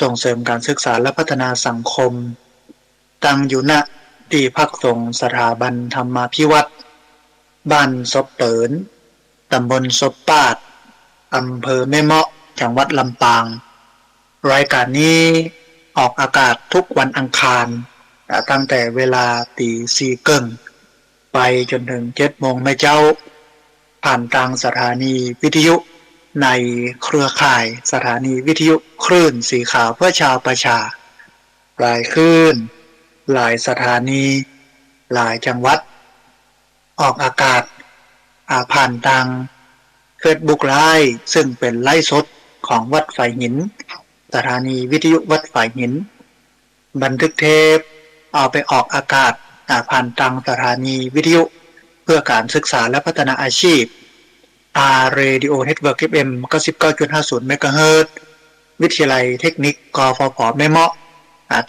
ส่งเสริมการศึกษาและพัฒนาสังคมตั้งอยู่ณที่พักสงฆ์สถาบันธรรมาภิวัตรบ้านศพเตินตำบลศพปาดอำเภอแม่เมาะจังหวัดลำปางรายการนี้ออกอากาศทุกวันอังคารตั้งแต่เวลาตีสี่เกิงไปจนถึง7 โมงแม่เจ้าผ่านทางสถานีวิทยุในเครือข่ายสถานีวิทยุคลื่นสีขาวเพื่อชาวประชาหลายคลื่นหลายสถานีหลายจังหวัดออกอากาศผ่านทางเฟซบุ๊กไลฟ์ซึ่งเป็นไลฟ์สดของวัดฝ่ายหินสถานีวิทยุวัดฝ่ายหินบันทึกเทปเอาไปออกอากาศผ่านทางสถานีวิทยุเพื่อการศึกษาและพัฒนาอาชีพRadio Network FM 99.50 เมกะเฮิรตซ์วิทยาลัยเทคนิคกฟผ.แม่เมาะ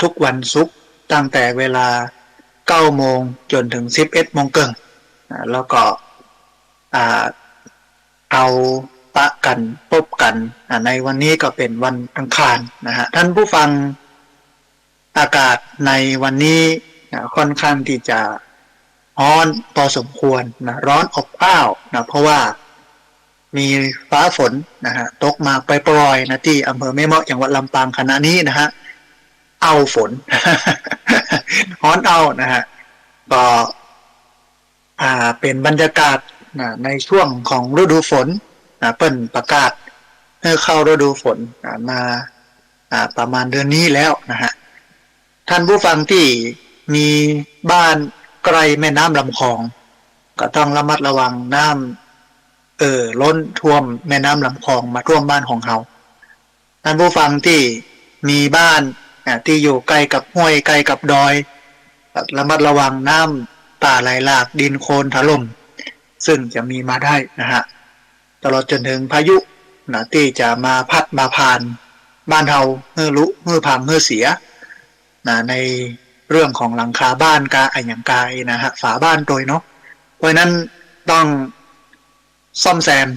ทุกวันศุกร์ตั้งแต่เวลา 9 โมงจนถึง 11 โมงครึ่งแล้วก็เอาปะกันพบกันในวันนี้ก็เป็นวันอังคารนะฮะท่านผู้ฟังอากาศในวันนี้ค่อนข้างที่จะร้อนพอสมควรนะร้อนอบอ้าวนะเพราะว่ามีฟ้าฝนนะฮะตกมาปล่อยๆนะที่อำเภอแม่เมาะจังหวัดลำปางขณะนี้นะฮะเอาฝน ร้อนเอานะฮะก็เป็นบรรยากาศในช่วงของฤดูฝนเปิ้นประกาศให้เข้าฤดูฝนมาประมาณเดือนนี้แล้วนะฮะท่านผู้ฟังที่มีบ้านใกล้แม่น้ำลำคลองก็ต้องระมัดระวังน้ำล้นท่วมแม่น้ำลำคลองมาท่วมบ้านของเขาท่านผู้ฟังที่มีบ้านที่อยู่ใกล้กับห้วยใกล้กับดอยระมัดระวังน้ำป่าไหลหลากดินโคลนถล่มซึ่งจะมีมาได้นะฮะตลอดจนถึงพายุที่จะมาพัดมาผ่านบ้านเราเมื่อลุเมื่อพังเมื่อเสียในเรื่องของหลังคาบ้านกาอย่างกายนะฮะฝาบ้านโดยเนาะเพราะนั้นต้องซ่อมแซม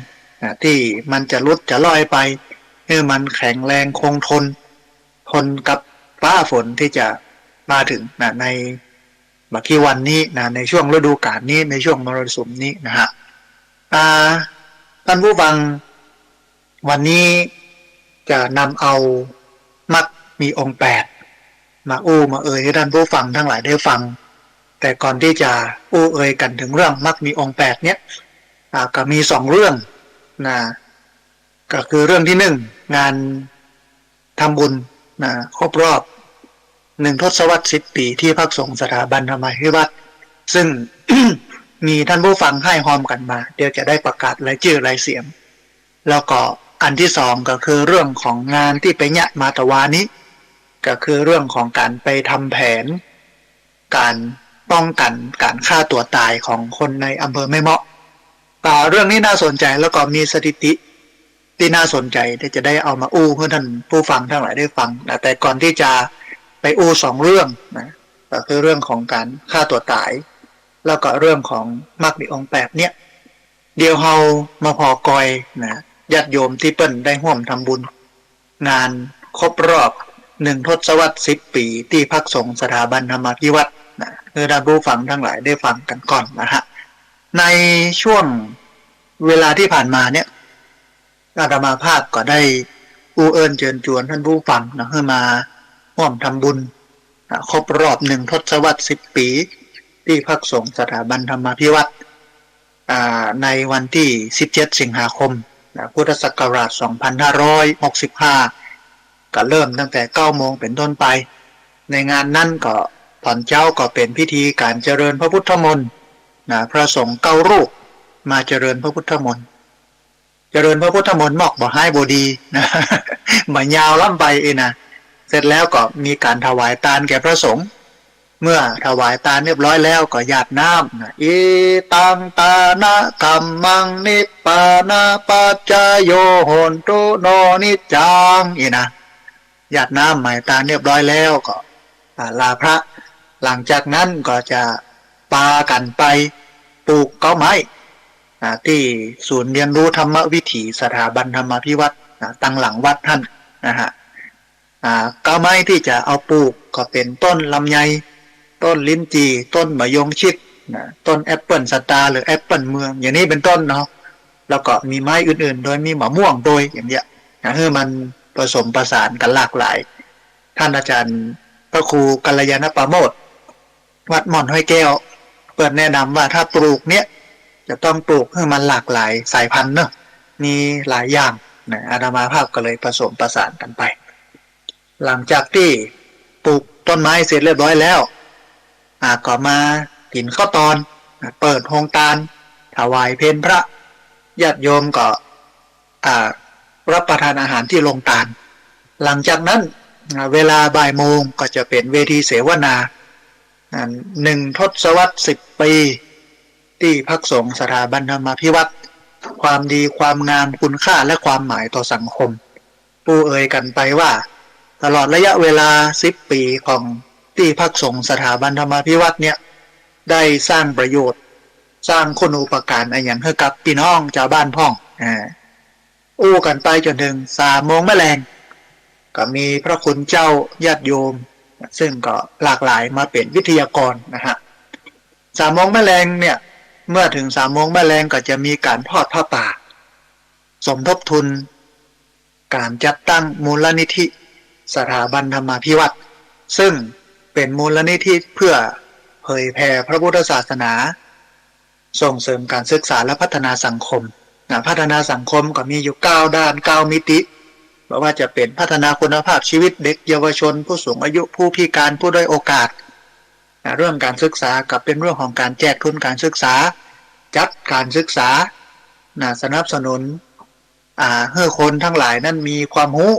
ที่มันจะลุดจะลอยไปให้มันแข็งแรงคงทนกับฟ้าฝนที่จะมาถึงในบักกี้วันนี้ในช่วงฤดูกาลนี้ในช่วงมรสุมนี้นะฮะท่านผู้ฟังวันนี้จะนำเอามรรคมีองค์8มามาให้ท่านผู้ฟังทั้งหลายได้ฟังแต่ก่อนที่จะกันถึงเรื่องมรรคมีองค์8เนี้ยก็มี2เรื่องนะก็คือเรื่องที่1งานทำบุญครบรอบ1 ทศวรรษ 10 ปีที่พักสงฆ์สถาบันธรรมาภิวัตรซึ่ง มีท่านผู้ฟังให้หอมกันมาเดี๋ยวจะได้ประกาศรายชื่อรายเสียงแล้วก็อันที่2ก็คือเรื่องของงานที่ไปญะมาตวานี้ก็คือเรื่องของการไปทำแผนการป้องกันการฆ่าตัวตายของคนในอำเภอแม่เมาะเรื่องนี้น่าสนใจแล้วก็มีสถิติที่น่าสนใจที่จะได้เอามาให้ท่านผู้ฟังทั้งหลายได้ฟังนะแต่ก่อนที่จะไป2เรื่องนะก็คือเรื่องของการฆ่าตัวตายแล้วก็เรื่องของมรรคมีองค์8เนี่ยเดี๋ยวเรามาพอกอยนะญาติโยมที่เปิ้นได้ร่วมทำบุญงานครบรอบ1 ทศวรรษ 10 ปีที่พักสงฆ์สถาบันธรรมาภิวัตรนะคือท่านผู้ฟังทั้งหลายได้ฟังกันก่อนนะฮะในช่วงเวลาที่ผ่านมาเนี่ยอาตมาภาพก็ได้เชิญชวนท่านผู้ฟังนะให้มาร่วมทำบุญครบรอบ1 ทศวรรษ 10 ปีที่พักสงฆ์สถาบันธรรมาภิวัตรในวันที่17 สิงหาคมพุทธศักราช 2565ก็เริ่มตั้งแต่ 9 โมงเป็นต้นไปในงานนั้นก็ตอนเช้าก็เป็นพิธีการเจริญพระพุทธมนต์พระสงฆ์9 รูปมาเจริญพระพุทธมนต์เจริญพระพุทธมนต์หมอกบ่ให้บ่ดีนะบ่ยาวล่ำไปนะเสร็จแล้วก็มีการถวายทานแก่พระสงฆ์เมื่อถวายทานเรียบร้อยแล้วก็หยาดน้ำอิตังตานะกัมมังนิปปานาปัจจโยโหนตุโนนิจังนะหยาดน้ำหมายทานเรียบร้อยแล้วก็ลาพระหลังจากนั้นก็จะปากันไปปลูกเก้าไม้ที่ศูนย์เรียนรู้ธรรมวิถีสถาบันธรรมาภิวัตรตั้งหลังวัดท่านนะฮะ ก็ไม้ที่จะเอาปลูกก็เป็นต้นลำไยต้นลิ้นจี่ต้นมะยงชิดนะต้นแอปเปิลสตาร์หรือแอปเปิลเมืองอย่างนี้เป็นต้นเนาะแล้วก็มีไม้อื่นๆโดยมีมะม่วงโดยอย่างเงี้ยนะคือมันผสมประสานกันหลากหลายท่านอาจารย์พระครูกัลยาณปราโมทย์วัดม่อนห้วยแก้วเปิดแนะนำว่าถ้าปลูกเนี้ยจะต้องปลูกให้มันหลากหลายสายพันธุ์เนอะมีหลายอย่างนะอาตมาภาพก็เลยผสมประสานกันไปหลังจากที่ปลูกต้นไม้เสร็จเรียบร้อยแล้วก็มากินข้าวตอนเปิดโฮงตาลถวายเพลพระญาติโยมก็รับประทานอาหารที่โรงตาลหลังจากนั้นเวลาบ่ายโมงก็จะเป็นเวทีเสวนา1 ทศวรรษ 10 ปีที่พักสงฆ์สถาบันธรรมาภิวัตรความดีความงามคุณค่าและความหมายต่อสังคมปูเอ่ยกันไปว่าตลอดระยะเวลา10 ปีของที่พักสงฆ์สถาบันธรรมาภิวัตรเนี่ยได้สร้างประโยชน์สร้างคุณูปการอะไรอย่างให้กับพี่น้องชาวบ้านพ่องอู้กันไปจนถึง3 โมงแมลงก็มีพระคุณเจ้าญาติโยมซึ่งก็หลากหลายมาเป็นวิทยากรนะฮะ3 โมงแมลงเนี่ยเมื่อถึง3 โมงแมลงก็จะมีการทอดผ้าป่าสมทบทุนการจัดตั้งมูลนิธิสถาบันธรรมาภิวัตรซึ่งเป็นมูลนิธิเพื่อเผยแผ่พระพุทธศาสนาส่งเสริมการศึกษาและพัฒนาสังคมพัฒนาสังคมก็มีอยู่9 ด้าน 9 มิติไม่ว่าจะเป็นพัฒนาคุณภาพชีวิตเด็กเยาวชนผู้สูงอายุผู้พิการผู้ด้อยโอกาสเรื่องการศึกษากับเป็นเรื่องของการแจกทุนการศึกษาจัดการศึกษาสนับสนุนให้คนทั้งหลายนั้นมีความรู้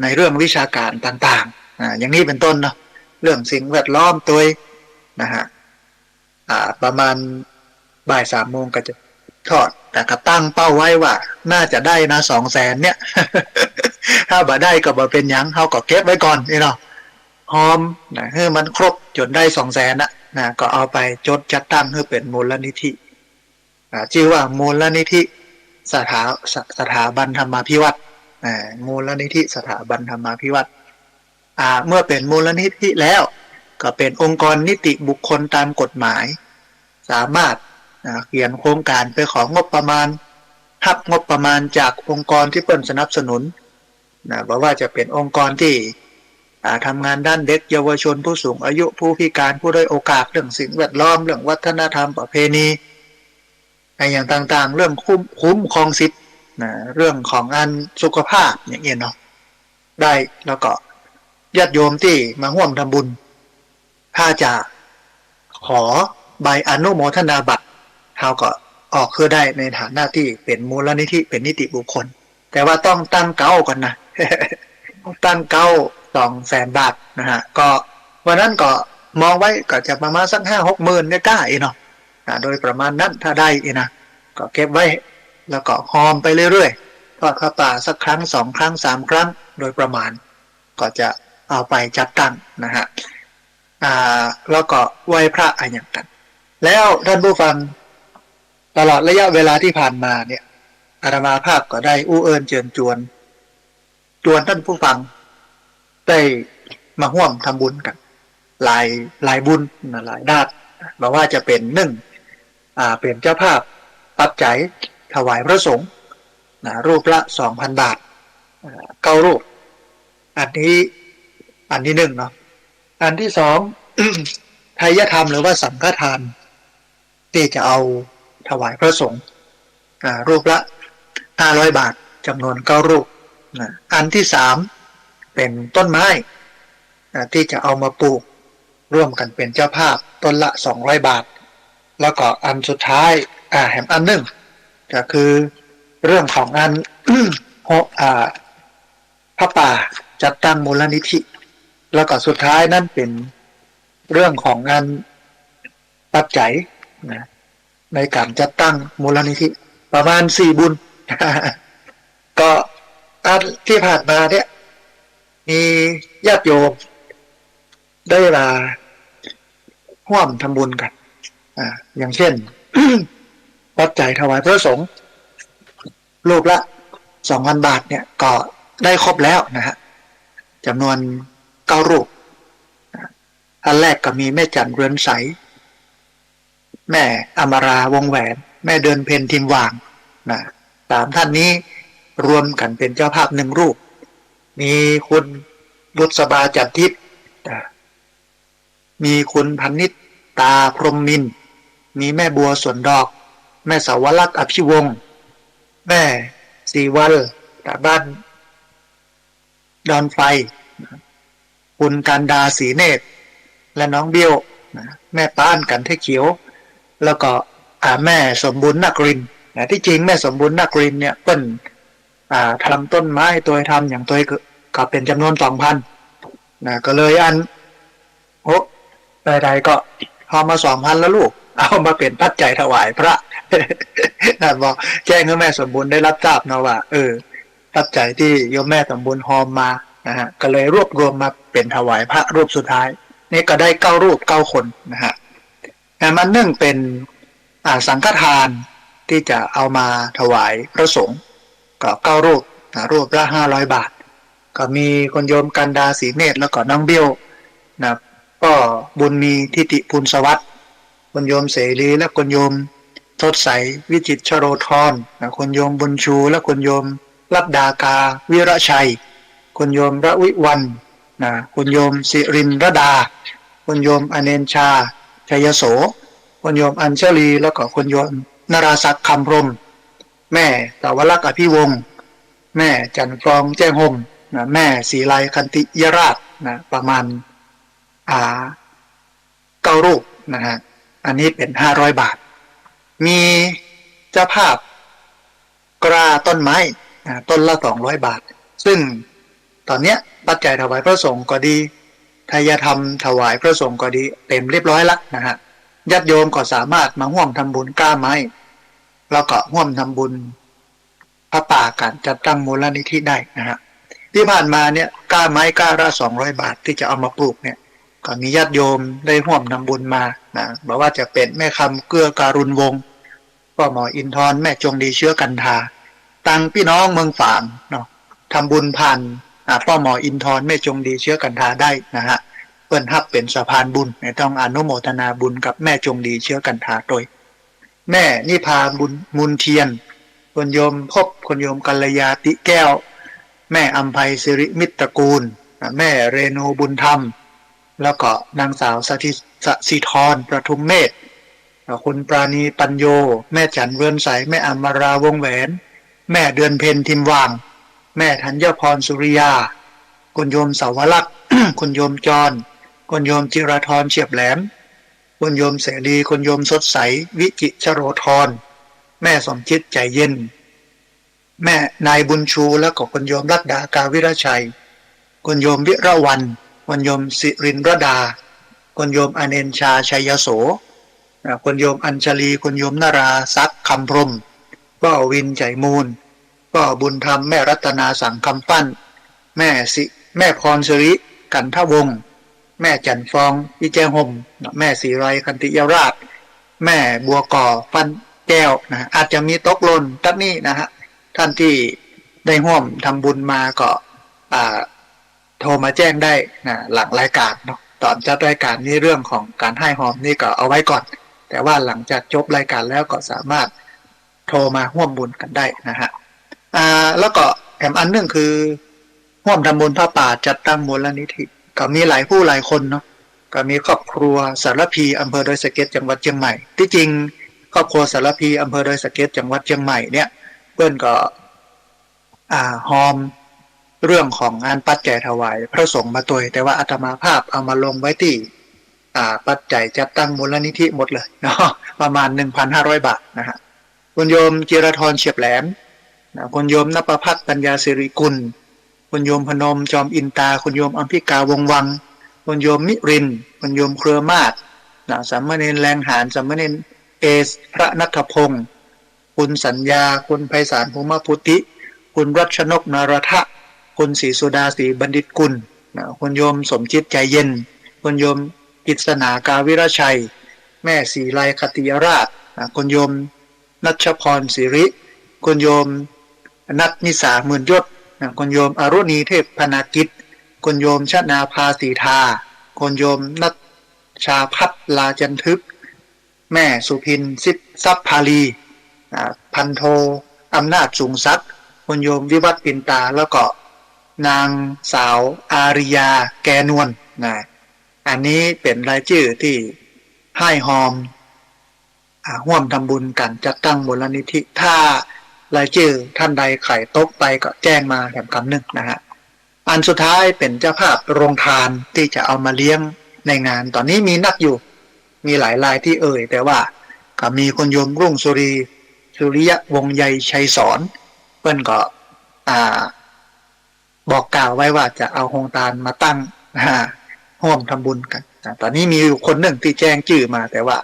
ในเรื่องวิชาการต่างๆอย่างนี้เป็นต้นเนาะเรื่องสิ่งแวดล้อมตัวนะฮะประมาณบ่าย3 โมงก็จะทอดแต่ก็ตั้งเป้าไว้ว่าน่าจะได้นะ200,000เนี่ย ถ้าบ่ได้ก็บ่เป็นหยังเขาก็เก็บไว้ก่อนนี่เนาะหอมนะให้มันครบจนได้200,000นะก็เอาไปจดจัดตั้งให้เป็นมูลนิธิชื่อว่ามูลนิธิสถาบันธรรมาภิวัตรมูลนิธิสถาบันธรรมาภิวัตรเมื่อเป็นมูลนิธิแล้วก็เป็นองค์กรนิติบุคคลตามกฎหมายสามารถเขียนโครงการไปของงบประมาณหักงบประมาณจากองค์กรที่เปิดสนับสนุนบอกว่าจะเป็นองค์กรที่ทำงานด้านเด็กเยาวชนผู้สูงอายุผู้พิการผู้ด้อยโอกาสเรื่องสิ่งแวดล้อมเรื่องวัฒนธรรมประเพณีอย่างต่างๆเรื่องคุ้มครองสิทธิ์เรื่องของอันสุขภาพอย่างเงี้ยเนาะได้แล้วก็ญาติโยมที่มาร่วมทำบุญถ้าจะขอใบอนุโมทนาบัตรเขาก็ออกคือได้ในฐานะที่เป็นมูลนิธิเป็นนิติบุคคลแต่ว่าต้องตั้งเก้าก่อนนะ ตั้งเก้า200,000 บาทนะฮะก็วันนั้นก็มองไว้ก็จะประมาณสัก5-6 หมื่นเนี่ยได้เนาะโดยประมาณนั้นถ้าได้นะก็เก็บไว้แล้วก็หอมไปเรื่อยๆทอดผ้าป่าสักครั้ง2 ครั้ง3 ครั้งโดยประมาณก็จะเอาไปจัดตั้งนะฮะแล้วก็ไหว้พระอะไรอย่างนั้นแล้วท่านผู้ฟังตลอดระยะเวลาที่ผ่านมาเนี่ยอาตมาภาพก็ได้อู้เอิญเชิญชวนท่านผู้ฟังได้มาร่วมทำบุญกันหลายบุญหลายด้านบอกว่าจะเป็นเป็นเจ้าภาพปัจจัยถวายพระสงฆ์รูปละ 2,000 บาท9 รูปอันที่1เนาะอันที่2 ไทยธรรมหรือว่าสังฆทานที่จะเอาถวายพระสงฆ์รูปละ500 บาทจำนวน9 รูปอันที่3เป็นต้นไม้ที่จะเอามาปลูกร่วมกันเป็นเจ้าภาพต้นละ200 บาทแล้วก็อันสุดท้ายแถมอันหนึ่งก็คือเรื่องของอัน พระป่าจัดตั้งมูลนิธิแล้วก็สุดท้ายนั่นเป็นเรื่องของงานปัจจัยในการจัดตั้งมูลนิธิประมาณ4 บุญ ก็อันที่ผ่านมาเนี่ยมีญาติโยมได้มาร่วมทำบุญกันอย่างเช่น ปัจจัยถวายพระสงฆ์รูปละ 2,000 บาทเนี่ยก็ได้ครบแล้วนะฮะ จำนวน9 รูปอันแรกก็มีแม่จันเรือนใสแม่อมราวงแหวนแม่เดือนเพ็ญทิมวางนะ3 ท่านนี้รวมกันเป็นเจ้าภาพ1 รูปมีคุณบุษบาจันทิพย์มีคุณพันนิตตาพรหมมินทร์มีแม่บัวสวนดอกแม่สาวลักษณ์อภิวงศ์แม่สีวัลบ้านดอนไฟคุณการดาศรีเนตรและน้องเบี้ยวแม่ป้านกันเทเขียวแล้วก็แม่สมบูรณ์นักรินที่จริงแม่สมบูรณ์นักรินเนี่ยเปิ้นทำต้นไม้ตัวทำอย่างตัวก็เป็นจำนวน 2,000ก็เลยโอ้ใดๆก็เอามา 2,000แล้วลูกเอามาเป็นปัจจัยถวายพระนั่นบอกแจ้งให้แม่สมบูรณ์ได้รับทราบนะว่าปัจจัยที่โยมแม่สมบูรณ์หอมมานะฮะก็เลยรวบรวมมาเป็นถวายพระรูปสุดท้ายนี่ก็ได้9 รูป 9 คนนะฮะแต่มันเนื่องเป็นสังฆทานที่จะเอามาถวายพระสงฆ์ก็9 รูปรูปละ500 บาทก็มีคนโยมกันดาศรีเนตรแล้วก็น้องเบี้ยวนะก็บุญมีทิติพูลสวัสดิ์คนโยมเสรีและคนโยมทศใสวิจิตรชโรธรคนโยมบุญชูและคนโยมลัดดากาวิระชัยคนโยมระวิวันคนโยมสิรินรดาคนโยมอเนนชาชัยโสคนโยมอัญชลีแล้วก็คนโยมนราศักดิ์คำพรหมแม่สาวลักษณ์อภิวงศ์แม่จันฟองแจ้งห่มแม่ศรีไลคันติยราชประมาณ9 รูปนะฮะอันนี้เป็น500 บาทมีเจ้าภาพกราต้นไม้ต้นละ200 บาทซึ่งตอนเนี้ยปัจจัยถวายพระสงฆ์ก็ดีทายธรรมถวายพระสงฆ์ก็ดีเต็มเรียบร้อยแล้วนะฮะญาติโยมก็สามารถมาร่วมทำบุญกล้าไม้แล้วก็ร่วมทำบุญพระป่าการจัดตั้งมูลนิธิได้นะฮะที่ผ่านมาเนี่ยกล้าไม้กล้าละ200 บาทที่จะเอามาปลูกเนี่ยก็มีญาติโยมได้ร่วมทำบุญมาบอกว่าจะเป็นแม่คำเกื้อการุณวงศ์พ่อหมออินทร์แม่จงดีเชื้อกันทาตังพี่น้องเมืองฝางเนาะทำบุญผ่านพ่อหมออินทร์แม่จงดีเชื้อกันทาได้นะฮะเปิ้นฮับเป็นสะพานบุญต้องอนุโมทนาบุญกับแม่จงดีเชื้อกันทาโดยแม่นิพาบุญมูลเทียนคนโยมพบคนโยมกัลยาติแก้วแม่อัมภัยสิริมิตรกูลแม่เรโนบุญธรรมแล้วก็นางสาวสศิธรประทุมเมธคุณปราณีปัญโยแม่จันเรือนใสแม่อมราวงแหวนแม่เดือนเพ็ญทิมวางแม่ธัญพรสุริยาคุณโยมสาวลักษณ์ คุณโยมจรคุณโยมจิรธรเฉียบแหลมคุณโยมเสรีคุณโยมสดใสวิจิชโรธรแม่สมจิตใจเย็นแม่นายบุญชูแล้วก็คุณโยมรัตดากาวิรชัยคุณโยมวิระวันคุณโยมสิรินรดาคุณโยมอเนนชาชัยโสคุณโยมอัญชลีคุณโยมนราศักดิ์คำพรหมก็วินใจมูลก็บุญธรรมแม่รัตนาสังคำปั้นแม่พรสิริกันทวงศ์แม่จันฟองวิเจห่มแม่ศรีไรคันติยราชแม่บัวก่อฟันแก้วนะอาจจะมีตกหล่นตั้งนี้นะฮะท่านที่ได้ร่วมทำบุญมาก็โทรมาแจ้งได้นะหลังรายการเนาะตอนจัดรายการนี้เรื่องของการให้หอมนี่ก็เอาไว้ก่อนแต่ว่าหลังจากจบรายการแล้วก็สามารถโทรมาร่วมบุญกันได้นะฮะแล้วก็แถมอันนึงคือร่วมทำบุญพระป่าจัดตั้งมูลนิธิก็มีหลายผู้หลายคนเนาะก็มีครอบครัวสารพีอำเภอดอยสะเก็ดจังหวัดเชียงใหม่ที่จริงครอบครัวสารพีอำเภอดอยสะเก็ดจังหวัดเชียงใหม่เนี่ยเพื่อนก็หอมเรื่องของงานปัจจัยถวายพระสงฆ์มาตัวแต่ว่าอาตมาภาพเอามาลงไว้ที่ปัจจัยจัดตั้งมูลนิธิหมดเลยเนาะประมาณ 1,500 บาทนะฮะคุณโยมจิรธรเฉียบแหลมคุณโยมณปภัทรปัญญาสิริกุลคุณโยมพนมจอมอินตาคุณโยมอัมพิกาวงวังคุณโยมมิรินคุณโยมเครือมาศสามเณรแรงหารสามเณรเอสพระนัทพงศ์คุณสัญญาคุณไพศาลภูมิพุทธิคุณรัชนกนรทะคุณศรีสุดาศรีบัณฑิตกุลคุณโยมสมจิตใจเย็นคุณโยมกิษณากาวิรชัยแม่ศรีไลคติยราชคุณโยมนัชพรศิริคุณโยมนัทนิสาหมื่นยศคุณโยมอรุณีเทพพนากิจ คุณโยมชนาภาสีทาคุณโยมนัชชาพัฒลาจันทึกแม่สุพินสิทธิทรัพย์ภาลีพันโทอำนาจสูงทรัพย์คุณโยมวิวัฒน์ปินตาแล้วก็นางสาวอาริยาแกนวลนะอันนี้เป็นรายชื่อที่ให้หอมร่วมทำบุญกันจัดตั้งมูลนิธิถ้ารายชื่อท่านใดไข่ตกไปก็แจ้งมาแถมคำหนึ่งนะฮะอันสุดท้ายเป็นเจ้าภาพโรงทานที่จะเอามาเลี้ยงในงานตอนนี้มีนักอยู่มีหลายรายที่แต่ว่าก็มีคุณโยมรุ่งสุริยวงศ์ใยชัยสอนเพิ่นก็บอกกล่าวไว้ว่าจะเอาโรงทานมาตั้งร่วมทำบุญกันตอนนี้มีอยู่คนหนึ่งที่แจ้งชื่อมาแต่ว่า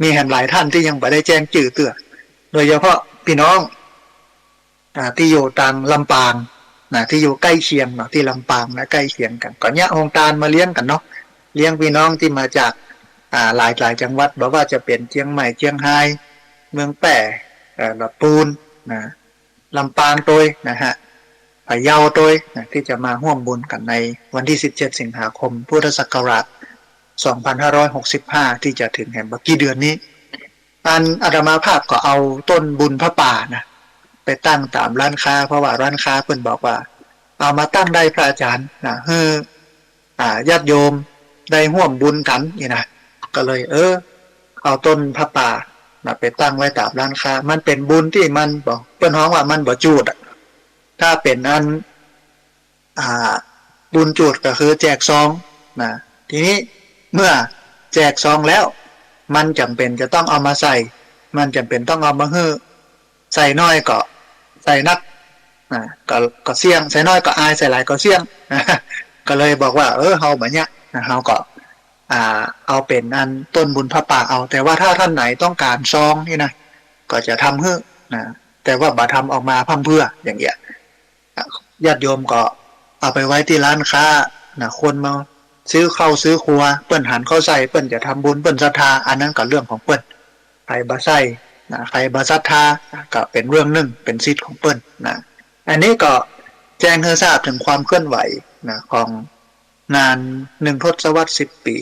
มีหลายท่านที่ยังไม่ได้แจ้งชื่อเตือโดยเฉพาะพี่น้องที่อยู่ทางลำปางที่อยู่ใกล้เคียงที่ลำปางนะใกล้เคียงกันก่อนเนี้ยโรงทานมาเลี้ยงกันเนาะเลี้ยงพี่น้องที่มาจากหลายจังหวัดบอกว่าจะเป็นเชียงใหม่เชียงรายเมืองแป่ลำปูนลำปางโดยนะฮะพะเยาโดยที่จะมาร่วมบุญกันในวันที่17สิงหาคมพุทธศักราช2565ที่จะถึงแห่งบักกี้เดือนนี้อาตมาภาพก็เอาต้นบุญพระป่านะไปตั้งตามร้านค้าเพราะว่าร้านค้าเพิ่นบอกว่าเอามาตั้งได้พระอาจารย์ให้ญาติโยมได้ร่วมบุญกันนี่นะก็เลยเอาต้นพระป่าไปตั้งไว้ตามร้านค้ามันเป็นบุญที่มันบอกเพิ่นฮ้องว่ามันบ่จูดถ้าเป็นบุญจูดก็คือแจกซองนะทีนี้เมื่อแจกซองแล้วมันจำเป็นจะต้องเอามาใส่มันจำเป็นต้องเอามาใส่น้อยก็ใส่นักก็เสี่ยงใส่น้อยก็อายใส่หลายก็เสี่ยงก็เลยบอกว่าเฮาแบบเนี้ยเฮาก็เอาเป็นต้นบุญพระป่าเอาแต่ว่าถ้าท่านไหนต้องการซองนี่นะก็จะทำให้แต่ว่าบ่ทำออกมาพั่มเพื่ออย่างเงี้ยญาติโยมก็เอาไปไว้ที่ร้านค้าคนมาซื้อข้าวซื้อครัวเปิ้นหันเข้าใส่เปิ้นจะทำบุญเปิ้นศรัทธาอันนั้นก็เรื่องของเปิ้นใครบ่ใส่ใครบ่ศรัทธาก็เป็นเรื่องนึงเป็นสิทธิ์ของเปิ้นอันนี้ก็แจ้งให้ทราบถึงความเคลื่อนไหวของงาน1 ทศวรรษ 10 ปี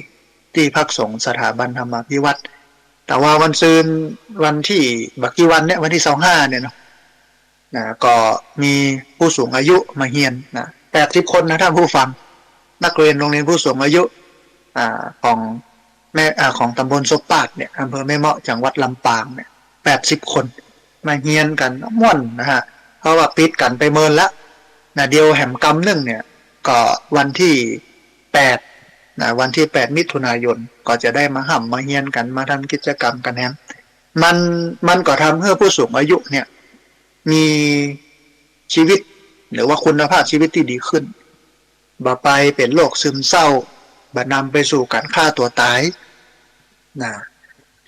ที่พักสงฆ์สถาบันธรรมพิวัตรแต่ว่าวันซืนวันที่บักกี่วันเนี่ยวันที่25เนี่ยเนาะก็มีผู้สูงอายุมาเฮียน80 คนนะท่านผู้ฟังนักเรียนโรงเรียนผู้สูงอายุของของตำบลซบปากเนี่ยอำเภอแม่เมาะจังหวัดลำปางเนี่ย80 คนมาเฮียนกันม่วนนะฮะเพราะว่าปิดกันไปเมินแล้วเดียวแหมกำนึงเนี่ยก็วันที่8วันที่8มิถุนายนก็จะได้มาห่ำมาเฮียนกันมาทำกิจกรรมกันแฮมมันก็ทำให้ผู้สูงอายุเนี่ยมีชีวิตหรือว่าคุณภาพชีวิตที่ดีขึ้นบ่ไปเป็นโรคซึมเศร้าบ่นำไปสู่การฆ่าตัวตาย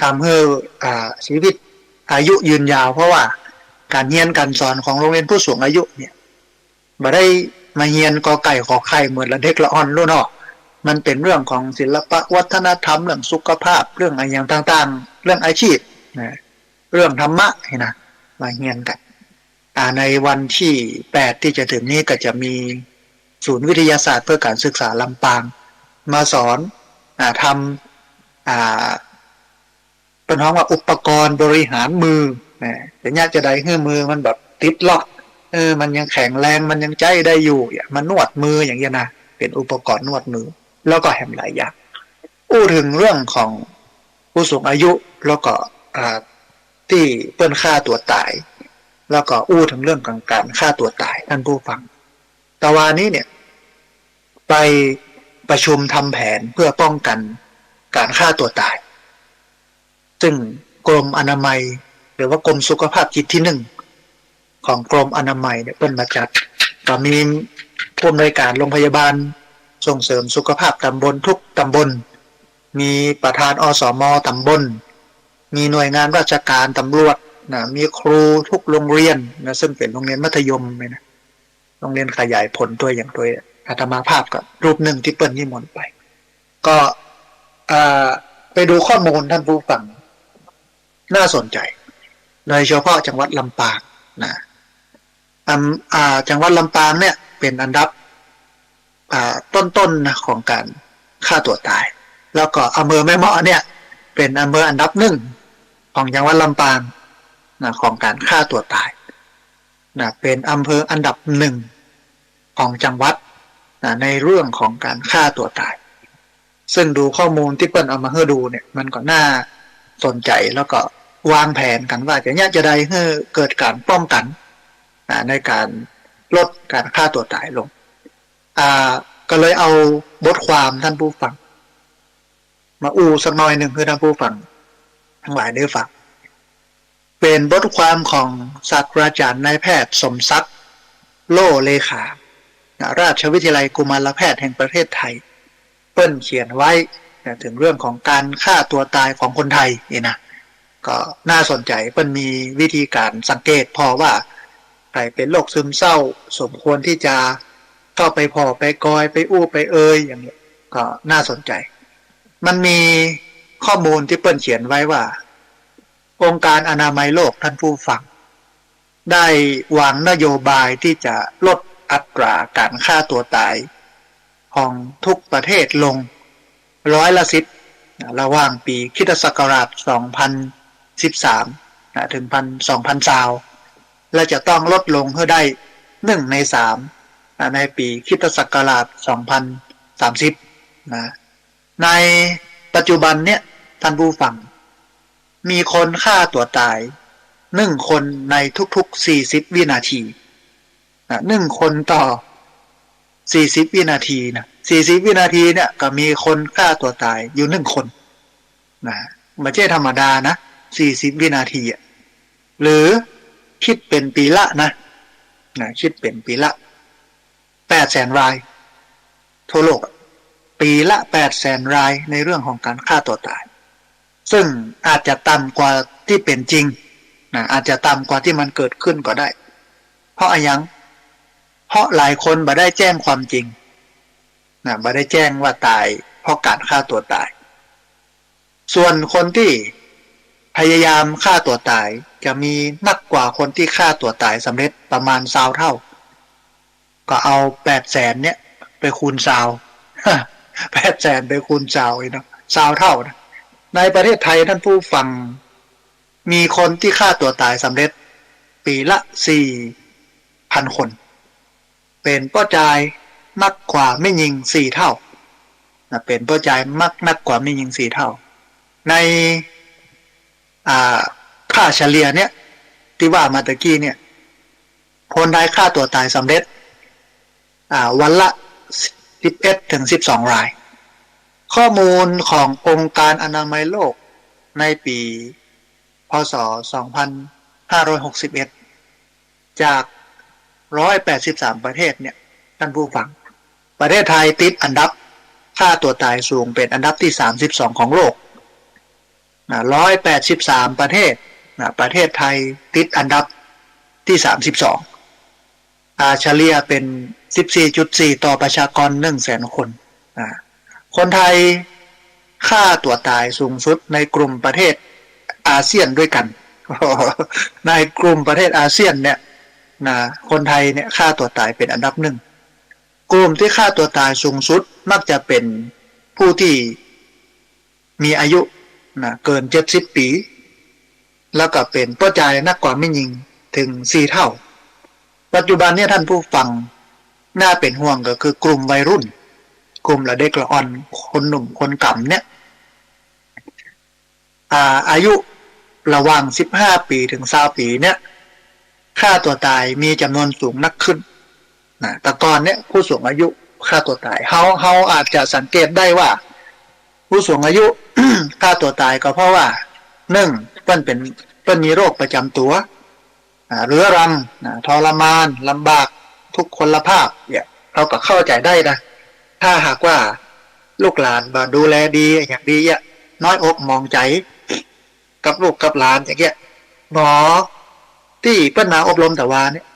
ทำให้ชีวิตอายุยืนยาวเพราะว่าการเรียนการสอนของโรงเรียนผู้สูงอายุเนี่ยบ่ได้มาเรียนกอไก่ขอไข่เหมือนละเด็กละอ่อนรู้เนาะมันเป็นเรื่องของศิลปะวัฒนธรรมเรื่องสุขภาพเรื่องอะไรอย่างต่างๆเรื่องอาชีพเรื่องธรรมะนะมาเรียนกันในวันที่8ที่จะถึงนี้ก็จะมีศูนย์วิทยาศาสตร์เพื่อการศึกษาลำปางมาสอนทำเป็นห้องว่าอุปกรณ์บริหารมือแต่ยากจะได้ให้มือมันแบบติดล็อกมันยังแข็งแรงมันยังใจได้อยู่มันนวดมืออย่างเงี้ยนะเป็นอุปกรณ์นวดมือแล้วก็แหมหลายอย่างถึงเรื่องของผู้สูงอายุแล้วก็ที่เปิ้นฆ่าตัวตายแล้วก็ถึงเรื่องของการฆ่าตัวตายท่านผู้ฟังแต่วันนี้เนี่ยไปประชุมทำแผนเพื่อป้องกันการฆ่าตัวตายซึ่งกรมอนามัยหรือว่ากรมสุขภาพจิตที่1ของกรมอนามัยเนี่ยเปิ้นมาจัดก็มีผู้อำนวยการโรงพยาบาลส่งเสริมสุขภาพตำบลทุกตำบลมีประธานอสม.ตำบลมีหน่วยงานราชการตำรวจมีครูทุกโรงเรียนซึ่งเป็นโรงเรียนมัธยมเลยนะโรงเรียนขยายผลตัวอย่างตัวอาตมาภาพกับรูปหนึ่งที่เปิ้ลนิมนต์ไปก็ไปดูข้อมูลท่านผู้ฟังน่าสนใจโดยเฉพาะจังหวัดลำปางจังหวัดลำปางเนี่ยเป็นอันดับ ต้นๆนะของการฆ่าตัวตายแล้วก็อำเภอแม่เมาะเนี่ยเป็นอำเภออันดับหนึ่งของจังหวัดลำปางนะของการฆ่าตัวตายนะเป็นอำเภออันดับหนึ่งของจังหวัดนะในเรื่องของการฆ่าตัวตายซึ่งดูข้อมูลที่เปิ้ลเอามาให้ดูเนี่ยมันก็น่าสนใจแล้วก็วางแผนกันว่าจะได้ให้เกิดการป้องกันในการลดการฆ่าตัวตายลงก็เลยเอาบทความท่านผู้ฟังมาสักหน่อยหนึ่งคือท่านผู้ฟังทั้งหลายได้ฟังเป็นบทความของศาสตราจารย์นายแพทย์สมศักดิ์โลเลขาราชวิทยาลัยกุมารแพทย์แห่งประเทศไทยเปิ้ลเขียนไว้ถึงเรื่องของการฆ่าตัวตายของคนไทยนี่นะก็น่าสนใจเปิ้ลมีวิธีการสังเกตพอว่าใครเป็นโรคซึมเศร้าสมควรที่จะเข้าไปพอไปกอยไปไปอย่างนี้ก็น่าสนใจมันมีข้อมูลที่เปิ้ลเขียนไว้ว่าองค์การอนามัยโลกท่านผู้ฟังได้วางนโยบายที่จะลดอัตราการฆ่าตัวตายของทุกประเทศลง10%ระหว่างปีค.ศ. 2013ถึง2020และจะต้องลดลงให้ได้1 ใน 3ในปีค.ศ. 2030ในปัจจุบันเนี่ยท่านผู้ฟังมีคนฆ่าตัวตาย1 คนในทุกๆ40 วินาที1 คนต่อ40 วินาทีนะ40 วินาทีเนี่ยก็มีคนฆ่าตัวตายอยู่1 คนไม่ใช่ธรรมดานะ40 วินาทีหรือคิดเป็นปีละนะคิดเป็นปีละ800,000 รายทั่วโลกปีละ800,000 รายในเรื่องของการฆ่าตัวตายซึ่งอาจจะต่ำกว่าที่เป็นจริงอาจจะต่ำกว่าที่มันเกิดขึ้นก็ได้เพราะเพราะหลายคนบ่ได้แจ้งความจริงบ่ได้แจ้งว่าตายเพราะการฆ่าตัวตายส่วนคนที่พยายามฆ่าตัวตายจะมีมากกว่าคนที่ฆ่าตัวตายสำเร็จประมาณ20 เท่าก็เอา800,000เนี่ยไปคูณ800,000ไปคูณ20 เท่านะในประเทศไทยท่านผู้ฟังมีคนที่ฆ่าตัวตายสำเร็จปีละ 4,000 คนเป็นป้อจายมากกว่าไม่ยิง4 เท่าเป็นป้อจายมากกว่าไม่ยิง4 เท่าในค่าเฉลี่ยเนี่ยที่ว่ามาตะกี้เนี่ยคนไทยฆ่าตัวตายสำเร็จวันละ11 ถึง 12 รายข้อมูลขององค์การอนามัยโลกในปีพ.ศ. 2561จาก183 ประเทศเนี่ยท่านผู้ฟังประเทศไทยติดอันดับฆ่าตัวตายสูงเป็นอันดับที่32ของโลก183 ประเทศประเทศไทยติดอันดับที่32เฉลี่ยเป็น 14.4 ต่อประชากร 100,000 คนคนไทยฆ่าตัวตายสูงสุดในกลุ่มประเทศอาเซียนด้วยกันในกลุ่มประเทศอาเซียนเนี่ยคนไทยเนี่ยฆ่าตัวตายเป็นอันดับ 1กลุ่มที่ฆ่าตัวตายสูงสุดมักจะเป็นผู้ที่มีอายุเกิน70 ปีแล้วก็เป็นป้อจายนักกว่าไม่ยิงถึง4 เท่าปัจจุบันเนี่ยท่านผู้ฟังน่าเป็นห่วงก็คือกลุ่มวัยรุ่นกลุ่มละเด็กละอ่อนคนหนุ่มคนก่ำเนี่ยอายุระหว่าง15 ปีถึง20 ปีเนี่ยฆ่าตัวตายมีจำนวนสูงนักขึ้นแต่ก่อนเนี่ยผู้สูงอายุฆ่าตัวตายเขาอาจจะสังเกตได้ว่าผู้สูงอายุ ฆ่าตัวตายก็เพราะว่า1เปิ้นมีโรคประจำตัวเรื้อรังทรมานลำบากทุกพลภาพเนี่ยเราก็เข้าใจได้นะถ้าหากว่าลูกหลานมาดูแลดีอย่างดีน้อยอกมองใจกับลูกกับหลานอย่างเงี้ยหมอที่เปิ้นมาอบรมแต่ว่าเนี่ย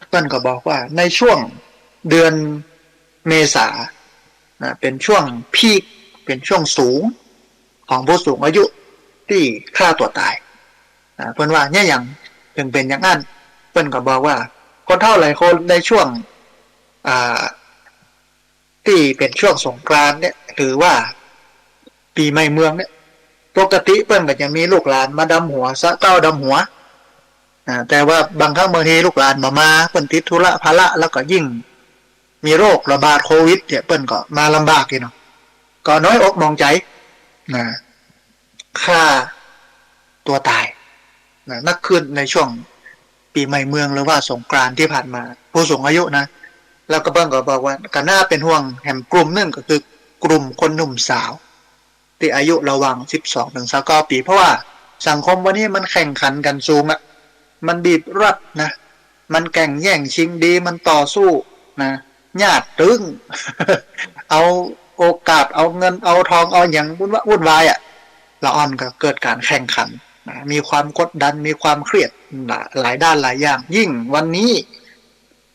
เปิ้นก็บอกว่าในช่วงเดือนเมษาเป็นช่วงพีคเป็นช่วงสูงของผู้สูงอายุที่ฆ่าตัวตายเปิ้นว่าเนี่ยอย่างถึงเป็นอย่างนั้นเปิ้นก็บอกว่าคนเฒ่าหลายคนในช่วง ที่เป็นช่วงสงกรานต์เนี่ยหรือว่าปีใหม่เมืองเนี่ยปกติเปิ้นก็จะมีลูกหลานมาดำหัวสะเก้าดำหัวแต่ว่าบางครั้งบางทีลูกหลานมาเปิ้นติดธุระภาระแล้วก็ยิ่งมีโรคระบาดโควิดเนี่ยเปิ้นก็มาลำบากอยู่เนาะก็น้อยอกมองใจนะฆ่าตัวตายนะนักขึ้นในช่วงปีใหม่เมืองหรือว่าสงกรานต์ที่ผ่านมาผู้สูงอายุนะแล้วก็เปิ้นก็บอกว่าก็น่าเป็นห่วงแห่งกลุ่มนึงก็คือกลุ่มคนหนุ่มสาวที่อายุระหว่าง12 ถึง 29 ปีเพราะว่าสังคมวันนี้มันแข่งขันกันสูงอะมันบีบรัดนะมันแข่งแย่งชิงดีมันต่อสู้นะญาติตึง เอาโอกาสเอาเงินเอาทองเอาอย่างวุ่นวายอ่ะละอ่อนก็เกิดการแข่งขันนะมีความกดดันมีความเครียดหลายด้านหลายอย่างยิ่งวันนี้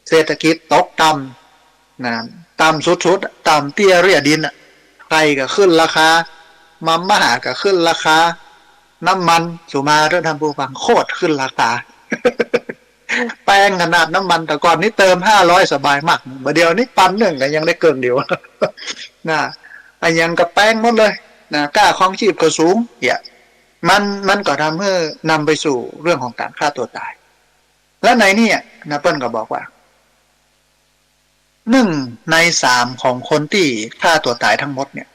เศรษฐกิจตกต่ำนะต่ำสุดๆต่ำเตี้ยเรียดินไข่ก็ขึ้นราคามาม่าก็ขึ้นราคาน้ำมันสุมาเรื่องทำผู้ฟังโคตรขึ้นราคา แป้งขนาดน้ำมันแต่ก่อนนี้เติม500สบายมากเดี๋ยวนี้ปันหนึ่งก็ยังได้เกินเดียว นะไอ้ยังกับแป้งหมดเลยนะกล้าครองชีพก็สูงเนี่ยมันก็ทำให้นำไปสู่เรื่องของการฆ่าตัวตายและในนี่นะเปิ้ลก็บอกว่า1 ใน 3ของคนที่ฆ่าตัวตายทั้งหมดเนี่ย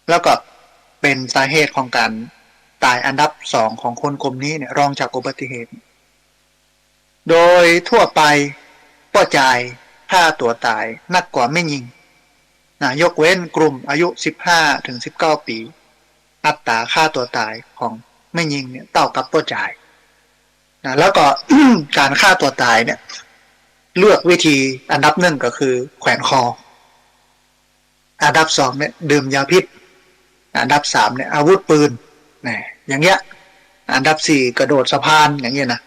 แล้วก็เป็นสาเหตุของการตายอันดับ2ของคนกลุ่มนี้เนี่ยรองจากอุบัติเหตุโดยทั่วไปป้อจ่ายฆ่าตัวตายนักกว่าไม่ยิงนะยกเว้นกลุ่มอายุ15 ถึง 19 ปีอัตราฆ่าตัวตายของไม่ยิงเนี่ยเท่ากับป้อจ่ายนะแล้วก็ การฆ่าตัวตายเนี่ยเลือกวิธีอันดับ1ก็คือแขวนคออันดับ2เนี่ยดื่มยาพิษอันดับ3เนี่ยอาวุธปืนนะอย่างเงี้ยอันดับ4กระโดดสะพานอย่างเงี้ยนะ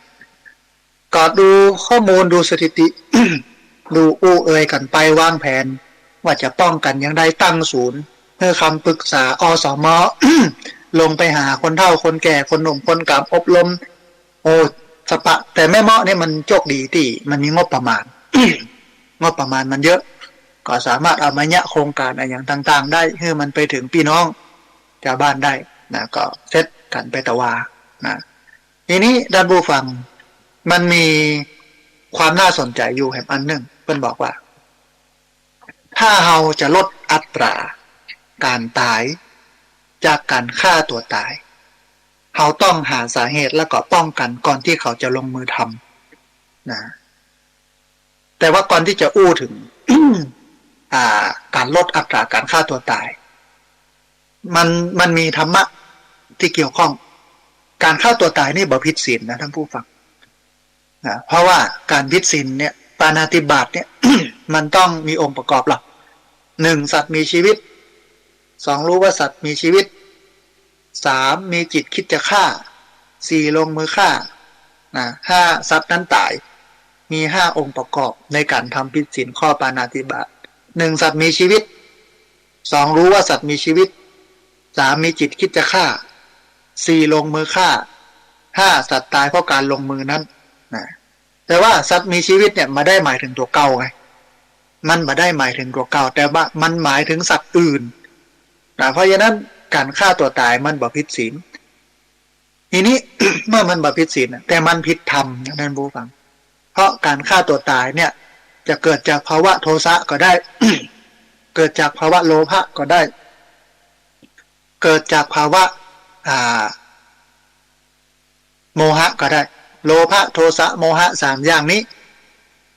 ก็ดูข้อมูลดูสถิติ ดูเอ่ยกันไปวางแผนว่าจะป้องกันอย่างไรตั้งศูนย์เพื่อคำปรึกษาอสม ลงไปหาคนเฒ่าคนแก่คนหนุ่มคนกำอบรมโอ้สปะแต่แม่เมาะเนี่ยมันโชคดีที่มันมีงบประมาณ งบประมาณมันเยอะก็สามารถเอามาเนี่ยโครงการอะไรอย่างต่างๆได้ให้มันไปถึงพี่น้องชาวบ้านได้นะก็เซตกันไปตะวานะทีนี้ด้านผู้ฟังมันมีความน่าสนใจอยู่แห่งอันหนึ่งเพิ่นบอกว่าถ้าเราจะลดอัตราการตายจากการฆ่าตัวตายเราต้องหาสาเหตุแล้วก็ป้องกันก่อนที่เขาจะลงมือทำนะแต่ว่าก่อนที่จะอู้ถึง การลดอัตราการฆ่าตัวตายมันมีธรรมะที่เกี่ยวข้องการฆ่าตัวตายนี่บ่ผิดศีลนะท่านผู้ฟังนะเพราะว่าการผิดศีลเนี่ยปาณาติบาตเนี่ย มันต้องมีองค์ประกอบหลัก1สัตว์มีชีวิต2รู้ว่าสัตว์มีชีวิต3มีจิตคิดจะฆ่า4ลงมือฆ่านะ5สัตว์นั้นตายมี5องค์ประกอบในการทำผิดศีลข้อปาณาติบาต1สัตว์มีชีวิต2รู้ว่าสัตว์มีชีวิต3มีจิตคิดจะฆ่า4ลงมือฆ่า5สัตว์ตายเพราะการลงมือนั้นนะแต่ว่าสัตว์มีชีวิตเนี่ยมาได้หมายถึงตัวเก่าไงมันมาได้หมายถึงตัวเก่าแต่ว่ามันหมายถึงสัตว์อื่นนะเพราะฉะนั้นการฆ่าตัวตายมันบ่ผิดศีลทีนี้ เมื่อมันบ่ผิดศีลแต่มันผิดธรรมนะท่านผู้ฟังเพราะการฆ่าตัวตายเนี่ยจะเกิดจากภาวะโทสะก็ได้ เกิดจากภาวะโลภะก็ได้เกิดจากภาวะโมหะก็ได้โลภะโทสะโมหะ3อย่างนี้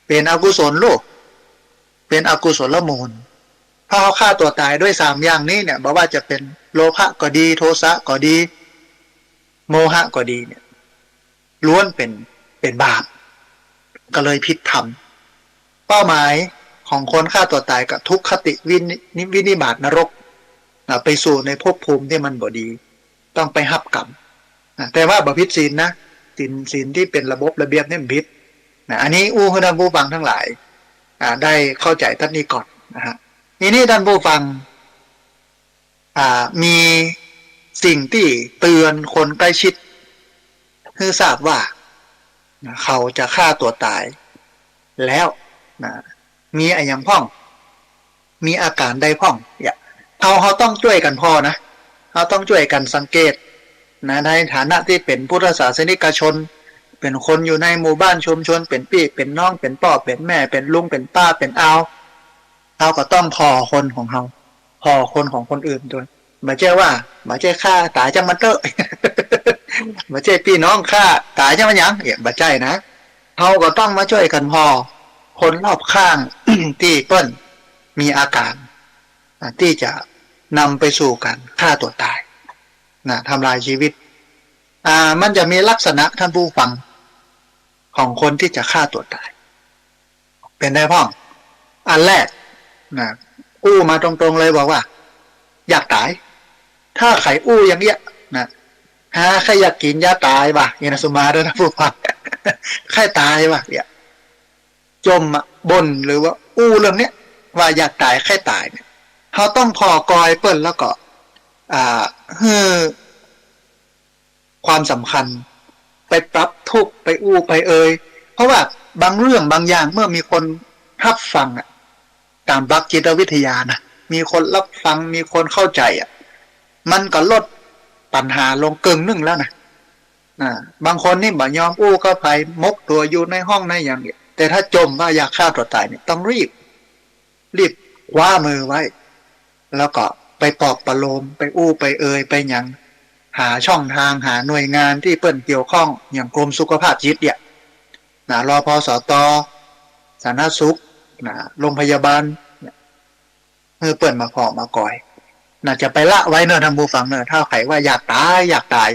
เป็นอกุศลโลกเป็นอกุศลมูลถ้าเขาฆ่าตัวตายด้วย3อย่างนี้เนี่ยบอกว่าจะเป็นโลภะก็ดีโทสะก็ดีโมหะก็ดีเนี่ยล้วนเป็นบาปก็เลยผิดธรรมเป้าหมายของคนฆ่าตัวตายกับทุกขติวินิบาตนรกไปสู่ในภพภูมิที่มันบ่ดีต้องไปหับกรรมแต่ว่าบ่ผิดศีลนะศีลที่เป็นระบบระเบียบเนี่ยผิดอันนี้ให้ท่านผู้ฟังทั้งหลายได้เข้าใจท่านนี้ก่อนนะฮะทีนี้ท่านผู้ฟังมีสิ่งที่เตือนคนใกล้ชิดให้ทราบว่าเขาจะฆ่าตัวตายแล้วมีอะไรอย่างพ้อง มีอาการใดพ้องเนี่ยเขาต้องช่วยกันพอนะเขาต้องช่วยกันสังเกตนะในฐานะที่เป็นพุทธศาสนิกชนเป็นคนอยู่ในหมู่บ้านชุมชนเป็นพี่เป็นน้องเป็นพ่อเป็นแม่เป็นลุงเป็นป้าเป็นอาวเขาก็ต้องพอคนของเขาพอคนของคนอื่นด้วยไม่ใช่ว่าไม่ใช่ฆ่าตายจังมันเตอะไม่ใช่พี่น้องฆ่าตายจังมันยังเนี่ยไม่ใช่นะเขาก็ต้องมาช่วยกันพอคนรอบข้าง ที่เปิ้นมีอาการที่จะนำไปสู่การฆ่าตัวตายนะทำลายชีวิตมันจะมีลักษณะท่านผู้ฟังของคนที่จะฆ่าตัวตายเป็นได้พ้องอันแรกนะอู้มาตรงๆเลยบอกว่าอยากตายถ้าไข่อู้อย่างเงี้ยนะใครอยากกินยาตายว่ะยานาสุมาด้วยนะผู้ฟังใครตายว่ะเนี่ยจมบนหรือว่าอู้เรื่องเนี้ยว่าอยากตายใครตายเนี่ยเขาต้องพอกอยเปิ้ลแล้วก็ให้ความสำคัญไปปรับทุกไปอู้ไปเพราะว่าบางเรื่องบางอย่างเมื่อมีคนรับฟังตามหลักจิตวิทยานะมีคนรับฟังมีคนเข้าใจมันก็ลดปัญหาลงเกินนึงแล้วนะบางคนนี่บ่ยอมอู้ก็ไปมกตัวอยู่ในห้องในอย่างเงี้ยแต่ถ้าจมว่าอยากฆ่าตัวตายเนี่ยต้องรีบคว้ามือไว้แล้วก็ไปปลอบประโลมไปอู้ไปไปอย่างหาช่องทางหาหน่วยงานที่เปิ้นเกี่ยวข้องอย่างกรมสุขภาพจิตเนี่ยรพสตสาธารณสุขโรงพยาบาลเมื่อเปิ้นมาขอมาก่อยน่าจะไปละไว้เนอะทำบูฟังเนอะถ้าใครว่าอยากตาย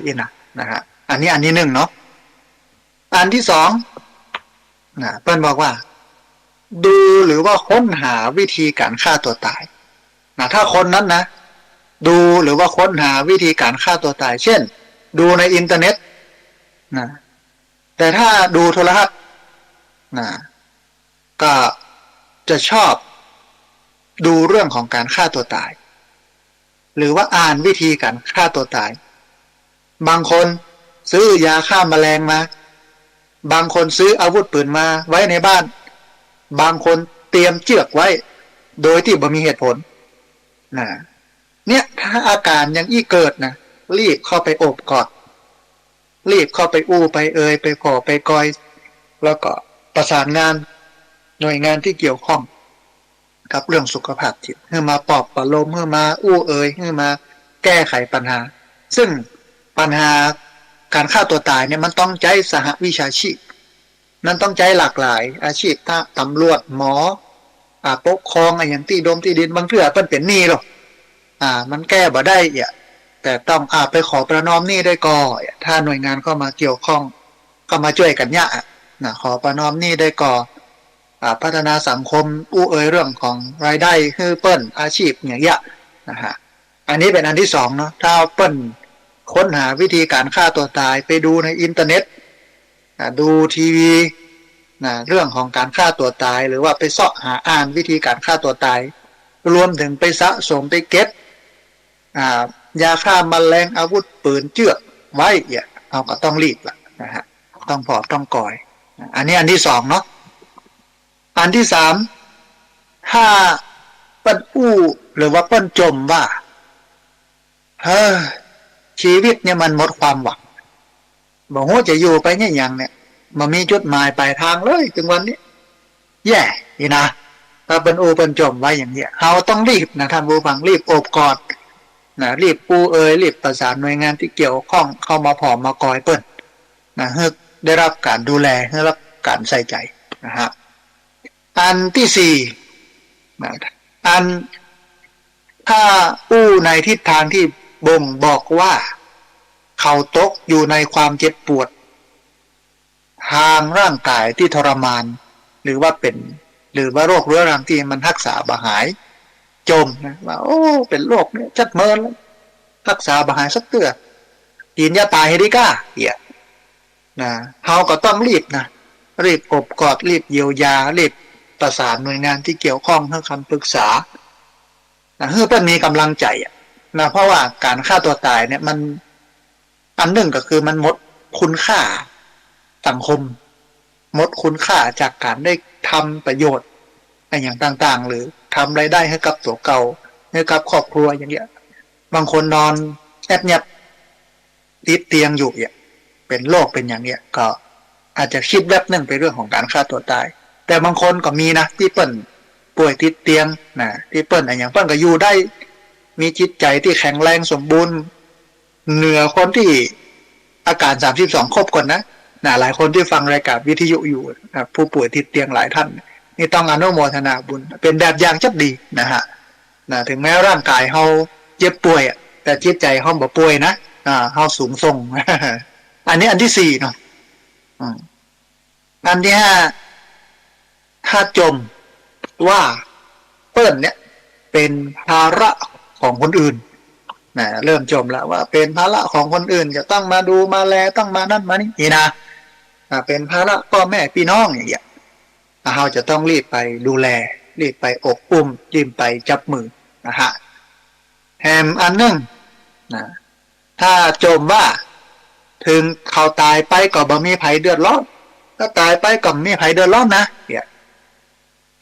นะฮะอันนี้หนึ่งเนาะอันที่สองเปิ้นบอกว่าดูหรือว่าค้นหาวิธีการฆ่าตัวตายถ้าคนนั้นนะดูหรือว่าค้นหาวิธีการฆ่าตัวตายเช่นดูในอินเทอร์เน็ตแต่ถ้าดูโทรทัศน์ก็จะชอบดูเรื่องของการฆ่าตัวตายหรือว่าอ่านวิธีการฆ่าตัวตายบางคนซื้อยาฆ่าแมลงมาบางคนซื้ออาวุธปืนมาไว้ในบ้านบางคนเตรียมเชือกไว้โดยที่บ่มีเหตุผลเนี่ยถ้าอาการยังเกิดนะรีบเข้าไปโอบกอดรีบเข้าไปอู้ไปไปขอไปกอยแล้วก็ประสานงานหน่วยงานที่เกี่ยวข้องกับเรื่องสุขภาพจิตเพื่อมาปลอบประโลมเพื่อมาอู้เพื่อมาแก้ไขปัญหาซึ่งปัญหาการฆ่าตัวตายเนี่ยมันต้องใช้สหวิชาชีพมันต้องใช้หลากหลายอาชีพถ้าตำรวจหมอปกครองอย่างที่ที่ดินบางเทื่อเป็นหนี้หรอกมันแก้บ่ได้แต่ต้องไปขอประนอมหนี้ได้ก่อถ้าหน่วยงานเข้ามาเกี่ยวข้องก็มาช่วยกันขอประนอมหนี้ได้ก่อพัฒนาสังคมอู้เรื่องของรายได้คือเปิ้นอาชีพอย่างเงี้ยนะฮะอันนี้เป็นอันที่สองเนาะถ้าเปิ้นค้นหาวิธีการฆ่าตัวตายไปดูในอินเทอร์เน็ตดูทีวีเรื่องของการฆ่าตัวตายหรือว่าไปเสาะหาอ่านวิธีการฆ่าตัวตายรวมถึงไปสะสมไปเก็บยาฆ่าแมลงอาวุธปืนเชือกไว้เราก็ต้องรีบละนะฮะต้องพอต้องก่อยอันนี้อันที่สองเนาะอันที่สามถ้าเปิ้นอู้หรือว่าเปิ้นจมว่าชีวิตเนี่ยมันหมดความหวังบอกว่าจะอยู่ไปเนี่ยอย่างเนี่ยมันมีจุดหมายปลายทางเลยถึงวันนี้แย่นะถ้าเป็นอู้เป็นจมไว้อย่างเนี้ยเราต้องรีบนะท่านผู้ฟังรีบโอบกอดรีบปูรีบประสานหน่วยงานที่เกี่ยวข้องเข้ามาผอมมากอยเปิ้นให้ได้รับการดูแลให้รับการใส่ใจนะฮะอันที่สี่อันถ้าอู้ในทิศทางที่บ่งบอกว่าเขาตกอยู่ในความเจ็บปวดทางร่างกายที่ทรมานหรือว่าโรคเรื้อรังที่มันรักษาบ่หายจมนะว่าโอ้เป็นโรคเนี่ยจัดเมินแล้วรักษาบ่หายสักเตือกินยาตายให้ดีก้าเขาก็ต้องรีบอบกอดรีบเยียวยารีบประสานหน่วยงานที่เกี่ยวข้องให้คำปรึกษาเพื่อเพื่อมีกำลังใจเพราะว่าการฆ่าตัวตายเนี่ยมันอันหนึ่งก็คือมันหมดคุณค่าสังคมหมดคุณค่าจากการได้ทำประโยชน์อย่างต่างๆหรือ ทำรายได้ให้กับตัวเก่าให้กับครอบครัวอย่างเงี้ยบางคนนอนแอบเงียบติดเตียงอยู่เนี่ยเป็นโรคเป็นอย่างเนี้ยก็อาจจะคิดแวบหนึ่งไปเรื่องของการฆ่าตัวตายแต่บางคนก็มีนะที่เปิ้นป่วยติดเตียงนะที่เปิ้นอะไรอย่างเปิ้นก็อยู่ได้มีจิตใจที่แข็งแรงสมบูรณ์เหนือคนที่อาการ32ครบก่อนนะหลายคนที่ฟังรายการวิทยุอยู่นะผู้ป่วยติดเตียงหลายท่านนี่ต้องอนุโมทนาบุญเป็นแบบอย่างชัดดีนะฮะนะถึงแม้ร่างกายเขาเจ็บป่วยแต่จิตใจเขาบ่ป่วยนะเขาสูงส่ง อันนี้อันที่4เนาะอันที่5ถ้าจมว่าเปิ้นเนี่ยเป็นภาระของคนอื่นนะเริ่มจมแล้วว่าเป็นภาระของคนอื่นจะต้องมาดูมาแลต้องมานั่นมานี่นะเป็นภาระพ่อแม่พี่น้องอย่างเงี้ยเราจะต้องรีบไปดูแลรีบไปอบอุ้มรีบไปจับมือนะฮะแถมอันนึงนะถ้าจมว่าถึงเขาตายไปก็บ่มีไผเดือดร้อนถ้าตายไปก็มีไผเดือดร้อนนะเนี่ย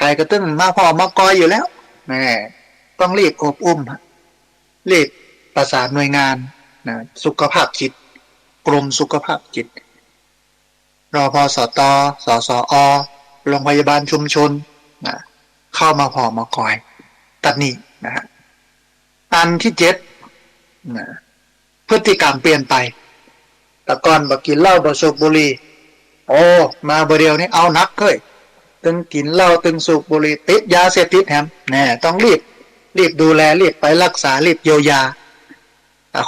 ตายก็ตึ้งมาพ่อมากอยอยู่แล้วแม่ต้องรีบอบอุ้มรีบประสานหน่วยงานนะสุขภาพจิตกรมสุขภาพจิตรพสตสสอโรงพยาบาลชุมชนนะเข้ามาพอมาคอยตัดนี้นะฮะอันที่7นะพฤติกรรมเปลี่ยนไปแต่ก่อนบ่กินเหล้าบ่สูบบุหรี่โอ้มาบ่เดียวนี้เอานักเฮ้ยตึงกินเหล้าตึงสูบบุหรี่ติดยาเสพติดแฮมแน่ต้องรีบดูแลรีบไปรักษารีบเยียวยา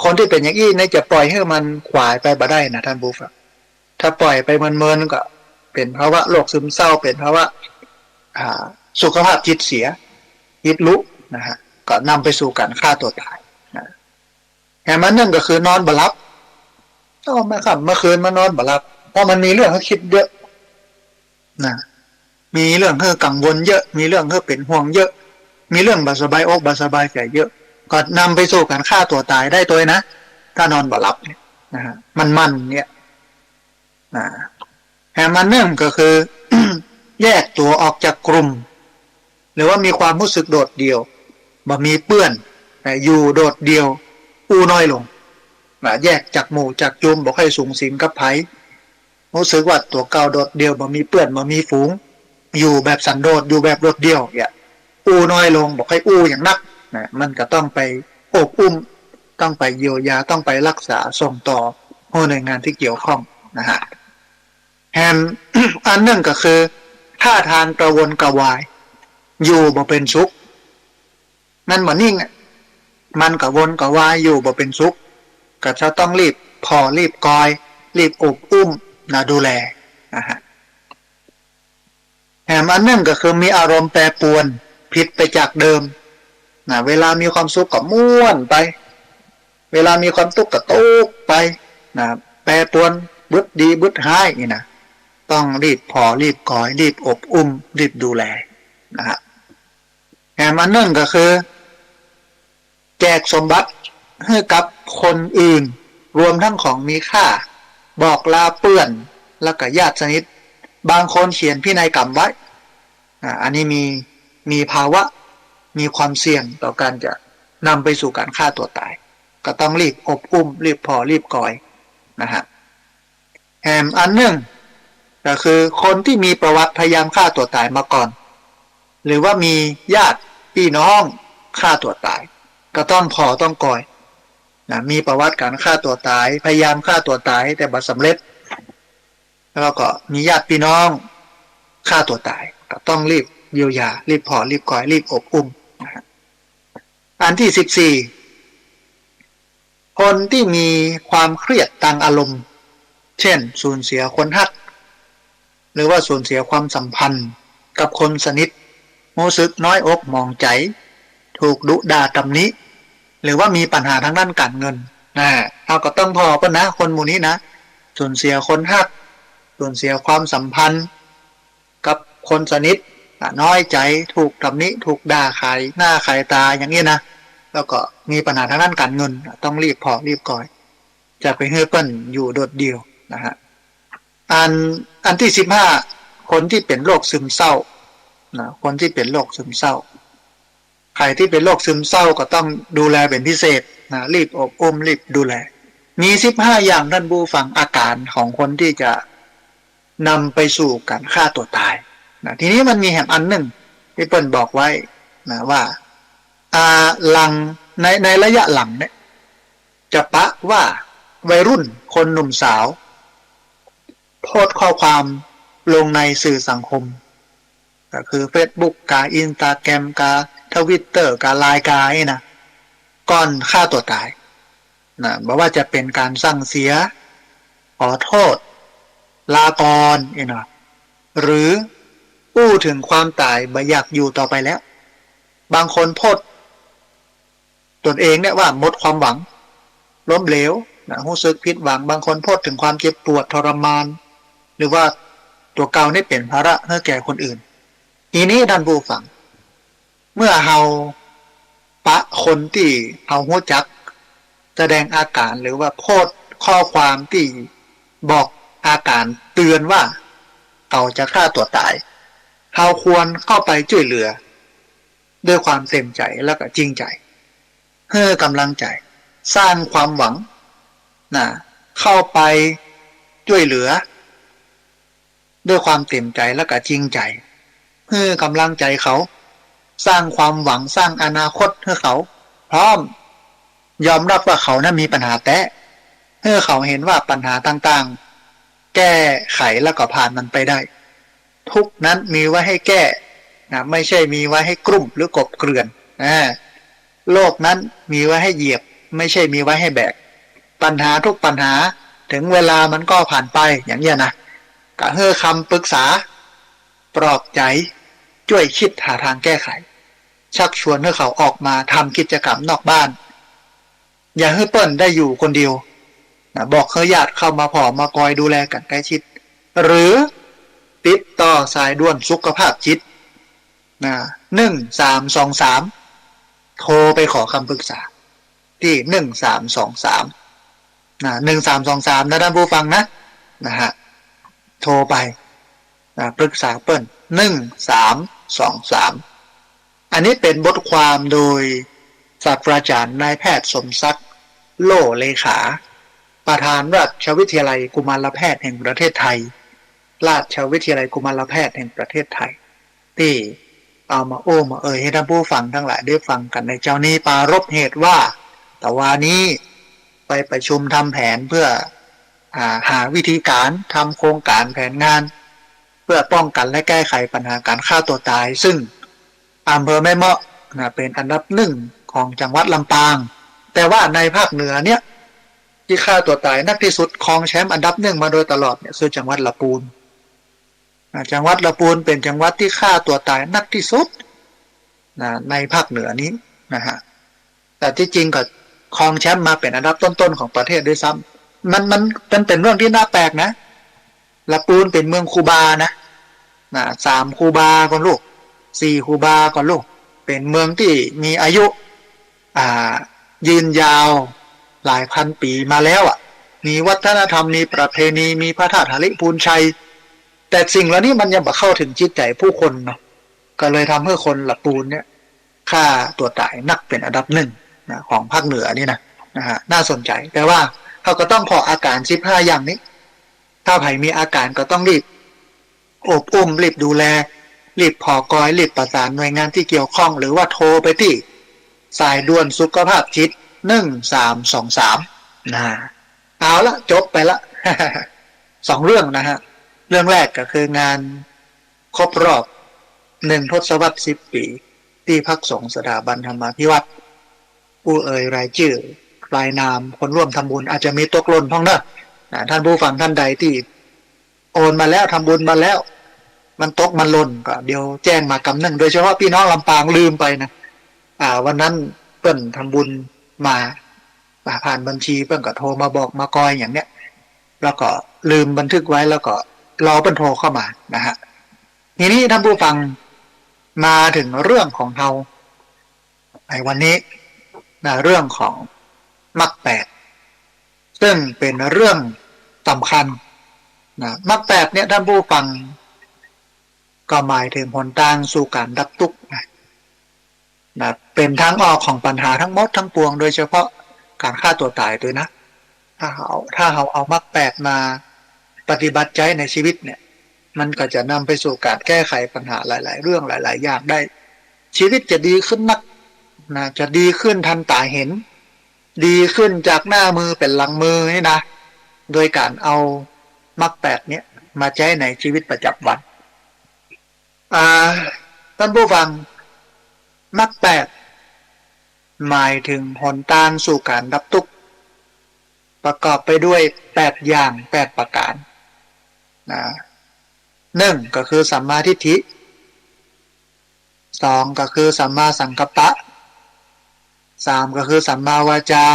คนที่เป็นอย่างนี้เนี่ยจะปล่อยให้มันขวายไปบ่ได้นะท่านผู้ฟังถ้าปล่อยไปเมินๆก็เป็นภาวะโรคซึมเศร้าเป็นภาวะสุขภาพจิตเสียจิตลุนะฮะก็นำไปสู่การฆ่าตัวตายนะแห่งมันนั่นก็คือนอนบ่หลับมาครับเมื่อคืนมานอนบ่หลับเพราะมันมีเรื่องให้คิดเยอะนะมีเรื่องให้กังวลเยอะมีเรื่องให้เป็นห่วงเยอะมีเรื่องบ่สบายอกบ่สบายใจเยอะก็นำไปสู่การฆ่าตัวตายได้ตัวนะถ้านอนบ่หลับเนี่ยนะฮะมันเนี่ยแห่งมันนั่นก็คือ แยกตัวออกจากกลุ่มหรือว่ามีความรู้สึกโดดเดี่ยวบ่มีเพื่อนอยู่โดดเดี่ยวอู้น้อยลงแยกจากหมู่จากจุมบ่ค่อยสูงสิงกับไผรู้สึกว่าตัวเก่าโดดเดี่ยวบ่มีเพื่อนบ่มีฝูงอยู่แบบสันโดษอยู่แบบโดดเดี่ยวเนี่ยอู้น้อยลงบ่ค่อยอู้อย่างนักนะมันก็ต้องไปอบอุ้มต้องไปเยียวยาต้องไปรักษาส่งต่อหน่วยงานที่เกี่ยวข้องนะฮะแฮม อันนึงก็คือท่าทางกระวนกระวายอยู่บ่เป็นสุขนั่นบ่นิ่งมันกระวนกระวายอยู่บ่เป็นสุขก็จะต้องรีบพอรีบกอยรีบอบอุ้มนะดูแลนะฮะแถมอันนึงก็คือมีอารมณ์แปรปรวนผิดไปจากเดิมนะเวลามีความสุขก็ม่วนไปเวลามีความทุกข์ก็ตุกไปนะแปรปรวนบึดดีบึดหายนี่นะต้องรีบพอรีบกอยรีบอบอุ้มรีบดูแลนะฮะแถมอันนึงก็คือแจกสมบัติให้กับคนอื่นรวมทั้งของมีค่าบอกลาเปื้อนแล้วก็ญาติสนิทบางคนเขียนพินัยกรรมไว้อันนี้มีภาวะมีความเสี่ยงต่อการจะนำไปสู่การฆ่าตัวตายก็ต้องรีบอบอุ้มรีบพอรีบกอยนะฮะแถมอันนึงก็คือคนที่มีประวัติพยายามฆ่าตัวตายมาก่อนหรือว่ามีญาติพี่น้องฆ่าตัวตายก็ต้องพอต้องกอยนะมีประวัติการฆ่าตัวตายพยายามฆ่าตัวตายแต่บ่สำเร็จแล้วก็มีญาติพี่น้องฆ่าตัวตายก็ต้องรีบเยียวยารีบพอรีบกอยรีบอบอุ้มนะฮะอันที่14คนที่มีความเครียดทางอารมณ์เช่นสูญเสียคนรักหรือว่าสูญเสียความสัมพันธ์กับคนสนิทรู้สึกน้อยอกมองใจถูกดุด่าตำหนิหรือว่ามีปัญหาทางด้านการเงินเราก็ต้องพอป่ะนะคนหมู่นี้นะสูญเสียคนรักสูญเสียความสัมพันธ์กับคนสนิทน้อยใจถูกตำหนิถูกด่าขายหน้าขายตาอย่างนี้นะแล้วก็มีปัญหาทางด้านการเงินต้องรีบพอรีบก่อยจะไปให้เปิ้นอยู่โดดเดี่ยวนะฮะอันที่15คนที่เป็นโรคซึมเศร้านะคนที่เป็นโรคซึมเศร้า ใครที่เป็นโรคซึมเศร้าก็ต้องดูแลเป็นพิเศษนะรีบอบอุ้มรีบดูแลมี15อย่างท่านผู้ฟังอาการของคนที่จะนำไปสู่การฆ่าตัวตายนะทีนี้มันมีแหมอันหนึ่งที่เปิ้ลบอกไว้นะว่าหลังในระยะหลังเนี่ยจะปะว่าวัยรุ่นคนหนุ่มสาวโพสต์ข้อความลงในสื่อสังคมก็คือ Facebook กา Instagram กา Twitter กา LINE กาไอ้นะก่อนฆ่าตัวตายนะบอกว่าจะเป็นการสั่งเสียขอโทษลาก่อนนะหรืออู้ถึงความตายบ่อยากอยู่ต่อไปแล้วบางคนโพสต์ตนเองเนี่ยว่าหมดความหวังล้มเหลวนะรู้สึกผิดหวังบางคนโพสต์ถึงความเจ็บปวดทรมานหรือว่าตัวเก่าได้เป็นภาระให้แก่คนอื่นทีนี้ท่านผู้ฟังเมื่อเฮาปะคนที่เฮารู้จักแสดงอาการหรือว่าโพสต์ข้อความที่บอกอาการเตือนว่าเขาจะฆ่าตัวตายเฮาควรเข้าไปช่วยเหลือด้วยความเต็มใจแล้วก็จริงใจให้กำลังใจสร้างความหวังนะเข้าไปช่วยเหลือด้วยความเต็มใจแล้วก็จริงใจให้กำลังใจเขาสร้างความหวังสร้างอนาคตให้เขาพร้อมยอมรับว่าเขานั้นมีปัญหาแต่ให้เขาเห็นว่าปัญหาต่างๆแก้ไขแล้วก็ผ่านมันไปได้ทุกนั้นมีไว้ให้แก้นะไม่ใช่มีไว้ให้กลุ่มหรือกบเกลื่อนโลกนั้นมีไว้ให้เหยียบไม่ใช่มีไว้ให้แบกปัญหาทุกปัญหาถึงเวลามันก็ผ่านไปอย่างนี้นะก็ให้คำปรึกษาปลอบใจช่วยคิดหาทางแก้ไขชักชวนให้เขาออกมาทำกิจกรรมนอกบ้านอย่าให้เปิ้ลได้อยู่คนเดียวนะบอกเขาญาติเข้ามาผอมาคอยดูแลกันใกล้ชิดหรือติดต่อสายด่วนสุขภาพจิตนะ1323โทรไปขอคำปรึกษาที่1323นะ1323นะท่านผู้ฟังนะฮะโทรไปนะปรึกษาเปิ้ล1323อันนี้เป็นบทความโดยศาสตราจารย์นายแพทย์สมศักดิ์โลเลขาประธานราชวิทยาลัยกุมารแพทย์แห่งประเทศไทยราชวิทยาลัยกุมารแพทย์แห่งประเทศไทยที่เอามามาให้ท่านผู้ฟังทั้งหลายได้ฟังกันในเจ้านี้ปารภเหตุว่าแต่ว่านี้ไปประชุมทำแผนเพื่อหาวิธีการทำโครงการแผนงานเพื่อป้องกันและแก้ไขปัญหาการฆ่าตัวตายซึ่งอำเภอแม่เมาะเป็นอันดับหนึ่งของจังหวัดลำปางแต่ว่าในภาคเหนือเนี่ยที่ฆ่าตัวตายนักที่สุดครองแชมป์อันดับหนึ่งมาโดยตลอดเนี่ยคือจังหวัดลำพูนจังหวัดลำพูนเป็นจังหวัดที่ฆ่าตัวตายนักที่สุดในภาคเหนือนี้นะฮะแต่ที่จริงก็ครองแชมป์มาเป็นอันดับต้นๆของประเทศด้วยซ้ำมันเป็นเรื่องที่น่าแปลกนะลำพูนเป็นเมืองคูบานะ3คูบาก่อนลูก4คูบาก่อนลูกเป็นเมืองที่มีอายุยืนยาวหลายพันปีมาแล้วมีวัฒนธรรมมีประเพณีมีพระธาตุหริพูนชัยแต่สิ่งเหล่านี้มันยังไม่เข้าถึงจิตใจผู้คนเนาะก็เลยทำให้คนลำพูนเนี่ยฆ่าตัวตายนักเป็นอันดับหนึ่งของภาคเหนือนี่นะฮะน่าสนใจแต่ว่าเขาก็ต้องพออาการ15อย่างนี้ถ้าใครมีอาการก็ต้องรีบอบอุ้มรีบดูแลรีบพอกอยรีบประสานหน่วยงานที่เกี่ยวข้องหรือว่าโทรไปที่สายด่วนสุขภาพจิต1323เอาละจบไปละ 2 เรื่องนะฮะเรื่องแรกก็คืองานครบรอบ1 ทศวรรษ 10 ปีที่พักสงฆ์สถาบันธรรมาภิวัตรผู้รายชื่อรายนามคนร่วมทำบุญอาจจะมีตกหล่นพ้องนะท่านผู้ฟังท่านใดที่โอนมาแล้วทำบุญมาแล้วมันตกมันหล่นก็เดี๋ยวแจ้งมากำนึงโดยเฉพาะพี่น้องลำปางลืมไปนะวันนั้นเปิ้นทำบุญมาผ่านบัญชีเปิ้นก็โทรมาบอกมากอยอย่างเนี้ยแล้วก็ลืมบันทึกไว้แล้วก็รอเปิ้นโทรเข้ามานะฮะทีนี้ท่านผู้ฟังมาถึงเรื่องของเราในวันนี้เรื่องของมรรค8ซึ่งเป็นเรื่องสำคัญมรรค8เนี่ยท่านผู้ฟังก็หมายถึงหนทางสู่การดับทุกข์ เป็นทางออกของปัญหาทั้งหมดทั้งปวงโดยเฉพาะการฆ่าตัวตายด้วยนะถ้าเราเอามรรคแปดมาปฏิบัติใจในชีวิตเนี่ยมันก็จะนำไปสู่การแก้ไขปัญหาหลายๆเรื่องหลายๆอย่างได้ชีวิตจะดีขึ้นนักนะจะดีขึ้นทันตาเห็นดีขึ้นจากหน้ามือเป็นหลังมือนี่นะโดยการเอามรรคแปดเนี่ยมาใช้ในชีวิตประจำวันท่านผู้ฟังมรรคแปดหมายถึงหนทางสู่การดับทุกข์ประกอบไปด้วย8อย่าง8ประการนะ1ก็คือสัมมาทิฏฐิ2ก็คือสัมมาสังกัปปะ3ก็คือสัมมาวาจา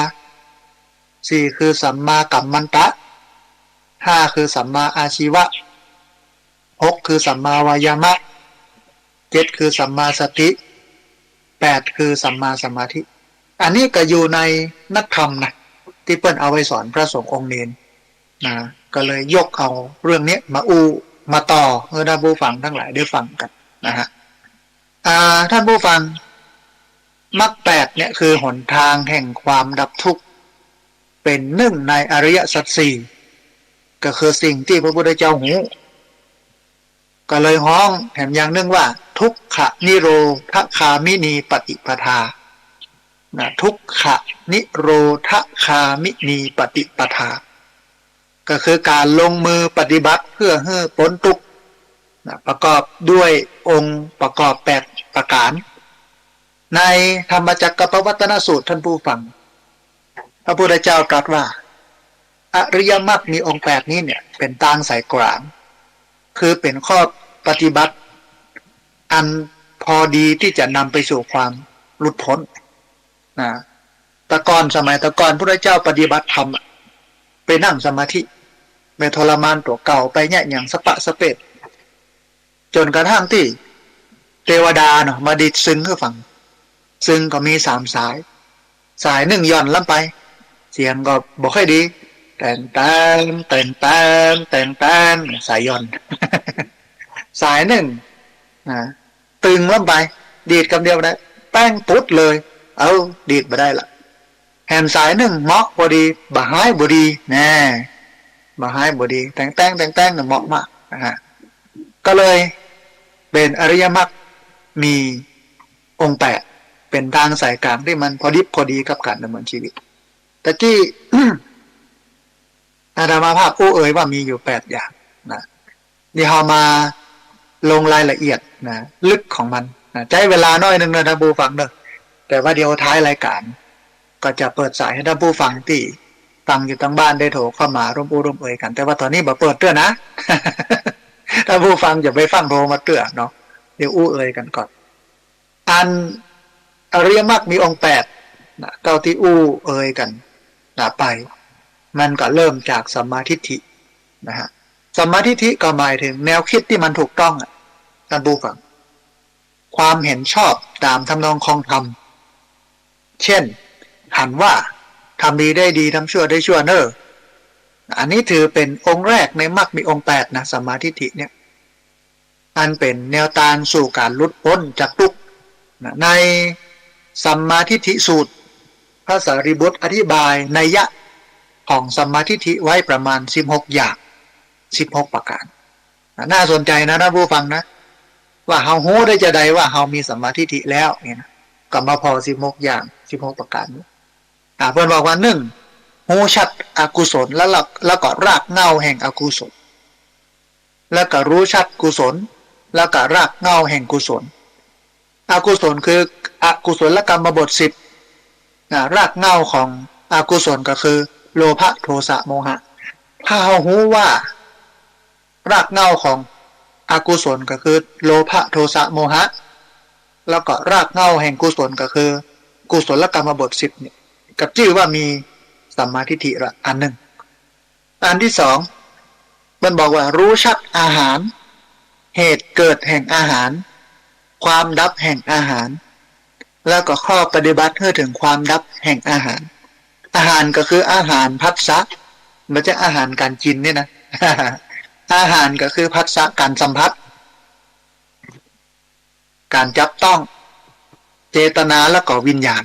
4คือสัมมากัมมันตะ5คือสัมมาอาชีวะ6คือสัมมาวายามะ7คือสัมมาสติ8คือสัมมาสมาธิอันนี้ก็อยู่ในนักธรรมนะที่เปิ้นเอาไว้สอนพระสงฆ์องค์เนรนะก็เลยยกเอาเรื่องนี้มาต่อเพื่อท่านผู้ฟังทั้งหลายได้ฟังกันนะฮะท่านผู้ฟังมรรคแปดเนี่ยคือหนทางแห่งความดับทุกข์เป็นหนึ่งในอริยสัจสี่ก็คือสิ่งที่พระพุทธเจ้าหูก็เลยฮ้องแถมอย่างหนึ่งว่าทุกขนิโรธคามินีปฏิปทานะทุกขนิโรธคามินีปฏิปทาก็คือการลงมือปฏิบัติเพื่อให้พ้นทุกข์นะประกอบด้วยองค์ประกอบ8ประการในธรรมจักรปวัตตนสูตรท่านผู้ฟังพระพุทธเจ้าตรัสว่าอริยมรรคมีองค์8นี้เนี่ยเป็นทางสายกลางคือเป็นข้อปฏิบัติอันพอดีที่จะนำไปสู่ความหลุดพ้นนะสมัยตะกอนพระเจ้าปฏิบัติธรรมไปนั่งสมาธิไปทรมานตัวเก่าไปแย่อย่างสปะสเปดจนกระทั่งที่เทวดาเนาะมาดิดซึ้งให้ฟังซึ้งก็มี3สายหนึ่งย่อนล้ำไปเสียงก็บอกให้ดีแต่งสายย่อนสายหนึ่งตึงล้ำไปดีดคำเดียวได้แป้งปุ๊ดเลยเอาดีดมาได้ละแหมสายหนึ่งเหมาะพอดีบ่หายบดีแน่บ่หายบดีแต่งเนี่ยเหมาะมากนะฮะก็เลยเป็นอริยมรรคมีองค์8เป็นทางสายกลางที่มันพอดีกับการดำเนินชีวิตแต่ที่ อาตมาภาพเอ่ยว่ามีอยู่8อย่างนะเดี๋ยวเรามาลงรายละเอียดนะลึกของมันนะใช้เวลาน้อยนึงนะท่านผู้ฟังเนอะแต่ว่าเดี๋ยวท้ายรายการก็จะเปิดสายให้ท่านผู้ฟังที่ฟังอยู่ทางบ้านได้โทรเข้ามาร่วมเอ่ยกันแต่ว่าตอนนี้บ่เปิดเตื้อนะ ท่านผู้ฟังอย่าไปฟังโทรมาเตื้อเนาะเดี๋ยวเอ่ยกันก่อนอันอริยมรรคมีองค์8นะเก้าที่เอ่ยกันนะไปมันก็เริ่มจากสัมมาทิฏฐินะฮะสัมมาทิฏฐิก็หมายถึงแนวคิดที่มันถูกต้องท่านผู้ฟังความเห็นชอบตามทำนองคองธรรมเช่นหันว่าทำดีได้ดีทำชั่วได้ชั่วเนออันนี้ถือเป็นองค์แรกในมรรคมีองค์8นะสัมมาทิฏฐิเนี่ยอันเป็นแนวทางสู่การหลุดพ้นจากทุกข์ในสัมมาทิฏฐิสูตรพระสารีบุตรอธิบายนัยยะของสัมมาทิฏฐิไว้ประมาณ16อย่าง16ประการน่าสนใจนะท่านผู้ฟังนะว่าเฮาฮู้ได้จะใดว่าเฮามีสัมมาทิฏฐิแล้วเนี่ยนะก็มาพอ16อย่าง16ประการเพิ่นบอกว่า1ฮู้ชัดอกุศลแล้วก็รากเหง้าแห่งอกุศลแล้วก็รู้ชัดกุศลแล้วก็รากเหง้าแห่งกุศลอกุศลคืออกุศลกรรมบท10รากเหง้าของอกุศลก็คือโลภะโทสะโมหะถ้าเฮาฮู้ว่ารากเหง้าของอกุศลก็คือโลภะโทสะโมหะแล้วก็รากเหง้าแห่งกุศลก็คือกุศลกรรมบท10เนี่ยกับชื่อว่ามีสัมมาทิฏฐิละอันหนึ่งอันที่2มันบอกว่ารู้ชัดอาหารเหตุเกิดแห่งอาหารความดับแห่งอาหารแล้วก็ข้อปฏิบัติเพื่อถึงความดับแห่งอาหารอาหารก็คืออาหารภัสสะไม่ใช่อาหารการกินเนี่ยนะ อาหารก็คือภัสสะการสัมผัสการจับต้อง เจตนาแล้วก็วิญญาณ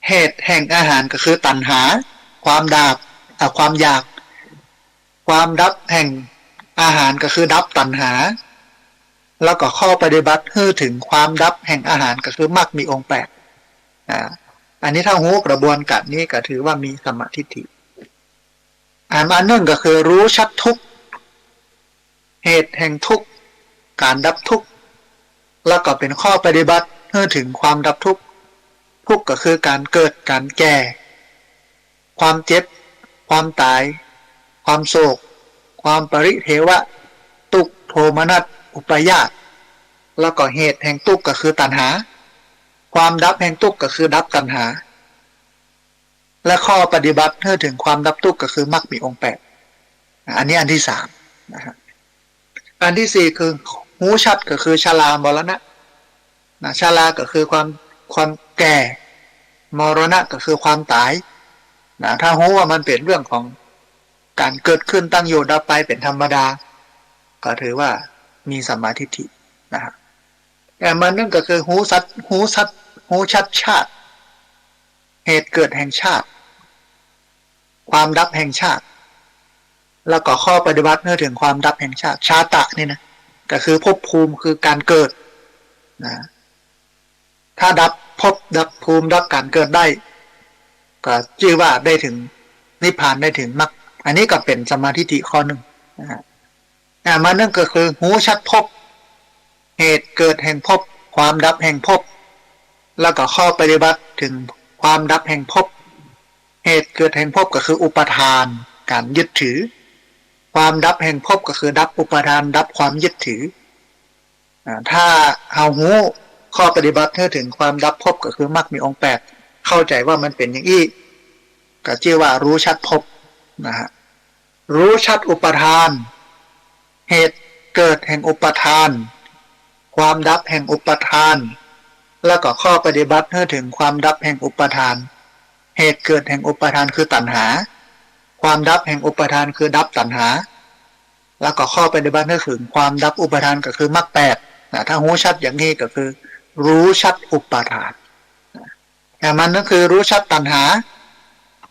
เหตุแห่งอาหารก็คือตัณหาความความอยากความดับแห่งอาหารก็คือดับตัณหาแล้วก็ข้อปฏิบัติเพื่อถึงความดับแห่งอาหารก็คือมรรคมีองค์แปดอันนี้ถ้าหูกระบวนการนี้ก็ถือว่ามีสัมมาทิฏฐิอันหนึ่งก็คือรู้ชัดทุกเหตุแห่งทุกการดับทุกแล้วก็เป็นข้อปฏิบัติเพื่อถึงความดับทุกทุกก็คือการเกิดการแก่ความเจ็บความตายความโศกความปริเทวะทุกข์โทมนัสอุปยาสแล้วก็เหตุแห่งทุกข์ก็คือตัณหาความดับแห่งทุกข์ก็คือดับตัณหาและข้อปฏิบัติเพื่อถึงความดับทุกข์ก็คือมรรคมีองค์แปดอันนี้อันที่สามนะครับอันที่สี่คือหูชัดก็คือชรามรณะชราก็คือความแก่มรณะก็คือความตายถ้าหูว่ามันเป็นเรื่องของการเกิดขึ้นตั้งอยู่ดับไปเป็นธรรมดาก็ถือว่ามีสัมมาทิฏฐินะครับแต่มันนั่นก็คือหูชัดชาติเหตุเกิดแห่งชาติความดับแห่งชาติแล้วก็ข้อปฏิบัติเพื่อถึงความดับแห่งชาติชาตะนี่นะก็คือภพภูมิคือการเกิดนะถ้าดับภพดับภูมิดับการเกิดได้ก็ชื่อว่าได้ถึงนิพพานได้ถึงมรรคอันนี้ก็เป็นสัมมาทิฏฐิข้อหนึ่งนะฮะมันนั่นก็คือหูชัดภพเหตุเกิดแห่งภพความดับแห่งภพแล้วก็ข้อปฏิบัติถึงความดับแห่งภพเหตุเกิดแห่งภพก็คืออุปทานการยึดถือความดับแห่งภพก็คือดับอุปทานดับความยึดถือถ้าเอาหูข้อปฏิบัติเพื่อถึงความดับภพก็คือมรรคมีองค์แปดเข้าใจว่ามันเป็นอย่างนี้ก็ชื่อว่ารู้ชัดภพนะฮะรู้ชัดอุปทานเหตุเกิดแห่งอุปทานความดับแห่งอุปทานแล้วก็ข้อปฏิบัติเพื่อถึงความดับแห่งอุปทานเหตุเกิดแห่งอุปทานคือตัณหาความดับแห่งอุปทานคือดับตัณหาแล้วก็ข้อปฏิบัติเพื่อถึงความดับอุปทานก็คือมรรคแปดถ้าหูชัดอย่างนี้ก็คือรู้ชัดอุปทานแต่มันก็คือรู้ชัดตัณหา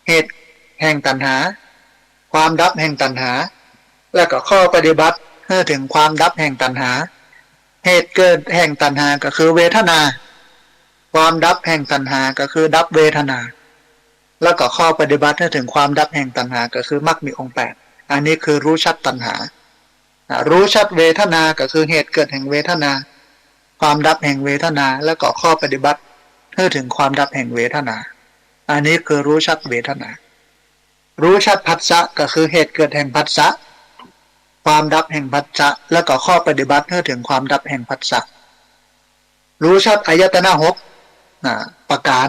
เหตุแห่งตัณหาความดับแห่งตัณหาแล้วก็ข้อปฏิบัติเพื่อถึงความดับแห่งตัณหาเหตุเกิดแห่งตัณหาก็คือเวทนาความดับแห่งตัณหาก็คือดับเวทนาแล้วก็ข้อปฏิบัติเพื่อถึงความดับแห่งตัณหาก็คือมรรคมีองค์แปดอันนี้คือรู้ชัดตัณหารู้ชัดเวทนาก็คือเหตุเกิดแห่งเวทนาความดับแห่งเวทนาแล้วก็ข้อปฏิบัติเพื่อถึงความดับแห่งเวทนาอันนี้คือรู้ชัดเวทนารู้ชัดผัสสะก็คือเหตุเกิดแห่งผัสสะความดับแห่งผัสสะแล้วก็ข้อปฏิบัติเพื่อถึงความดับแห่งผัสสะรู้ชัดอายตนะหกประการ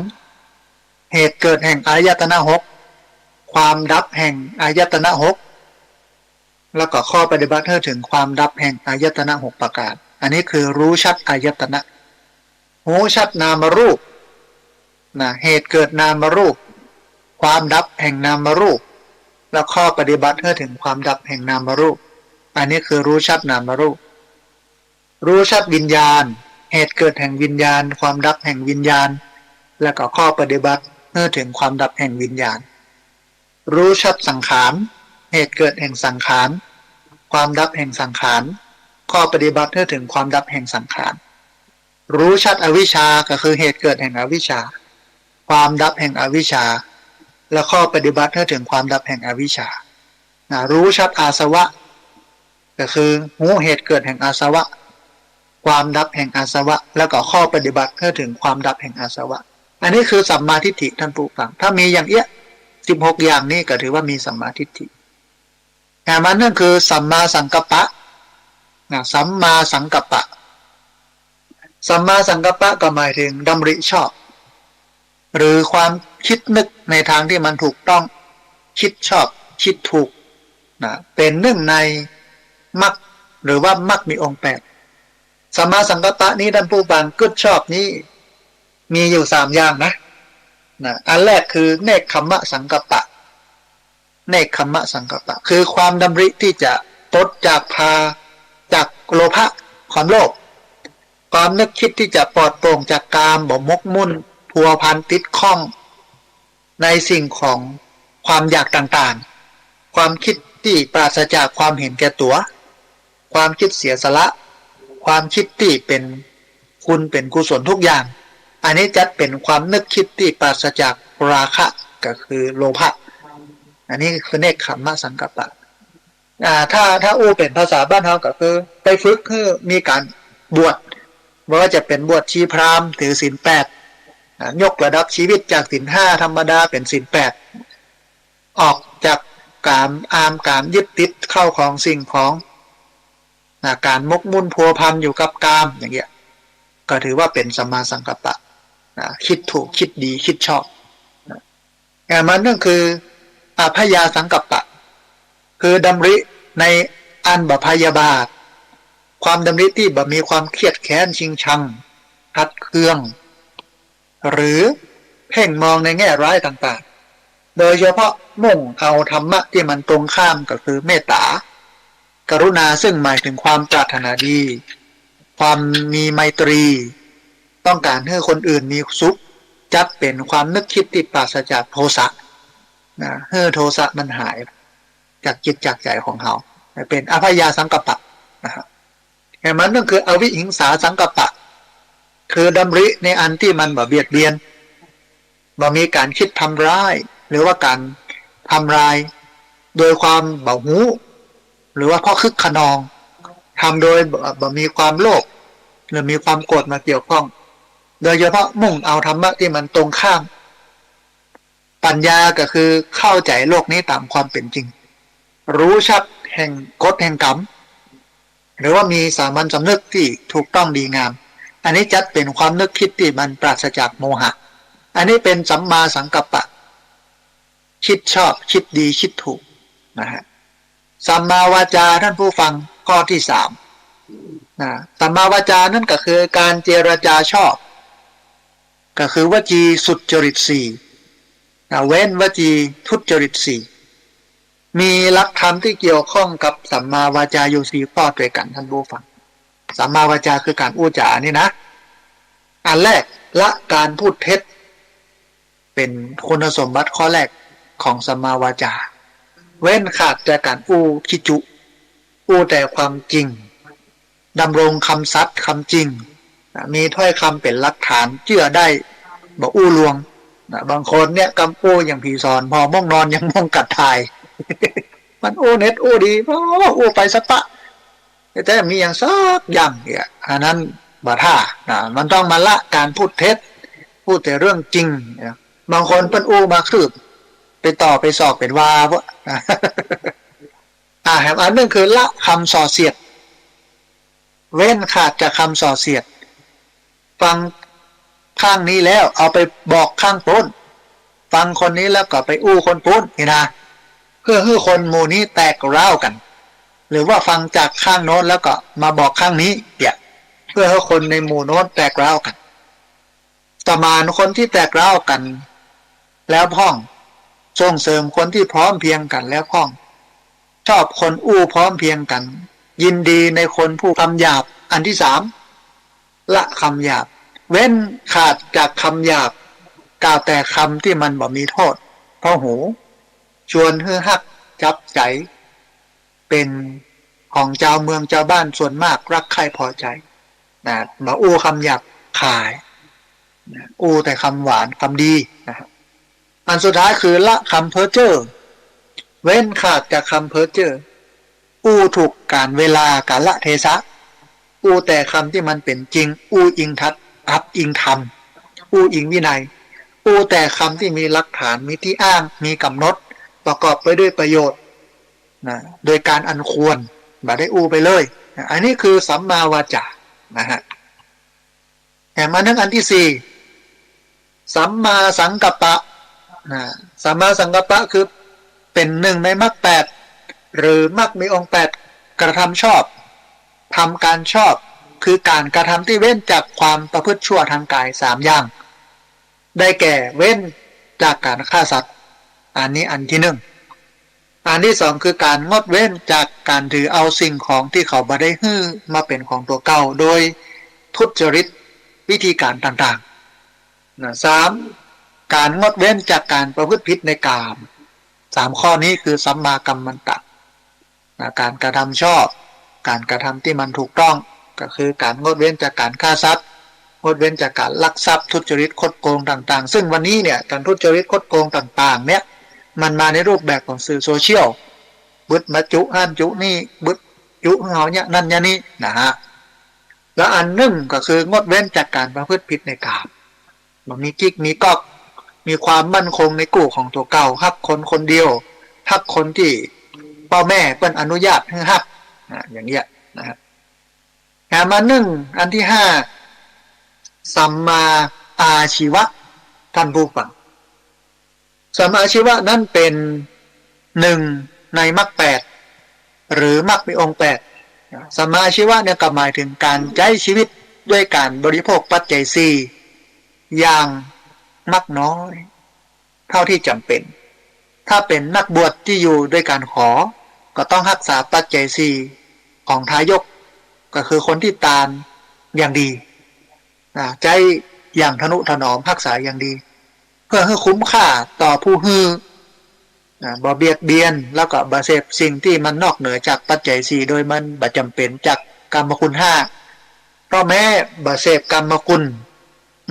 เหตุเกิดแห่งอายตนะหกความดับแห่งอายตนะหกแล้วก็ข้อปฏิบัติเพื่อถึงความดับแห่งอายตนะหกประการอันนี้คือรู้ชัดอายตนะหูชัดนามรูปเหตุเกิดนามรูปความดับแห่งนามรูปแล้วข้อปฏิบัติเพื่อถึงความดับแห่งนามรูปอันนี้คือรู้ชัดนามรูปรู้ชัดวิญญาณเหตุเกิดแห่งวิญญาณความดับแห่งวิญญาณแล้วก็ข้อปฏิบัติเพื่อถึงความดับแห่งวิญญาณรู้ชัดสังขารเหตุเกิดแห่งสังขารความดับแห่งสังขารข้อปฏิบัติเพื่อถึงความดับแห่งสังขารรู้ชัดอวิชชาก็คือเหตุเกิดแห่งอวิชชาความดับแห่งอวิชชาและข้อปฏิบัติเพื่อถึงความดับแห่งอวิชชารู้ชัดอาสวะก็คือหูเหตุเกิดแห่งอาสวะความดับแห่งอาสวะแล้วก็ข้อปฏิบัติเพื่อถึงความดับแห่งอาสวะอันนี้คือสัมมาทิฏฐิท่านผู้ฟังถ้ามีอย่าง16อย่างนี้ก็ถือว่ามีสัมมาทิฏฐิมันนั่นคือสัมมาสังกัปปะสัมมาสังกัปปะสัมมาสังกัปปะก็หมายถึงดำริชอบหรือความคิดนึกในทางที่มันถูกต้องคิดชอบคิดถูกเป็นหนึ่งในมรรคหรือว่ามรรคมีองค์แปดสัมมาสังกัปปะนี้ท่านผู้ฟังกึศชอบนี้มีอยู่3อย่างนะอันแรกคือเนกขัมมะสังกัปปะเนกขัมมะสังกัปปะคือความดำริที่จะปลดจากโลภะความโลภ ความนึกคิดที่จะปลอดโปร่งจากกามบ่มกมุ่นพัวพันติดข้องในสิ่งของความอยากต่างๆความคิดที่ปราศจากความเห็นแก่ตัวความคิดเสียสละความคิดที่เป็นคุณเป็นกุศลทุกอย่างอันนี้จัดเป็นความนึกคิดที่ปราศจากราคะก็คือโลภะอันนี้คือเนกขัมมะสังกัปปะถ้าอู้เป็นภาษาบ้านเราก็คือไปฝึกคือมีการบวชว่าจะเป็นบวชชีพราหมณ์ถือศีลแปดยกระดับชีวิตจากศีลห้าธรรมดาเป็นศีลแปดออกจากการยึดติดเข้าของสิ่งของการมกมุ่นพัวพันอยู่กับกามอย่างเงี้ยก็ถือว่าเป็นสัมมาสังกัปปะคิดถูกคิดดีคิดชอบมันนั่นคืออภยาสังกัปปะคือดำริในอันบ่พยาบาทความดำริที่บ่มีความเครียดแค้นชิงชังขัดเคืองหรือเพ่งมองในแง่ร้ายต่างๆโดยเฉพาะมุ่งเอาธรรมะที่มันตรงข้ามก็คือเมตตากรุณาซึ่งหมายถึงความปรารถนาดีความมีไมตรีต้องการให้คนอื่นมีสุขจัดเป็นความนึกคิดที่ปราศจากโทสะให้โทสะมันหายจากจิตจากใจของเขาเป็นอภยาสังกัปปะนะครับแต่มันนั่นคืออวิหิงสาสังกัปปะคือดำริในอันที่มันบ่เบียดเบียนบ่มีการคิดทำร้ายหรือว่าการทำลายโดยความบ่หูหรือว่าเพราะคึกขนองทำโดยบ่มีความโลภหรือมีความโกรธมาเกี่ยวข้องโดยเฉพาะมุ่งเอาธรรมะที่มันตรงข้ามปัญญาก็คือเข้าใจโลกนี้ตามความเป็นจริงรู้ชัดแห่งกฎแห่งกรรมหรือว่ามีสามัญสำนึกที่ถูกต้องดีงามอันนี้จัดเป็นความนึกคิดที่มันปราศจากโมหะอันนี้เป็นสัมมาสังกัปปะคิดชอบคิดดีคิดถูกนะฮะสัมมาวาจาท่านผู้ฟังข้อที่สัมมาวาจานั่นก็คือการเจรจาชอบก็คือวจีสุจริตสี่เว้นวจีทุจริตสี่มีหลักธรรมที่เกี่ยวข้องกับสัมมาวาจาอยู่สี่ข้อด้วยกันท่านผู้ฟังสัมมาวาจาคือการอู้จานี่นะอันแรกละการพูดเท็จเป็นคุณสมบัติข้อแรกของสัมมาวาจาเว้นขาดจากการอู้คิจุอู้แต่ความจริงดำรงคำสัตย์คำจริงมีถ้อยคำเป็นหลักฐานเชื่อได้บอกอู้ลวงบางคนเนี่ยกำอู้อย่างผีสอนพอม่วงนอนยังม่วงกัดทายมันอู้เน็ตอู้ดีอู้ไปสักปะแต่มีอย่างซักอย่างเนี่ยอันนั้นบาท่ามันต้องมาละการพูดเท็จพูดแต่เรื่องจริงบางคนเป็นอู้มาคืบไปต่อไปสอบเป็นวาพวกอันนึงคือละคำส่อเสียดเว้นขาดจากคำส่อเสียดฟังข้างนี้แล้วเอาไปบอกข้างต้นฟังคนนี้แล้วก็ไปอู้คนต้นนี่นะเพื่อให้คนหมู่นี้แตกร้าวกันหรือว่าฟังจากข้างโน้นแล้วก็มาบอกข้างนี้เพื่อให้คนในหมู่โน้นแตกร้าวกันต่อมาคนที่แตกร้าวกันแล้วพ้องส่งเสริมคนที่พร้อมเพียงกันแล้วพ้องชอบคนอู้พร้อมเพียงกันยินดีในคนผู้คำหยาบอันที่สามละคำหยาบเว้นขาดจากคำหยาบกล่าวแต่คำที่มันบ่มีโทษเพราะหูชวนให้ฮักจับใจเป็นของเจ้าเมืองเจ้าบ้านส่วนมากรักใคร่พอใจมาอู้คำหยาบขายอู้แต่คำหวานคำดีนะครับอันสุดท้ายคือละคำเพ้อเจ้อเว้นขาดจากคำเพ้อเจ้ออู้ถูกการเวลากาลเทศะอู้แต่คำที่มันเป็นจริงอู้อิงทัศอับอิงธรรมอู้อิงวินัยอู้แต่คำที่มีหลักฐานมีที่อ้างมีกำหนดประกอบไปด้วยประโยชน์โดยการอันควรบ่ได้อู้ไปเลยอันนี้คือสัมมาวาจานะฮะแต่มานึกอันที่สี่สัมมาสังกัปปะสัมมาสังกัปปะคือเป็นหนึ่งในมรรคแปดหรือมรรคมีองค์แปดกระทำชอบทำการชอบคือการกระทำที่เว้นจากความประพฤติชั่วทางกายสามอย่างได้แก่เว้นจากการฆ่าสัตว์อันนี้อันที่หนึ่งอันที่สองคือการงดเว้นจากการถือเอาสิ่งของที่เขาบ่ได้ฮื้อมาเป็นของตัวเก่าโดย ทุจริตวิธีการต่างๆนะ3การงดเว้นจากการประพฤติผิดในกาม3ข้อนี้คือสัมมากัมมันตะนะการกระทำชอบการกระทำที่มันถูกต้องก็คือการงดเว้นจากการฆ่าทรัพย์งดเว้นจากการลักทรัพย์ทุจริตคดโกงต่างๆซึ่งวันนี้เนี่ยการทุจริตคดโกงต่างๆเนี่ยมันมาในรูปแบบของสื่อโซเชียลบึดมาจุอันจุนี่บึดจุเฮาเนี่ยนั่นเนี่ยนี่นะฮะแล้วอันหนึ่งก็คืองดเว้นจากการประพฤติผิดในกามมันมีกิ๊กมีก๊อกมีความมั่นคงในกู้ของตัวเก่าฮักคนคนเดียวฮักคนที่พ่อแม่เปิ้นอนุญาตให้ฮักอย่างเงี้ยนะครับมาหนึ่งอันที่5สัมมาอาชีวะท่านผู้ฟังสัมมาอาชีวะนั่นเป็น1ในมรรค8หรือมรรคมีองค์8สัมมาอาชีวะเนี่ยก็หมายถึงการใช้ชีวิตด้วยการบริโภคปัจจัย4อย่างมักน้อยเท่าที่จำเป็นถ้าเป็นนักบวชที่อยู่ด้วยการขอก็ต้องรักษาปัจจัย4ของทายกก็คือคนที่ตามอย่างดีใจอย่างทนุถนอมรักษาอย่างดีเพื่อให้คุ้มค่าต่อผู้ฮือบ่เบียดเบียนแล้วก็บ่เสพสิ่งที่มันนอกเหนือจากปัจจัย4โดยมันบ่จำเป็นจากกรรมคุณ5เพราะแม้บ่เสพกรรมคุณ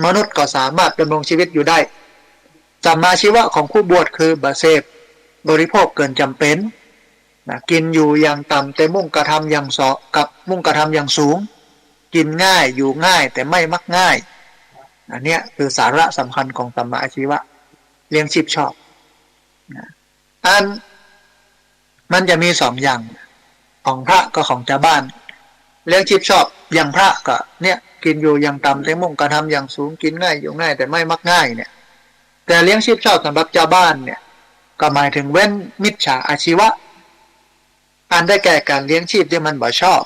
มนุษย์ก็สามารถดำรงชีวิตอยู่ได้สัมมาชีวะของผู้บวชคือบ่เสพบริโภคเกินจำเป็นกินอยู่อย่างต่ำแต่มุ่งกระทำอย่างกับมุ่งกระทำอย่างสูงกินง่ายอยู่ง่ายแต่ไม่มักง่ายอันนี้คือสาระสำคัญของสัมมาอาชีวะเลี้ยงชีพชอบอันมันจะมี2อย่างของพระก็ของชาวบ้านเลี้ยงชีพชอบอย่างพระก็เนี่ยกินอยู่อย่างต่ำแต่มุ่งกระทำอย่างสูงกินง่ายอยู่ง่ายแต่ไม่มักง่ายเนี่ยแต่เลี้ยงชีพชอบสำหรับชาวบ้านเนี่ยก็หมายถึงเว้นมิจฉาอาชีวะอันได้แก่การเลี้ยงชีพที่มันบ่ชอบ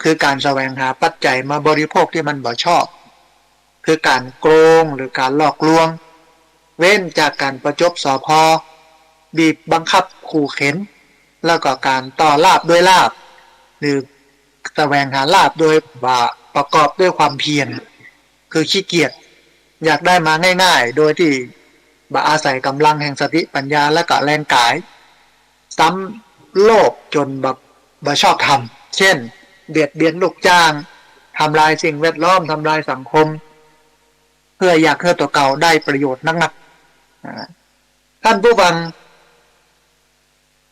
คือการแสวงหาปัจจัยมาบริโภคที่มันบ่ชอบคือการโกงหรือการหลอกลวงเว้นจากการประจบสพบีบบังคับขู่เข็นแล้วก็การต่อลาภด้วยลาภหรือแสวงหาลาภโดยประกอบด้วยความเพียรคือขี้เกียจอยากได้มาง่ายๆโดยที่บ่อาศัยกำลังแห่งสติปัญญาและก็แรงกายซ้ำโลภจนบ่ชอบทำเช่นเบียดเบียนลูกจ้างทำลายสิ่งแวดล้อมทำลายสังคมเพื่ออยากให้ตัวเก่าได้ประโยชน์นักๆท่านผู้ฟัง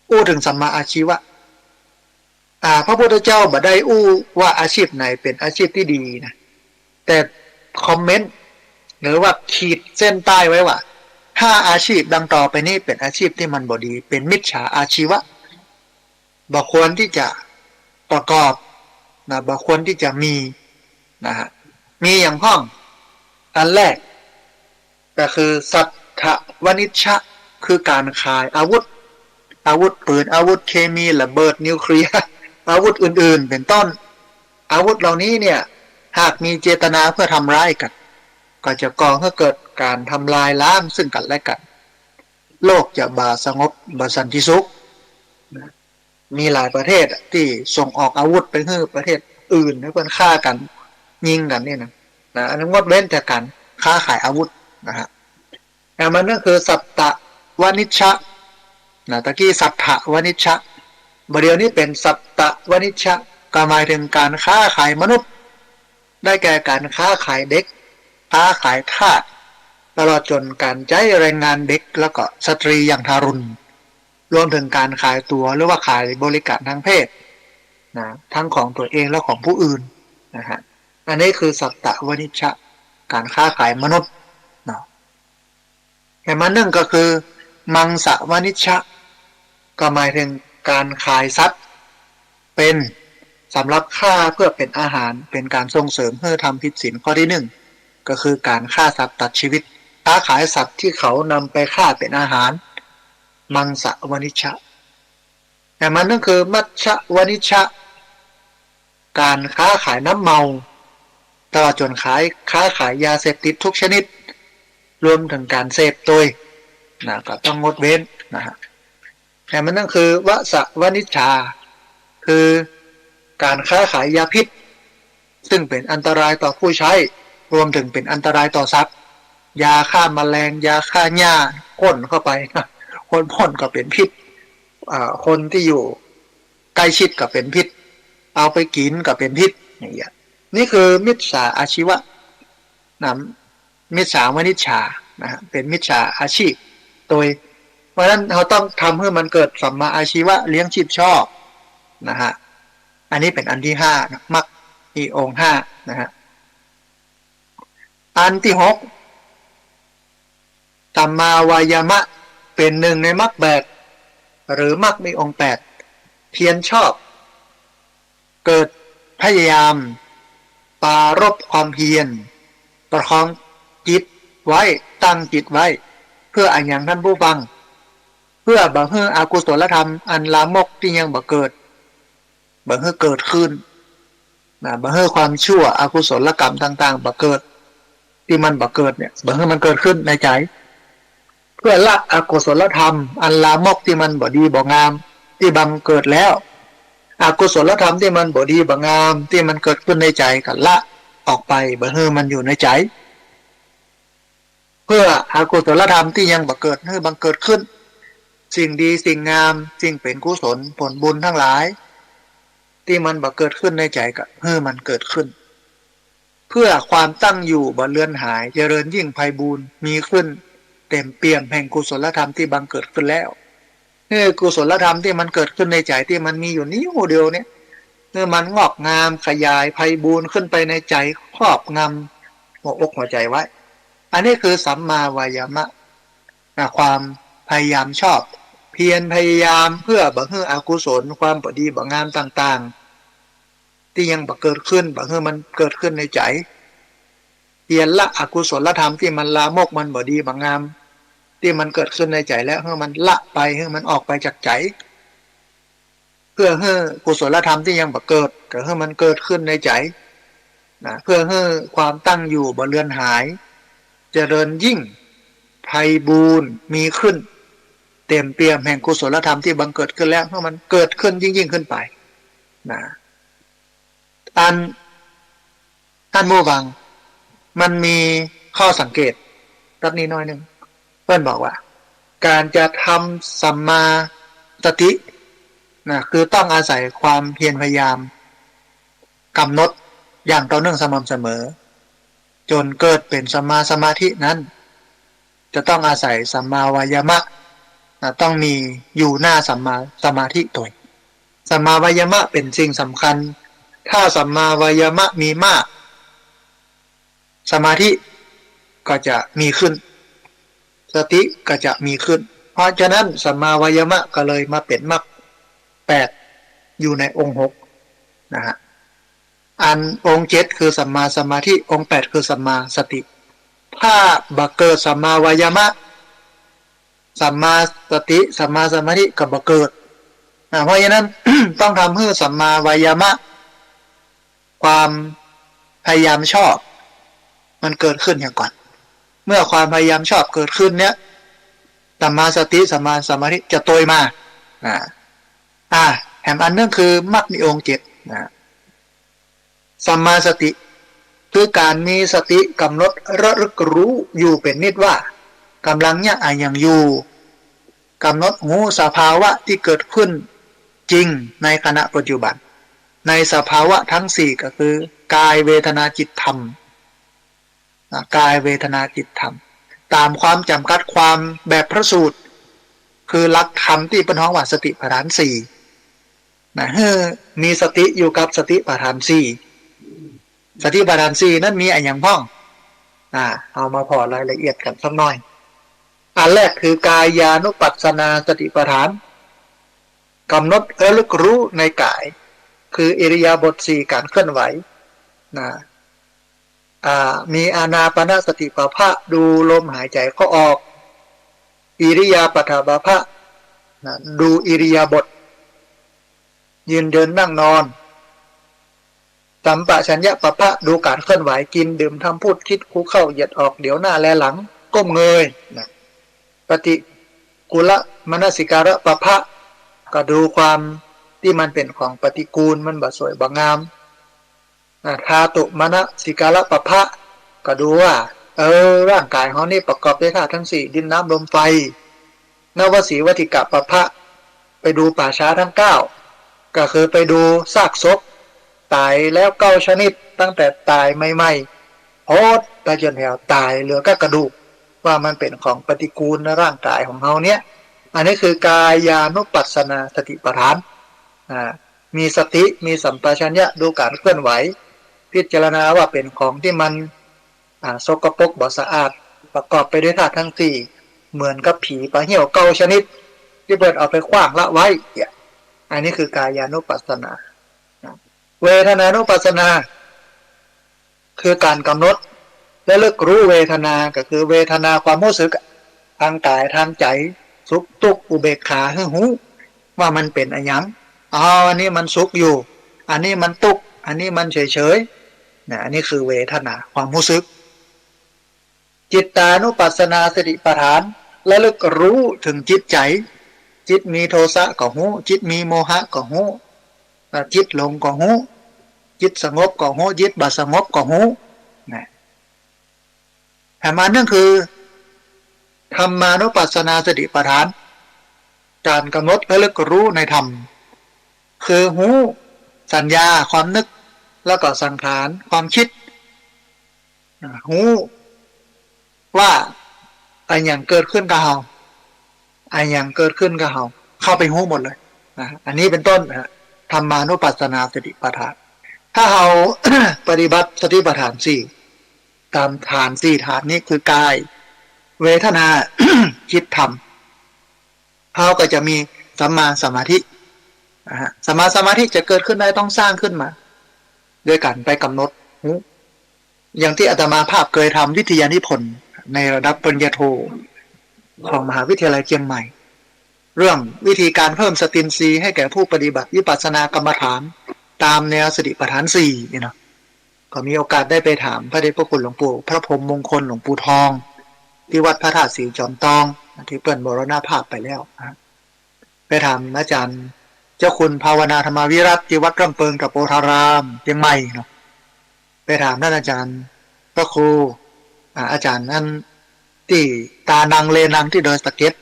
อู้ถึงสัมมาอาชีวะพระพุทธเจ้าบ่ได้อู้ว่าอาชีพไหนเป็นอาชีพที่ดีนะแต่คอมเมนต์หรือว่าขีดเส้นใต้ไว้ว่าถ้าอาชีพดังต่อไปนี้เป็นอาชีพที่มันบ่ดีเป็นมิจฉาอาชีวะบ่ควรที่จะประกอบนะบ่ควรที่จะมีนะฮะมีอย่างห้องอันแรกก็คือสัทธวนิชชะคือการขายอาวุธปืนอาวุธเคมีระเบิดนิวเคลียร์อาวุธอื่นๆเป็นต้นอาวุธเหล่านี้เนี่ยหากมีเจตนาเพื่อทำร้ายกันก็จะก่อให้เกิดการทำลายล้างซึ่งกันและกันโลกจะบ่สงบสันติสุขมีหลายประเทศที่ส่งออกอาวุธไปให้ประเทศอื่นให้เพื่อนฆ่ากันยิงกันเนี่ยนะอันนั้นงดเว้นจากการค้าขายอาวุธนะฮะแต่มันก็คือสัตตวนิชชะตะกี้สัทธวนิชชะเดี๋ยวนี้เป็นสัตตวนิชชะก็หมายถึงการค้าขายมนุษย์ได้แก่การค้าขายเด็กค้าขายทาสตลอดจนการใช้แรงงานเด็กแล้วก็สตรีอย่างทารุณรวมถึงการขายตัวหรือว่าขายบริการทางเพศนะทั้งของตัวเองและของผู้อื่นนะฮะอันนี้คือสัตตวนิชชะการค้าขายมนุษย์นะแต่มันหนึ่งก็คือมังสวนิชชะก็หมายถึงการขายสัตว์เป็นสำหรับฆ่าเพื่อเป็นอาหารเป็นการส่งเสริมเพื่อทำผิดศีลข้อที่1ก็คือการฆ่าสัตว์ตัดชีวิตค้าขายสัตว์ที่เขานำไปฆ่าเป็นอาหารมังสวนิชชะแต่มันนั่นคือมัชฌวนิชชะการค้าขายน้ำเมาตลอดจนค้าขายยาเสพติดทุกชนิดรวมถึงการเสพตัวก็ต้องงดเว้นนะฮะแต่มันนั่นคือวสวนิชชาคือการค้าขายยาพิษ ซึ่งเป็นอันตรายต่อผู้ใช้รวมถึงเป็นอันตรายต่อทรัพย์ยาฆ่าแมลงยาฆ่าหญ้าพ่นเข้าไปคนพ่นก็เป็นพิษคนที่อยู่ใกล้ชิดก็เป็นพิษเอาไปกินก็เป็นพิษอย่างเงี้ยนี่คือมิจฉาอาชีวะนะมิจฉาวณิชชานะเป็นมิจฉาอาชีพโดยเพราะฉะนั้นเราต้องทำให้มันเกิดสัมมาอาชีวะเลี้ยงชีพชอบนะฮะอันนี้เป็นอันที่ห้านะมรรคมีองค์ห้านะฮะอันที่หกสัมมาวายามะเป็นหนึ่งในมรรคแปดหรือมรรคมีองค์แปดเพียรชอบเกิดพยายามปรารภความเพียรประคองจิตไว้ตั้งจิตไว้เพื่ออันอย่างท่านผู้ฟังเพื่อบ่ให้อกุศลธรรมอันลามกที่ยังบ่เกิดบ่ให้เกิดขึ้นนะบ่ให้ความชั่วอกุศลกรรมต่างๆบ่เกิดที่มันบ่เกิดเนี่ยบ่ให้มันเกิดขึ้นในใจเพื่อละอกุศลธรรมอันลามกที่มันบ่ดีบ่งามที่บังเกิดแล้วอกุศลธรรมที่มันบ่ดีบ่งามที่มันเกิดขึ้นในใจก็ละออกไปบ่ให้มันอยู่ในใจเพื่ออกุศลธรรมที่ยังบ่เกิดให้บังเกิดขึ้นสิ่งดีสิ่งงามสิ่งเป็นกุศลผลบุญทั้งหลายที่มันบ่เกิดขึ้นในใจก็ให้มันเกิดขึ้นเพื่อความตั้งอยู่บ่เลือนหายเจริญยิ่งไพบูรย์มีขึ้นเต็มเปี่ยมแห่งกุศลธรรมที่บังเกิดขึ้นแล้วกุศลธรรมที่มันเกิดขึ้นในใจที่มันมีอยู่นิ้วเดียวเนี่ยมันงอกงามขยายไพบูรย์ขึ้นไปในใจครอบงำหัวอกหัวใจไว้อันนี้คือสัมมาวายามะความพยายามชอบเพียรพยายามเพื่อบ่ให้อกุศลความบ่ดีบ่งามต่างๆที่ยังบ่เกิดขึ้นบ่ให้มันเกิดขึ้นในใจเพียรละอกุศลธรรมที่มันลามกมันบ่ดีบ่งามที่มันเกิดขึ้นในใจแล้วให้มันละไปให้มันออกไปจากใจเพื่อให้กุศลธรรมที่ยังบ่เกิดก็ให้มันเกิดขึ้นในใจนะเพื่อให้ความตั้งอยู่บ่เลือนหายเจริญยิ่งไพบูรย์มีขึ้นเต็มเปี่ยมแห่งกุศลธรรมที่บังเกิดขึ้นแล้วให้มันเกิดขึ้นยิ่งขึ้นไปนะท่านผู้ฟังมันมีข้อสังเกตตัดนี้น้อยหนึ่งเพื่อนบอกว่าการจะทำสัมมาสตินะคือต้องอาศัยความเพียรพยายามกำหนดอย่างต่อเนื่องสม่ำเสมอจนเกิดเป็นสัมมาสมาธินั้นจะต้องอาศัยสัมมาวายามะต้องมีอยู่หน้าสัมมาสมาธิตัวสัมมาวายามะเป็นสิ่งสำคัญถ้าสัมมาวายามะมีมากสมาธิก็จะมีขึ้นสติก็จะมีขึ้นเพราะฉะนั้นสัมมาวายามะก็เลยมาเป็นมรรคแปดอยู่ในองค์หกนะฮะอันองค์เจ็ดคือสัมมาสมาธิองค์แปดคือสัมมาสติถ้าบักเกิดสัมมาวายามะสัมมาสติสัมมาสมาธิก็บักเกิดเพราะฉะนั้น ต้องทำให้สัมมาวายามะความพยายามชอบมันเกิดขึ้นอย่างก่อนเมื่อความพยายามชอบเกิดขึ้นเนี้ยสัมมาสติสัมมาสมาธิจะโตยมาแถมอันนึงคือมรรคมีองค์เจ็ดสัมมาสติคือการมีสติกำหนดระลึกรู้อยู่เป็นนิดว่ากำลังเนี่ยอย่างอยู่กำหนดรู้สภาวะที่เกิดขึ้นจริงในขณะปัจจุบันในสภาวะทั้งสี่ก็คือกายเวทนาจิตธรรมกายเวทนาจิตธรรมตามความจำกัดความแบบพระสูตรคือหลักธรรมที่เป็นห้องว่าสติปัฏฐานสี่มีสติอยู่กับสติปัฏฐานสี่สติปัฏฐานสี่นั้นมีอย่างพ้องเอามาพอรายละเอียดกันสักหน่อยอันแรกคือกายานุปัสสนาสติปัฏฐานกำหนดระลึกรู้ในกายคืออิริยาบถสี่การเคลื่อนไหวมีอานาปานสติปัฏฐานดูลมหายใจเข้าออกอิริยาปถบาภะดูอิริยาบถยืนเดินนั่งนอนสัมปชัญญะปะพะดูการเคลื่อนไหวกินดื่มทำพูดคิดคุกเข้าเหยียดออกเดี๋ยวหน้าแลหลังก้มเงยปฏิกุลมนสิการะปะพะก็ดูความที่มันเป็นของปฏิกูลมันบ่สวยบ่งาม ธาตุมณสิกาลปภะก็ดูว่าร่างกายเขานี่ประกอบด้วยธาตุทั้งสี่ดินน้ำลมไฟนวสีวัติกะปภะไปดูป่าช้าทั้ง9ก็คือไปดูซากศพตายแล้ว9ชนิดตั้งแต่ตายใหม่ๆโพดไปจนแถวตายเหลือก็กระดูกว่ามันเป็นของปฏิกูลในร่างกายของเขาเนี้ยอันนี้คือกายานุปัสสนาสติปัฏฐานมีสติมีสัมปชัญญะดูการเคลื่อนไหวพิจารณาว่าเป็นของที่มันสกปรกบ่สะอาดประกอบไปด้วยธาตุทั้งสี่เหมือนกับผีปลาเหี่ยว9ชนิดที่เบิดเอาไปขว้างละไว้อันนี้คือกายานุปัสสนาเวทนานุปัสสนาคือการกำหนดและเลิกรู้เวทนาก็คือเวทนาความรู้สึกทางกายทางใจสุขทุกข์อุเบกขาหูว่ามันเป็นอะไรยังอันนี้มันสุขอยู่อันนี้มันทุกข์อันนี้มันเฉยๆอันนี้คือเวทนาความรู้สึกจิตตานุปัสสนาสติปัฏฐานและเลิกรู้ถึงจิตใจจิตมีโทสะก็หูจิตมีโมหะก็หูจิตหลงก็หูจิตสงบก็หูจิตบ่สงบก็หูแต่มานั่นคือธรรมานุปัสสนาสติปัฏฐานการกำหนดและเลิกรู้ในธรรมคือหูสัญญาความนึกแล้วก็สังขารความคิดหูว่าไอ้อย่างเกิดขึ้นกับเราไอ้อย่างเกิดขึ้นกับเราเข้าไปหูหมดเลยอันนี้เป็นต้นธรรมานุปัสสนาสติปัฏฐานถ้าเรา ปฏิบัติสติปัฏฐาน4ตามฐาน4ฐานนี้คือกายเวทนา จิตธรรมเขาก็จะมีสัมมาสมาธิสัมมาสมาธิจะเกิดขึ้นได้ต้องสร้างขึ้นมาด้วยกันไปกำหนดอย่างที่อาตมาภาพเคยทำวิทยานิพนธ์ในระดับปริญญาโทของมหาวิทยาลัยเชียงใหม่เรื่องวิธีการเพิ่มสตินทรีย์ให้แก่ผู้ปฏิบัติวิปัสสนากรรมฐานตามแนวสติปัฏฐาน4นี่เนาะก็มีโอกาสได้ไปถามพระเดชพระคุณหลวงปู่พระพรหมมงคลหลวงปู่ทองที่วัดพระธาตุศรีจอมทองที่เปิ้นมรณภาพไปแล้วไปถามอาจารย์เจ้าคุณภาวนาธรรมวิรัติที่วัดร่ำเปิงกับโพธารามเชียงใหม่เนาะไปถามท่านอาจารย์พระครูอาจารย์นั่นที่ตานังเลนังที่ดอยสะเก็ด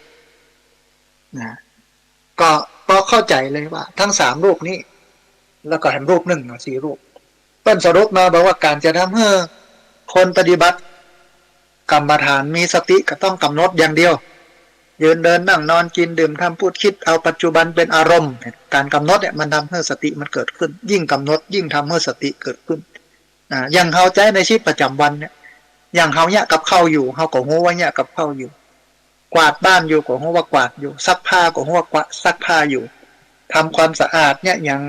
ก็เข้าใจเลยว่าทั้ง3รูปนี้แล้วก็แห่งรูปหนึ่ง4รูปเปิ้นสรุปมาบอกว่าการจะทำให้คนปฏิบัติกรรมฐานมีสติก็ต้องกำหนดอย่างเดียวยืนเดินนั่งนอนกินดื่มทำพูดคิดเอาปัจจุบันเป็นอารมณ์การกำหนดเนี่ยมันทำให้สติมันเกิดขึ้นยิ่งกำหนดยิ่งทำให้สติเกิดขึ้นอย่างเข้าใจในชีวิตประจำวันเนี่ยอย่างเขาเนี่ยกับเข้าอยู่เขาก็รู้ว่าเนี่ยกับเข้าอยู่กวาดบ้านอยู่ก็รู้ว่ากวาดอยู่ซักผ้าก็รู้ว่ากวาดซักผ้าอยู่ทำความสะอาดเนี่ยอย่าง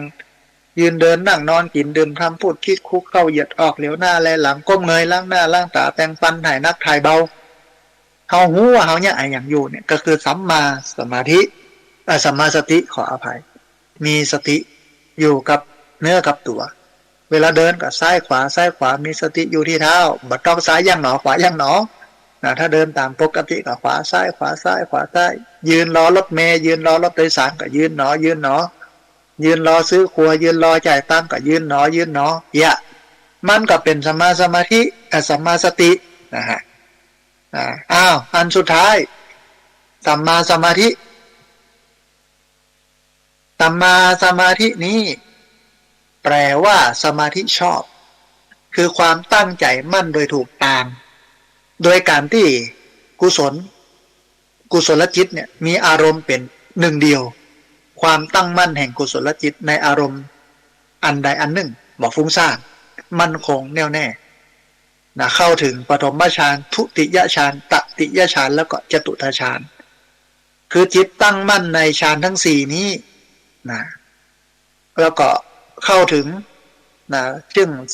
ยืนเดินนั่งนอนกินดื่มทำพูดคิดคุกเข้าเหยียดออกเหลียวหน้าแลหลังก้มเงยล้างหน้าล้างตาแต่งฟันถ่ายนักถ่ายเบาเขาหูว่าเขาเนี่ยอย่างอยู่เนี่ยก็คือสัมมาสมาธิสัมมาสติขออภัยมีสติอยู่กับเนื้อกับตัวเวลาเดินก็ซ้ายขวามีสติอยู่ที่เท้าบัดต้องซ้ายย่างหนอขวาย่างหนอถ้าเดินตามปกติก็ขวาซ้ายยืนรอรถเมล์ยืนรอรถโดยสารก็ยืนหนอยืนรอซื้อครัวยืนรอจ่ายตังค์ก็ยืนหนอมันก็เป็นสัมมาสมาธิสัมมาสตินะฮะอันสุดท้ายสัมมาสมาธินี้แปลว่าสมาธิชอบคือความตั้งใจมั่นโดยถูกตามโดยการที่กุศลจิตเนี่ยมีอารมณ์เป็นหนึ่งเดียวความตั้งมั่นแห่งกุศลจิตในอารมณ์อันใดอันหนึ่งบอกฟุ้งซ่านมั่นคงแน่วแน่เข้าถึงปฐมฌานทุติยฌานตติยฌานแล้วก็จตุตฌานคือจิตตั้งมั่นในฌานทั้ง4นี้แล้วก็เข้าถึง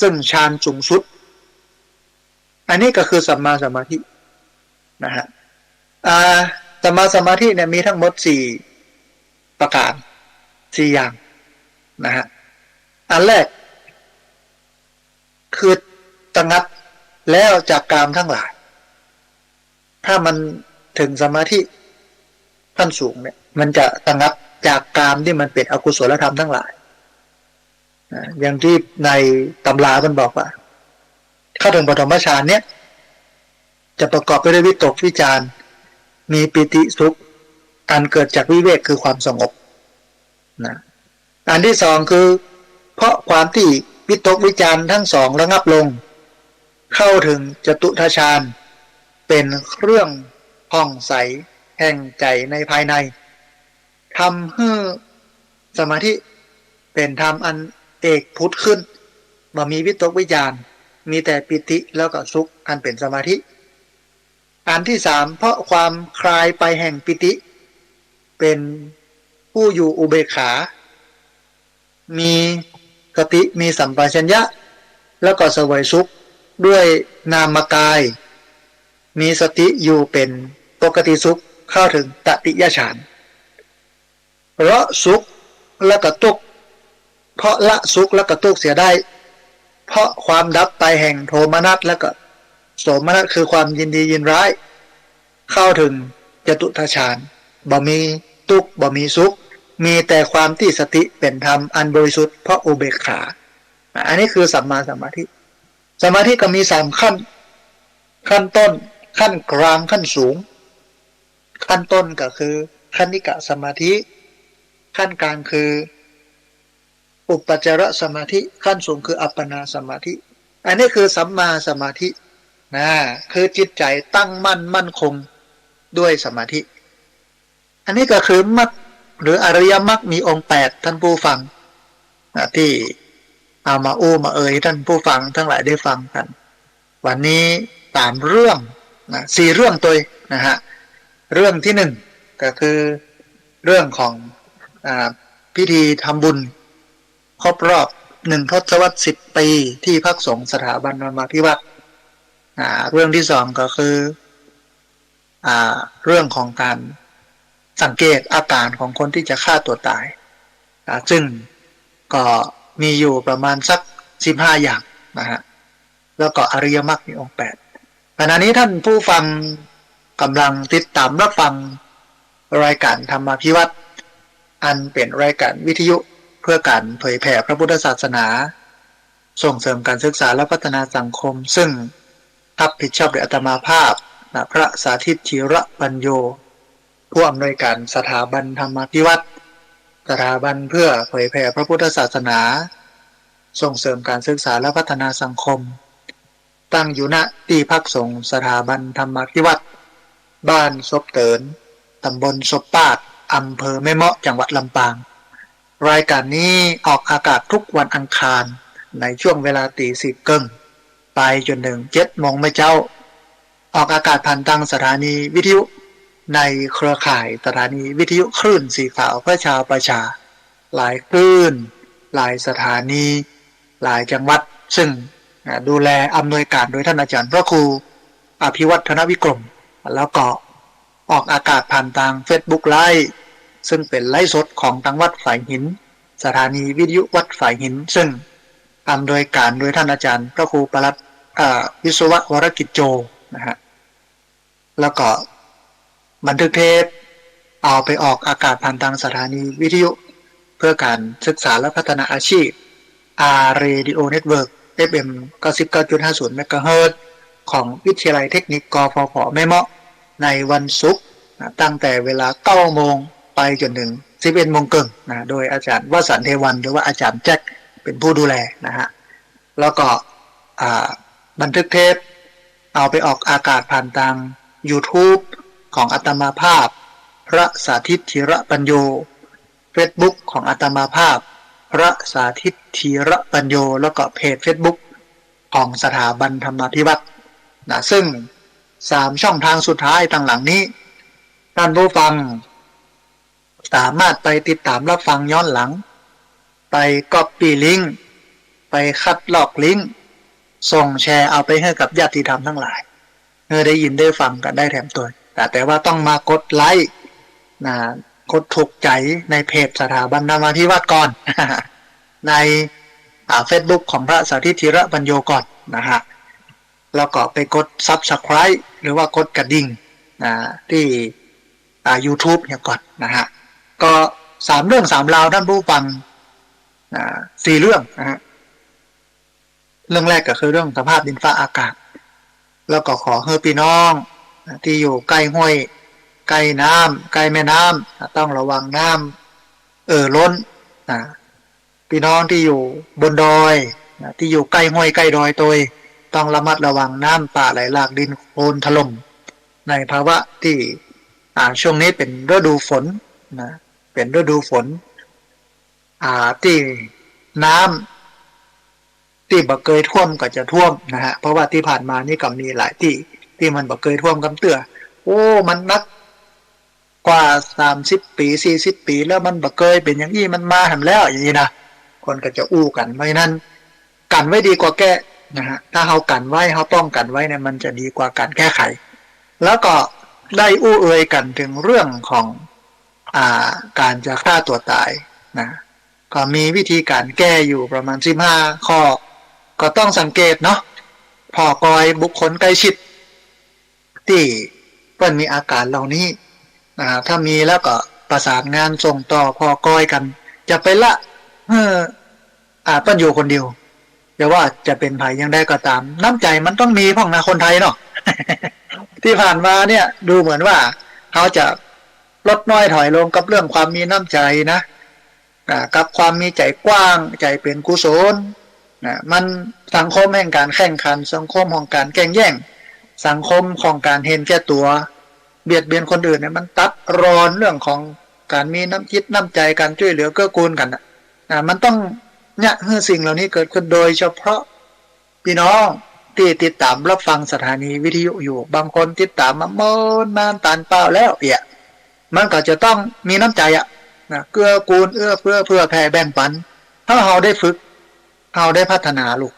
ซึ่งฌานสูงสุดอันนี้ก็คือสัมมาสมาธินะฮะสัมมาสมาธิเนี่ยมีทั้งหมด4ประการ4อย่างนะฮะอันแรกคือระงับแล้วจากกามทั้งหลายถ้ามันถึงสมาธิขั้นสูงเนี่ยมันจะระงับจากกามที่มันเป็นอกุศลธรรมทั้งหลาย อย่างที่ในตำรามันบอกว่าเข้าถึงปฐมฌานเนี่ยจะประกอบไปด้วยวิตกวิจารมีปิติสุขการเกิดจากวิเวกคือความสงบนะอันที่สองคือเพราะความที่วิตกวิจารทั้งสองระงับลงเข้าถึงจตุทัชฌานเป็นเครื่องผ่องใสแห่งใจในภายในทำให้สมาธิเป็นธรรมอันเอกพุทธขึ้นบ่มีวิตกวิจารมีแต่ปิติแล้วก็สุขอันเป็นสมาธิอันที่สามเพราะความคลายไปแห่งปิติเป็นผู้อยู่อุเบกขามีสติมีสัมปชัญญะแล้วก็เสวยสุขด้วยนามกายมีสติอยู่เป็นปกติสุขเข้าถึงตติยฌานเพราะสุขแล้วก็ทุกข์เพราะละสุขแล้วก็ทุกข์เสียได้เพราะความดับไปแห่งโทมนัสแล้วก็โสมนัสคือความยินดียินร้ายเข้าถึงจตุทัชฌานบ่มีทุกข์บ่มีสุขมีแต่ความที่สติเป็นธรรมอันบริสุทธิ์เพราะอุเบกขาอันนี้คือสัมมาสมาธิสมาธิก็มีสามขั้นขั้นต้นขั้นกลางขั้นสูงขั้นต้นก็คือคณิกะสมาธิขั้นกลางคืออุปจารสมาธิขั้นสูงคืออัปปนาสมาธิอันนี้คือสัมมาสมาธิคือจิตใจตั้งมั่นมั่นคงด้วยสมาธิอันนี้ก็คือมรรคหรืออริยมรรคมีองค์8ท่านผู้ฟังที่เอามามาเอ่ยท่านผู้ฟังทั้งหลายได้ฟังกันวันนี้3เรื่อง4เรื่องตัวนะฮะเรื่องที่1ก็คือเรื่องของพิธีทำบุญครบรอบ1ทศวรรษ10 ปีที่พักสงฆ์สถาบันธรรมาภิวัตรเรื่องที่2ก็คือเรื่องของการสังเกตอาการของคนที่จะฆ่าตัวตายซึ่งก็มีอยู่ประมาณสัก15อย่างนะฮะแล้วก็อริยมรรคมีองค์8ขณะนี้ท่านผู้ฟังกำลังติดตามรับฟังรายการธรรมาภิวัตรอันเป็นรายการวิทยุเพื่อการเผยแผ่พระพุทธศาสนาส่งเสริมการศึกษาและพัฒนาสังคมซึ่งรับผิดชอบโดยอาตมาภาพพระสาธิตธีระปัญโยผู้อำนวยการสถาบันธรรมาภิวัตรสถาบันเพื่อเผยแผ่พระพุทธศาสนาส่งเสริมการศึกษาและพัฒนาสังคมตั้งอยู่ณที่พักสงฆ์สถาบันธรรมาภิวัตรบ้านศพเตินตำบลศพปาดอำเภอแม่เมาะจังหวัดลำปางรายการนี้ออกอากาศทุกวันอังคารในช่วงเวลา10:10นไปจนถึง7 โมงเช้าออกอากาศผ่านทางสถานีวิทยุในเครือข่ายสถานีวิทยุคลื่นสีขาวเพื่อชาวประชาหลายคลื่นหลายสถานีหลายจังหวัดซึ่งดูแลอำนวยการโดยท่านอาจารย์พระครูอภิวัฒนวิกรมแล้วก็ออกอากาศผ่านทาง Facebook Live ซึ่งเป็นไลฟ์สดของทางวัดฝายหินสถานีวิทยุวัดฝายหินซึ่งอำนวยการโดยท่านอาจารย์พระครูปลัดวิศววรกิจโจนะฮะแล้วก็บันทึกเทปเอาไปออกอากาศผ่านทางสถานีวิทยุเพื่อการศึกษาและพัฒนาอาชีพ Radio Network FM 99.50 เมกะเฮิรตซ์ของวิทยาลัยเทคนิคกฟผ.แม่เมาะในวันศุกร์ตั้งแต่เวลา 9 โมงไปจนถึง 11 โมงครึ่งโดยอาจารย์วสันต์เทวันหรือว่าอาจารย์แจ็คเป็นผู้ดูแลนะฮะแล้วก็บันทึกเทปเอาไปออกอากาศผ่านทาง YouTube ของอาตมาภาพพระสาธิตธีระปัญโย Facebook ของอาตมาภาพพระสาธิตธีระปัญโยแล้วก็เพจ Facebook ของสถาบันธรรมาภิวัตรซึ่ง3ช่องทางสุดท้ายต่างหลังนี้ท่านผู้ฟังสามารถไปติดตามรับฟังย้อนหลังไปก๊อปปี้ลิงก์ไปคัดลอกลิงก์ส่งแชร์เอาไปให้กับญาติธรรมทั้งหลายได้ยินได้ฟังกันได้แถมตัวแต่ว่าต้องมากดไลค์กดถูกใจในเพจสถาบันธรรมาภิวัตรก่อน ในFacebook ของพระสาธิตธีระปัญโยก่อนนะฮะแล้วก็ไปกด Subscribe หรือว่ากดกระดิ่งที่YouTube เนี่ยก่อนนะฮะก็3 เรื่อง 3 ราวท่านผู้ฟัง 4เรื่องนะฮะเรื่องแรกก็คือเรื่องสภาพดินฟ้าอากาศแล้วก็ขอให้พี่น้องที่อยู่ใกล้ห้วยใกล้น้ำใกล้แม่น้ำต้องระวังน้ำล้นพี่น้องที่อยู่บนดอยที่อยู่ใกล้ห้วยใกล้ดอยตัวต้องระมัดระวังน้ำป่าไหลหลากดินโคลนถล่มในภาวะที่ช่วงนี้เป็นฤดูฝนนะเป็นฤดูฝนที่น้ำที่บ่เคยท่วมก็จะท่วมนะฮะเพราะว่าที่ผ่านมานี่ก็มีหลายที่มันบ่เคยท่วมกำเตื้อโอ้มันนักกว่า30ปี40ปีแล้วมันบ่เคยเป็นอย่างนี้มันมาทำแล้วอย่างนี้นะคนก็จะอู้กันเพราะฉะนั้นกันไว้ดีกว่าแก้นะฮะถ้าเรากันไว้เราป้องกันไว้เนี่ยมันจะดีกว่าการแก้ไขแล้วก็ได้อู้เอ่ยกันถึงเรื่องของการจะฆ่าตัวตายนะก็มีวิธีการแก้อยู่ประมาณ15ข้อก็ต้องสังเกตเนาะพอกอยบุคคลใกล้ชิดที่เพิ่นมีอาการเหล่านี้ถ้ามีแล้วก็ประสานงานส่งต่อพอกอยกันจะไปละเพิ่นอยู่คนเดียวแต่ว่าจะเป็นภัยยังได้ก็ตามน้ำใจมันต้องมีพ่องนะคนไทยเนาะ ที่ผ่านมาเนี่ยดูเหมือนว่าเขาจะลดน้อยถอยลงกับเรื่องความมีน้ำใจนะกับความมีใจกว้างใจเป็นกุศลมันสังคมแห่งการแข่งขันสังคมของการแข่งแย่งสังคมของการเห็นแก่ตัวเบียดเบียนคนอื่นเนี่ยมันตัดรอนเรื่องของการมีน้ำจิตน้ำใจการช่วยเหลือเกื้อกูลกันมันต้องเนี่ยสิ่งเหล่านี้เกิดขึ้นโดยเฉพาะพี่น้องที่ติดตามรับฟังสถานีวิทยุอยู่บางคนติดตามมาเมินนานตานเปล่าแล้วมันก็จะต้องมีน้ำใจเกื้อกูลเอื้อเพื่อแผ่แบ่งปันถ้าเราได้ฝึกเราได้พัฒนาลูก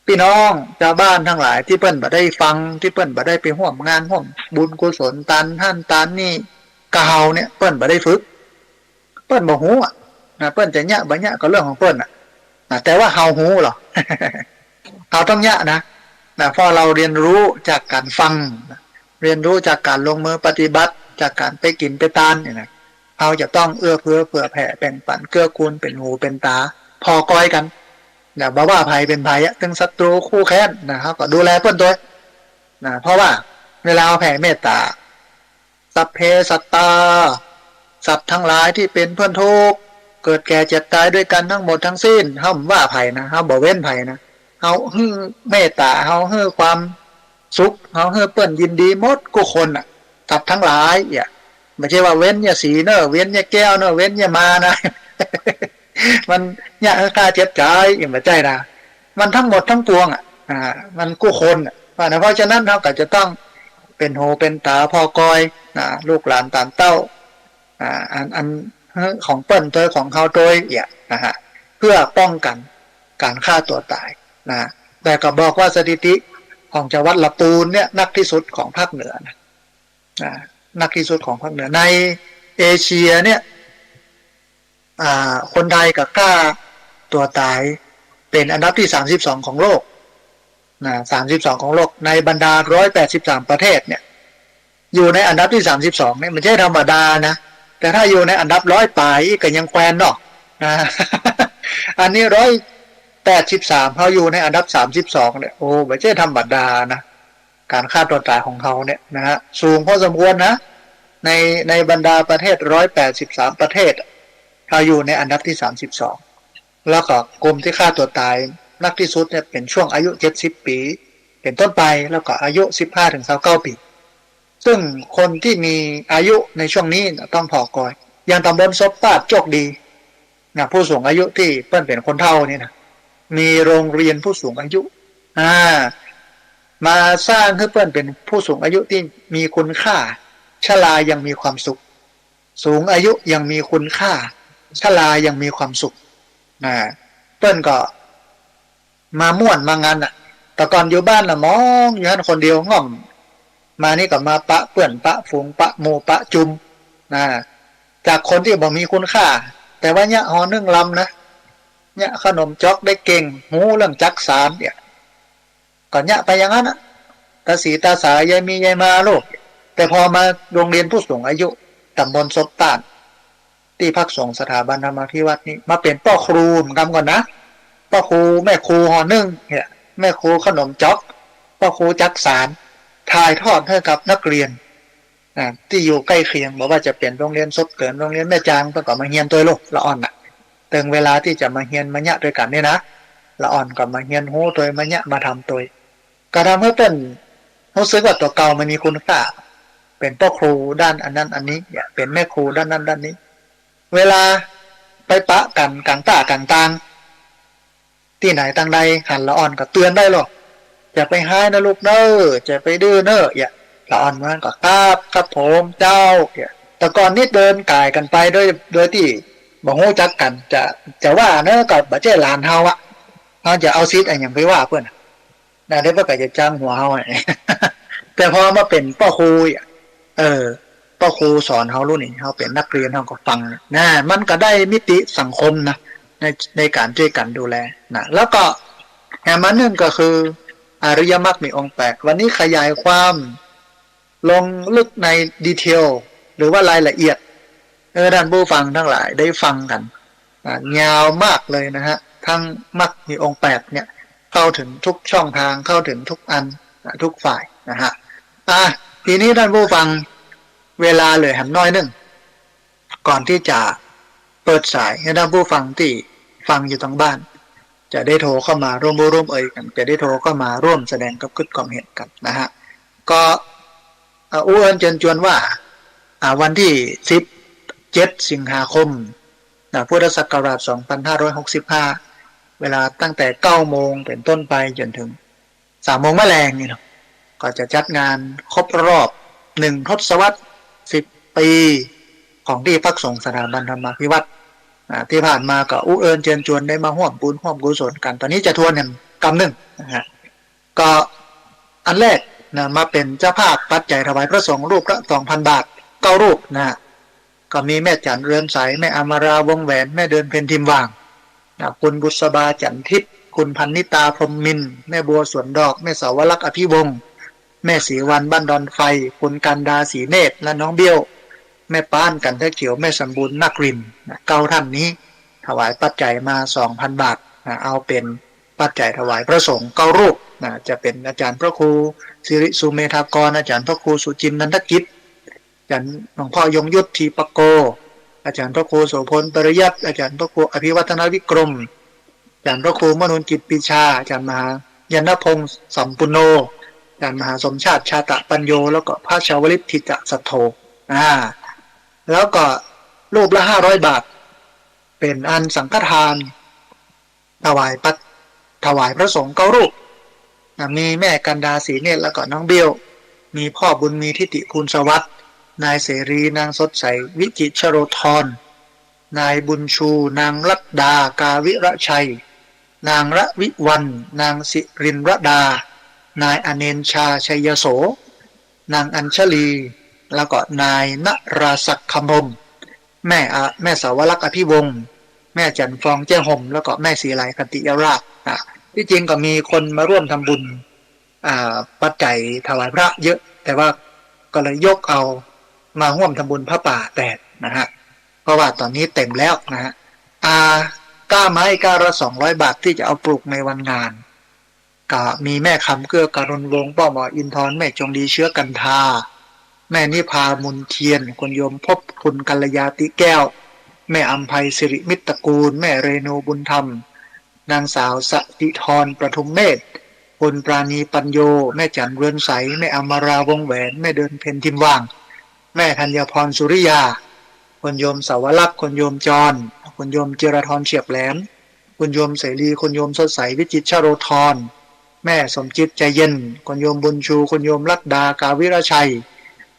พี่น้องชาวบ้านทั้งหลายที่เปิ้นบ่ได้ฟังที่เปิ้นบ่ได้ไปร่วมงานร่วมบุญกุศลตันท่านตันนี่กะเฮาเนี่ยเปิ้นบ่ได้ฝึกเปิ้นบ่ฮู้เปิ้นจะยะบ่ยะก็เรื่องของเปิ้นแต่ว่าเฮาฮู้หรอ เราต้องยะนะพอเราเรียนรู้จากการฟังเรียนรู้จากการลงมือปฏิบัติจากการไปกินไปทานเนี่ยนะเราจะต้องเอื้อเผื่อแผ่แบ่งปันเกื้อกูลเป็นหูเป็นตาพอกอยกันบ่ว่าภัยเป็นภัยถึงศัตรูคู่แค้นนะครับก็ดูแลเพิ่นตัวเพราะว่าเวลาแผ่เมตตาสัพเพสัตตาสัตว์ทั้งหลายที่เป็นเพื่อนทุกข์เกิดแก่เจ็บตายด้วยกันทั้งหมดทั้งสิ้นเฮาว่าภัยนะเฮาบ่เว้นภัยนะเฮาฮื้อเมตตาเฮาฮื้อความสุขเฮาฮื้อเปิ้นยินดีหมดทุกคนสัตว์ทั้งหลายไม่ใช่ว่าเว้นอย่าสีเนอะเว้นอย่าแก้วเนอะเว้นอย่ามานะ มันเนี่ยค่าเจ็บใจอย่างแบบใจนะมันทั้งหมดทั้งปวงมันกู้คนเพราะฉะนั้นเราก็จะต้องเป็นหูเป็นตาพอกอยลูกหลานตามเต้าอันของเปิ้นตัวของเขาตัวนะฮะเพื่อป้องกันการฆ่าตัวตายแต่ก็บอกว่าสถิติของจังหวัดละปูนเนี่ยนักที่สุดของภาคเหนือนักที่สุดของภาคเหนือในเอเชียเนี่ยคนไทยกับฆ่าตัวตายเป็นอันดับที่32ของโลก32ของโลกในบรรดา183ประเทศเนี่ยอยู่ในอันดับที่32เนี่ยมันไม่ใช่ธรรมดานะแต่ถ้าอยู่ในอันดับ100ปลายก็ยังแควนเนาะอันนี้183เขาอยู่ในอันดับ32เนี่ยโอ้ไม่ใช่ธรรมดานะการฆ่าตัวตายของเขาเนี่ยนะฮะสูงพอสมควรนะในบรรดาประเทศ183ประเทศเราอยู่ในอันดับที่32แล้วก็กลุ่มที่ฆ่าตัวตายนักที่สุดเนี่ยเป็นช่วงอายุ70ปีเป็นต้นไปแล้วก็อายุ15ถึง29ปีซึ่งคนที่มีอายุในช่วงนี้ต้องพอกอยอย่างตำบลซบปาดโจกดีผู้สูงอายุที่เปิ้นเป็นคนเฒ่านี่นะมีโรงเรียนผู้สูงอายุมาสร้างให้เปิ้นเป็นผู้สูงอายุที่มีคุณค่าชรายังมีความสุขสูงอายุยังมีคุณค่าชรายังมีความสุขเปิ้นก็มาม่วนมางานแต่ก่อนอยู่บ้านมองอยู่ท่านคนเดียวง่อมมานี่ก็มาปะเปื่อนปะฝูงปะโมปะจุมจากคนที่บ่มีคุณค่าแต่ว่าเนี่ยหอนึ่งลำนะเนี่ยขนมจ๊อกได้เก่งหูเรื่องจักสารเนี่ยก่อนเนี่ยไปอย่างนั้นตาสีตาสายายมียายมาลูกแต่พอมาโรงเรียนผู้สูงอายุตำบลซบตาน ที่พักสงฆ์สถาบันธรรมาภิวัตน์นี้มาเป็นพ่อครูเหมือนกันก่อนนะพ่อครูแม่ครูหอนึ่งเนี่ยแม่ครูขนมจ๊อกพ่อครูจักสารถ่ายทอดให้กับนักเรียนที่อยู่ใกล้เคียงบอกว่าจะเป็นโรงเรียนซบเกินโรงเรียนแม่จางเพื่อก็มาเฮียนตัวลูกละอ่อนน่ะถึงเวลาที่จะมาเฮียนมาเนะด้วยกันเนี่ยนะละอ่อนก็มาเฮียนหูตัวมาเนะมาทำตัวก็ทำให้เป็นรู้สึกว่าตัวเก่ามันมีคุณค่าเป็นพ่อครูด้านอันนั้นอันนี้เป็นแม่ครูด้านนั้นด้านนี้เวลาไปปะกันกลางป่ากลางตางที่ไหนต่างใดหันละอ่อนก็เตือนได้หรอกอย่าไปให้นะลูกเนอจะไปดื้อเนออย่าละอ่อนมันก็ครับผมเจ้าแต่ก่อนนี้เดินกายกันไปโดยที่บอกหูจักกันจะว่าเนอกับบัจเจลานเฮาอะเขาจะเอาซิดอะไรอย่างไปว่าเพื่อนนะได้เพื่อจะจ้างหัวเฮาแต่พอมาเป็นพ่อครูพ่อครูสอนเฮารุ่นนี้เฮาเป็นนักเรียนเฮาก็ฟังนะมันก็ได้มิติสังคมนะในการช่วยกันดูแลนะแล้วก็แห่งมันนึงก็คืออริยมรรคมีองค์8วันนี้ขยายความลงลึกในดีเทลหรือว่ารายละเอียดท่านผู้ฟังทั้งหลายได้ฟังกันยาวมากเลยนะฮะทั้งมรรคมีองค์8เนี่ยเข้าถึงทุกช่องทางเข้าถึงทุกอันทุกฝ่ายนะฮะทีนี้ท่านผู้ฟังเวลาเหลือแหมน้อยนึงก่อนที่จะเปิดสายให้ท่านผู้ฟังที่ฟังอยู่ทางบ้านจะได้โทรเข้ามาร่วมเอ่ยกันจะได้โทรเข้ามาร่วมแสดงกับกึศความเห็นกันนะฮะก็อู้เอิญเชิญชวนว่าวันที่17 สิงหาคมพุทธศักราช2565เวลาตั้งแต่9 โมงเป็นต้นไปจนถึง3 โมงแมลงนี่เนาะก็จะจัดงานครบรอบ1 ทศวรรษ10 ปีของที่พักสงฆ์สถาบันธรรมาภิวัตน์ที่ผ่านมาก็อู้เอิญเชิญชวนได้มาร่วมบุญร่วมกุศลกันตอนนี้จะทวนกันกำหนึ่งนะฮะก็อันแรกนะมาเป็นเจ้าภาพปัจจัยถวายพระสงฆ์รูปละ 2,000 บาท9 รูปนะก็มีแม่จันเรือนใสแม่อมราวงแหวนแม่เดินเพนทิมว่างคุณบุษบาจันทิพย์คุณพันนิตาพรหมมินแม่บัวสวนดอกแม่สาวรักษ์อภิวงศ์แม่ศรีวันบ้านดอนไฟคุณกันดาศรีเนตรและน้องเบี้ยวแม่ป้านกันเทเขียวแม่สมบูรณ์นักริน9 ท่านนี้ถวายปัจจัยมา 2,000 บาทเอาเป็นปัจจัยถวายพระสงฆ์9 รูปจะเป็นอาจารย์พระครูสิริสุเมธากรอาจารย์พระครูสุจินนันทกิจอาจารย์หลวงพ่อยงยุทธทีปโกอาจารย์พระครูโสพลปริยัติอาจารย์พระครูอภิวัฒนวิกรมอาจารย์พระครูมนุนจิตปิชาอาจารย์มหายนพงศ์สัมปุโนอาจารย์มหาสมชาติชาตะปัญโยแล้วก็พระชาวลิตทิจะสัทโธแล้วก็รูปละ500 บาทเป็นอันสังฆทานถวายพระสงฆ์9 รูปมีแม่กันดาศรีเนตรแล้วก็น้องเบี้ยวมีพ่อบุญมีทิติภูลสวัสดิ์นายเสรีนางสดใสวิจิตรชโรธรนายบุญชูนางลัดดากาวิระชัยนางระวิวันนางสิรินรดานายอเนนชาชัยโสนางอัญชลีแล้วก็นายณราศักดิ์คำพมแม่สาวรักษ์อภิวงศ์แม่จันฟองแจ้ห่มแล้วก็แม่ศรีไหลคันติยราชที่จริงก็มีคนมาร่วมทำบุญปัจจัยถวายพระเยอะแต่ว่าก็เลยยกเอามาร่วมทำบุญพระป่าแตกนะฮะเพราะว่าตอนนี้เต็มแล้วนะฮะก้าไม้ก้าละ200 บาทที่จะเอาปลูกในวันงานก็มีแม่คำเกื้อการุณวงศ์ป้อหมออินทร์แม่จงดีเชื้อกันทาแม่นิพามุนเทียนคุณโยมพบคุณกัลยาติแก้วแม่อัมภัยสิริมิตรกูลแม่เรนูบุญธรรมนางสาวสติธรประทุมเมธคุณปราณีปัญโยแม่จันเรือนใสแม่อมราวงแหวนแม่เดินเพนทิมว่างแม่ธัญพรสุริยาคุณโยมสาวลักษณ์คุณโยมจรคุณโยมเจรธรเฉียบแหลมคุณโยมเสรีคุณโยมสดใสวิจิตรชโรธรแม่สมจิตใจเย็นคุณโยมบุญชูคุณโยมลัดดากาวิรชัย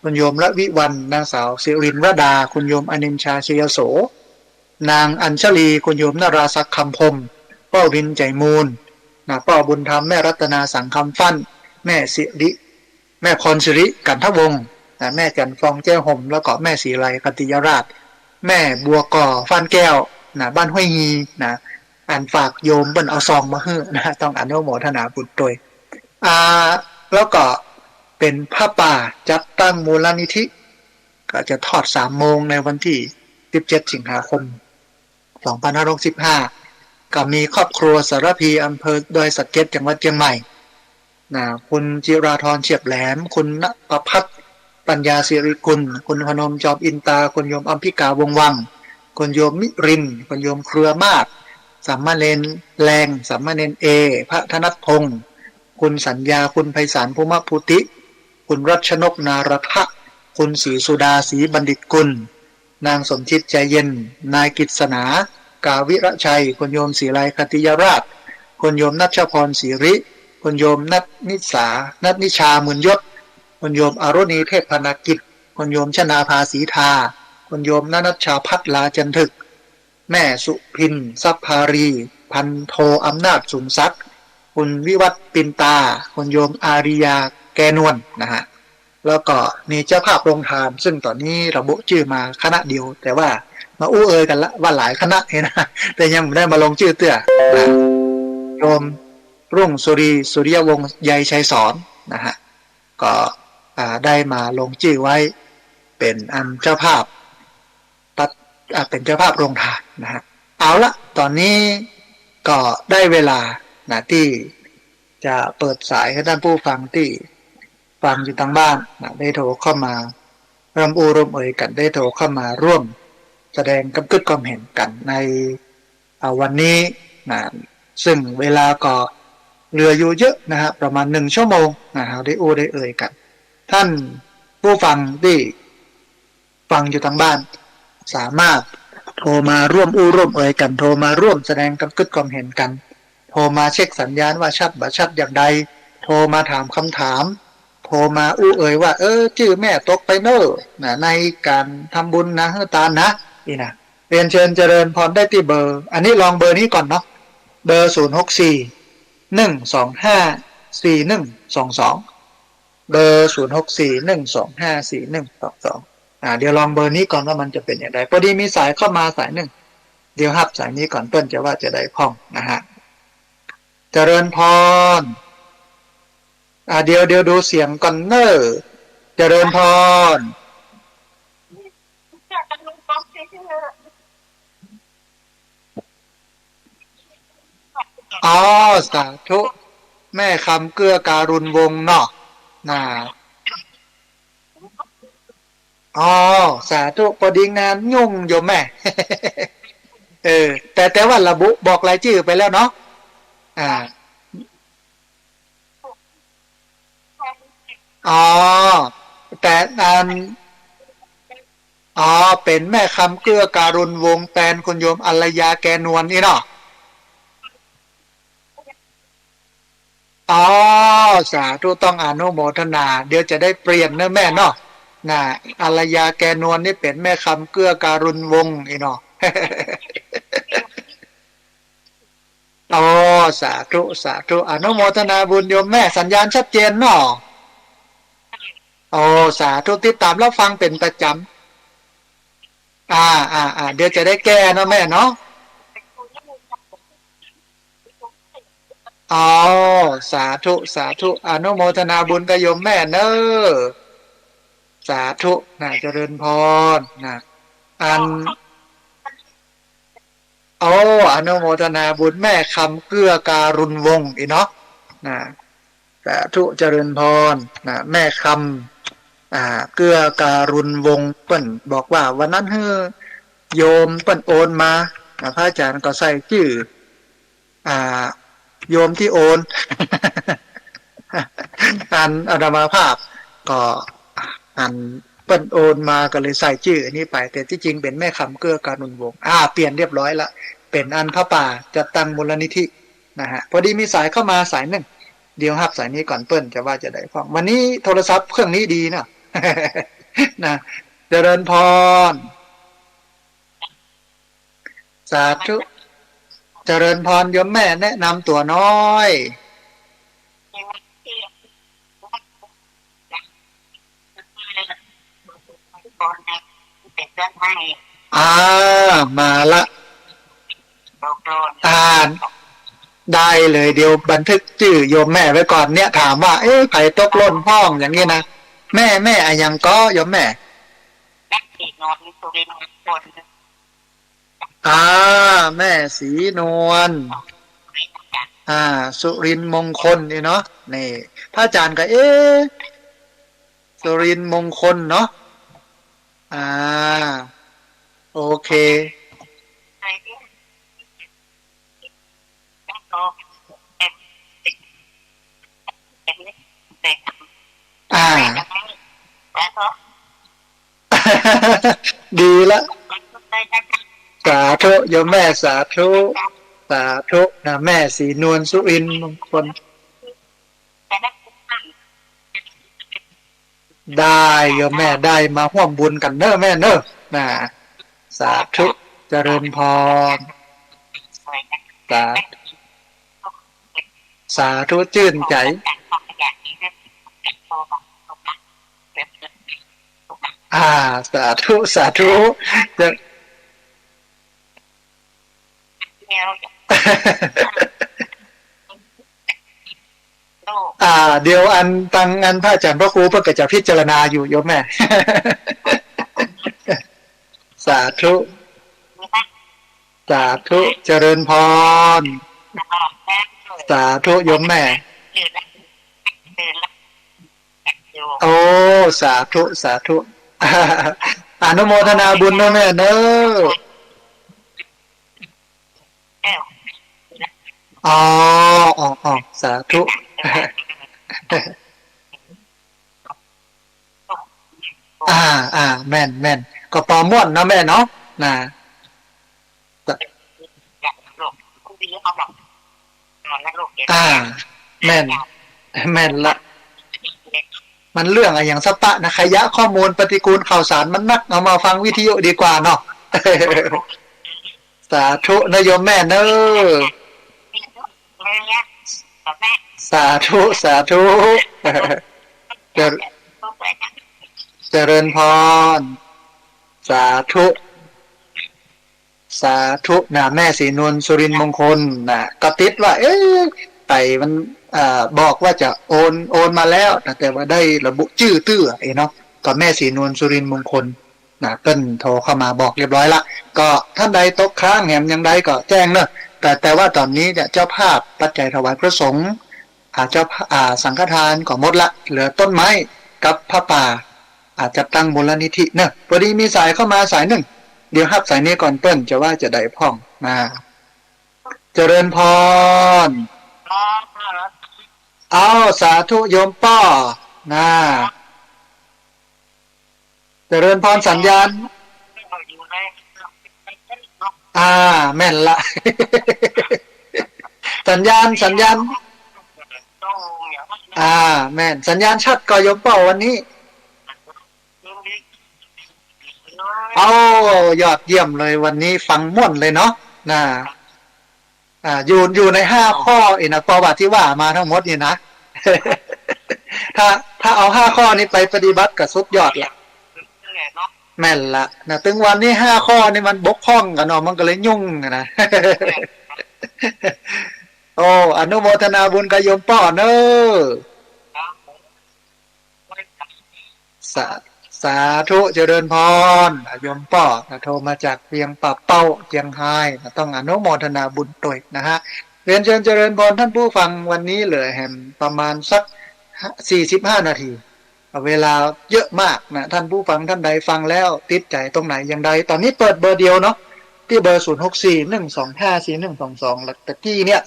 คุณโยมละวิวันนางสาวสิรินรดาคุณโยมอนินชาเชยโสนางอัญชลีคุณโยมนราศักดิ์คำพมป้ารินใจมูลป้าบุญธรรมแม่รัตนาสังคำฟั่นแม่สิริแม่พรสิริกันทวงศ์แม่จันฟองแจ้ห่มแล้วก็แม่ศรีไลคันติยราชแม่บัวก่อฟันแก้วบ้านห้วยงีอ่านฝากโยมเบิ้นเอาซองมาให้ต้องอนุโมทนาบุญโดยแล้วก็เป็นผ้าป่าจัดตั้งมูลนิธิก็จะทอด3 โมงในวันที่ 17 สิงหาคม 2565ก็มีครอบครัวสารพีอำเภอดอยสะเก็ดจังหวัดเชียงใหม่คุณจิราธรเฉียบแหลมคุณณประภัทรปัญญาสิริกุลคุณพนมจอมอินตาคุณโยมอัมพิกาวงวังคุณโยมมิรินคุณโยมเครือมาศสามเณรแรงสามเณรเอพระธนัทพงศ์คุณสัญญาคุณไพศาลภูมิพุติคุณรัชนกนารทะคุณศรีสุดาศรีบัณฑิตกุลนางสมชิดใจเย็นนายกิษณากาวิระชัยคุณโยมศรีไลคติยราชคุณโยมนัชพรศรีริคุณโยมนัทนิชาหมื่นยศคุณโยมอรุณีเทพพนากิจคุณโยมชนาภาสีทาคุณโยมนัชชาพัฒลาจันทึกแม่สุพินทรัพภารีพันโทอำนาจสุมศักดิ์คุณวิวัฒน์ปินตาคุณโยมอาริยาแกนวลนะฮะแล้วก็มีเจ้าภาพโรงทานซึ่งตอนนี้ระบุชื่อมาคณะเดียวแต่ว่ามาอู้เอ่ยกันละว่าหลายคณะเนะแต่ยังไม่ได้มาลงชื่อเตื้อนะโยมรุ่งสุริยวงศ์ใยชัยสอนนะฮะก็ได้มาลงชื่อไว้เป็นอันเจ้าภาพเป็นเจ้าภาพโรงทานนะฮะเอาละตอนนี้ก็ได้เวลานะที่จะเปิดสายให้ท่านผู้ฟังที่ฟังอยู่ทางบ้านนะได้โทรเข้ามารำอูรมเอ่ยกันได้โทรเข้ามาร่วมแสดงกำกึศความเห็นกันในวันนี้นะซึ่งเวลาก็เหลืออยู่เยอะนะฮะประมาณ1 ชั่วโมงนะเราได้ได้เอ่ยกันท่านผู้ฟังที่ฟังอยู่ทางบ้านสามารถโทรมาร่วมร่วมเอ่ยกันโทรมาร่วมแสดงกำกึศความเห็นกันโทรมาเช็คสัญญาณว่าชัดบ่ชัดอย่างใดโทรมาถามคำถามโทรมาเอ่ยว่าชื่อแม่ตกไปเนอะในการทำบุญนะตานะนี่นะเรียนเชิญเจริญพรได้ที่เบอร์อันนี้ลองเบอร์นี้ก่อนเนาะเบอร์064-125-4122เบอร์064-125-4122เดี๋ยวลองเบอร์นี้ก่อนว่ามันจะเป็นอย่างไรพอดีมีสายเข้ามาสายหนึ่งเดี๋ยวรับสายนี้ก่อนเปิ้ลจะว่าจะได้คล่องนะฮะเจริญพรเดี๋ยวดูเสียงก่อนเนอเจริญพรอ๋อสาธุแม่คำเกื้อการุณวงศ์เนาะน่ะอ๋อสาธุพอดีงานยุ่งโยมแม่แต่ว่าระบุบอกรายชื่อไปแล้วเนาะอ่าอ๋อแต่เป็นแม่คำเกื้อการุณวงศ์แฟนคุณโยมอัลยาแกนวลนี่เนาะอ๋อสาธุต้องอนุโมทนาเดี๋ยวจะได้เปลี่ยนนะแม่เนาะน่ะอัลยาแกนวลนี่เป็นแม่คำเกื้อการุณวงศ์นี่เนาะอ๋อสาธุอนุโมทนาบุญโยมแม่สัญญาณชัดเจนเนาะอ๋อสาธุติดตามแล้วฟังเป็นประจำเดี๋ยวจะได้แก้นะแม่เนาะอ๋อสาธุอนุโมทนาบุญกับโยมแม่เนอะสาธุนะเจริญพรนะอันโอ้อนุโมทนาบุญแม่คำเกื้อการุณวงศ์อีเนาะนะสาธุเจริญพรนะแม่คำเกื้อการุณวงศ์เปิ้นบอกว่าวันนั้นโยมเปิ้นโอนมาพระอาจารย์ก็ใส่ชื่ออ่าโยมที่โอนอาตมาภาพก็อันเปิ้นโอนมาก็เลยใส่ชื่ออันนี้ไปแต่ที่จริงเป็นแม่คำเกื้อการุณวงศ์เปลี่ยนเรียบร้อยละเป็นอันพระป่าจะตั้งมูลนิธินะฮะพอดีมีสายเข้ามาสายหนึ่งเดี๋ยวรับสายนี้ก่อนเปิ้ลจะว่าจะได้ฟังวันนี้โทรศัพท์เครื่องนี้ดีนะนะเจริญพรสาธุเจริญพรโยมแม่แนะนำตัวน้อยมาละอ่านได้เลยเดี๋ยวบันทึกชื่อโยมแม่ไว้ก่อนเนี่ยถามว่าใครตกหล่นห้องอย่างนี้นะแม่ยังก็โยมแม่ อ่าแม่ศรีนวลสุรินทร์มงคลนี่เนาะนี่พระอาจารย์ก็สุรินทร์มงคลเนาะอ่าโอเคอ่าดีละสาธุโยมแม่สาธุสาธุนะแม่ศรีนวลสุรินทร์มงคลได้โยมแม่ได้มาร่วมบุญกันเนอะแม่เนอะนะสาธุเจริญพรสาสาธุชื่นใจอ่าสาธุสาธุจะเดี๋ยวอันตังอันพระอาจารย์พระครูเพื่อจะพิจารณาอยู่โยมแม่สาธุสาธุเจริญพรสาธุโยมแม่โอ้สาธุสาธุอนุโมทนาบุญนะแม่เนอะอ๋ออ๋อสาธุแม่นแม่นก็ปอม่วนนะแม่เนาะนะอ่าแม่นแม่นละมันเรื่องอะไรอย่างสปะนะขยะข้อมูลปฏิกูลข่าวสารมันนักเอามาฟังวิทยุดีกว่าเนาะสาธุนะโยมแม่เนอะสาธุสาธุเจริญพรสาธุสาธุนะแม่ศรีนวลสุรินทร์มงคลนะก็ติดว่าไต่มันบอกว่าจะโอนมาแล้วแต่ว่าได้ระบุชื่อตื้อเนาะก็แม่ศรีนวลสุรินทร์มงคลนะเปิ้นโทรเข้ามาบอกเรียบร้อยละก็ท่านใดตกค้างแหมยังใดก็แจ้งเนอะแต่ว่าตอนนี้เนี่ยเจ้าภาพปัจจัยถวายพระสงฆ์เจ้าสังฆทานก็หมดละเหลือต้นไม้กับพระป่าอาจจะตั้งมูลนิธิเนอะพอดีมีสายเข้ามาสายหนึ่งเดี๋ยวฮับสายนี้ก่อนเปิ้นจะว่าจะได้พ่องมาเจริญพรเอาสาธุโยมป้อนะเจริญพรสัญญาณแม่นละสัญญาณแม่นสัญญาณชัดก็โยมป้อวันนี้เอายอดเยี่ยมเลยวันนี้ฟังม่วนเลยเนาะนะอยู่ใน5 ข้อนะประวัติที่ว่ามาทั้งหมดนี่นะถ้าเอา5 ข้อนี้ไปปฏิบัติกับสุดยอดละแม่นละนะถึงวันนี้5 ข้อนี่มันบกพร่องกันเนาะมันก็เลยยุ่งนะโอ้อนุโมทนาบุญกับโยมป้อเนอะสาธุเจริญพรโยมป้อโทรมาจากเพียงป่าเป้าเจียงไฮ้ต้องอนุโมทนาบุญตัวยนะฮะเรียนเชิญเจริญพรท่านผู้ฟังวันนี้เหลือแหมประมาณสัก45 นาทีเวลาเยอะมากนะท่านผู้ฟังท่านใดฟังแล้วติดใจตรงไหนอย่างใดตอนนี้เปิดเบอร์เดียวเนาะที่เบอร์0641254122แล้วตะกี้เนี่ย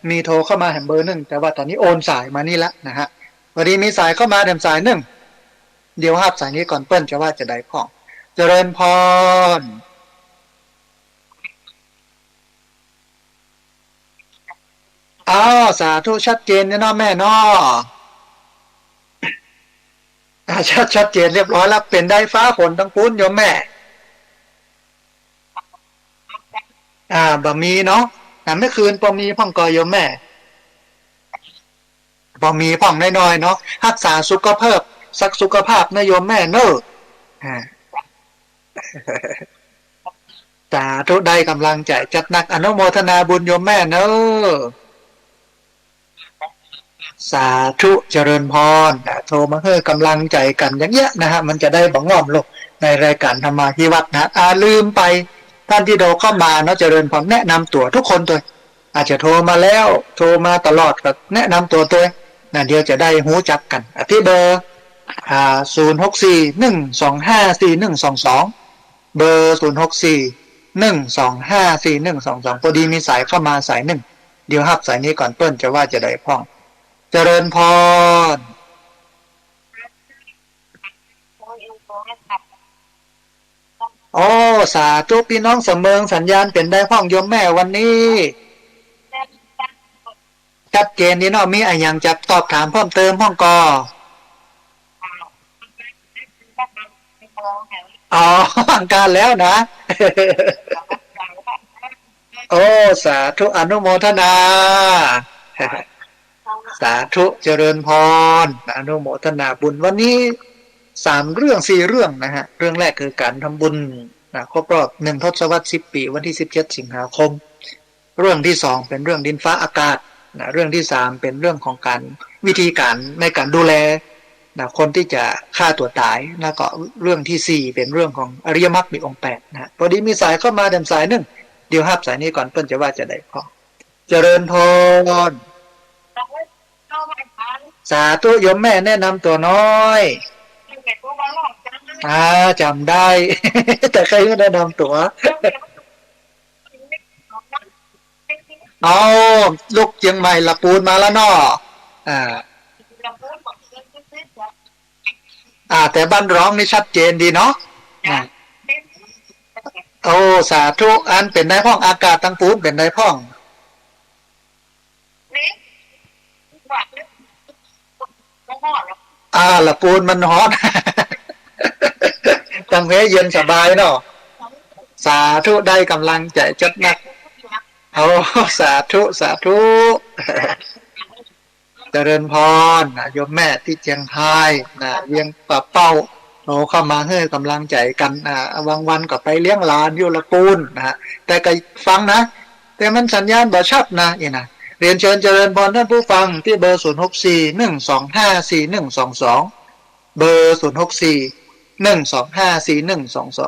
มีโทรเข้ามาแหมเบอร์1แต่ว่าตอนนี้โอนสายมานี่ละนะฮะวันนี้มีสายเข้ามาแหมสาย1เดี๋ยวฮับสายนี้ก่อนเปิ้ลจะว่าจะได้พ่องเจริญพรสาธุชัดเจนเนี่ยเนาะแม่เนาะชัดเจนเรียบร้อยแล้วเป็นได้ฟ้าฝนทั้งปุ้นโยมแม่บะมีเนาะเมื่อคืนปอมีพ่องกอโยมแม่ปอมีพ่องน้อยๆเนาะรักษาสุขภาพสุขภาพนะโยมแม่เนอะสาธุได้กำลังใจจัดหนักอนุโมทนาบุญโยมแม่เนอะสาธุเจริญพรโทรมาเพื่อกำลังใจกันอย่างเงี้ยนะฮะมันจะได้บังงอมลงในรายการธรรมาภิวัตน์นะลืมไป ท่านที่โทรเข้ามาเนาะเจริญพรแนะนำตัวทุกคนตัวอาจจะโทรมาแล้วโทรมาตลอดก็แนะนำตัวนะเดี๋ยวจะได้หูจักกันที่เบอร์0641254122เบอร์0641254122พอดีมีสายเข้ามาสายหนึ่งเดี๋ยวรับสายนี้ก่อนเปิ้ลจะว่าจะได้พ้องเจริญพรโอ้สาธุพี่น้องเสมอสัญญาณเป็นได้พ้องโยมแม่วันนี้ชัดเจนนี่เนาะมีอะไรอย่างจะตอบถามเพิ่มเติมพ้องกออ๋ออังการแล้วนะโอ้สาธุอนุโมทนาสาธุเจริญพรอนุโมทนาบุญวันนี้3 เรื่อง 4 เรื่องนะฮะเรื่องแรกคือการทำบุญครบรอบ1 ทศวรรษ 10 ปีวันที่17 สิงหาคมเรื่องที่2เป็นเรื่องดินฟ้าอากาศเรื่องที่3เป็นเรื่องของการวิธีการในการดูแลคนที่จะฆ่าตัวตายแล้วก็เรื่องที่4เป็นเรื่องของอริยมรรคมีองค์8นะพอดีมีสายเข้ามาเดินสายหนึ่งเดี๋ยวรับสายนี้ก่อนเปิ้ลจะว่าจะได้พอเจริญพรสาธุโยมแม่แนะนำตัวน้อยจำได้ แต่ใครไม่แนะนำตัวเอาลูกเชียงใหม่ละปูนมาแล้วเนาะแต่บ้านร้องนี่ชัดเจนดีเนาะโอ้สาธุอันเป็นได้พ้องอากาศตั้งปูนเป็นได้พ้องละปูนมันฮอต ตั้งเพเย็นสบายเนาะสาธุได้กำลังใจจัดนักเอาสาธุสาธุเจริญพรโยมแม่ที่เจียงไฮ้เวียงป่าเป้าโอ้เข้ามาให้กำลังใจกันวันก็ไปเลี้ยงหลานอยู่ละปูนแต่ก็ฟังนะแต่มันสัญญาณบ่ชัดนะนะเรียนเชิญเจริญพรท่านผู้ฟังที่เบอร์0641254122เบอร์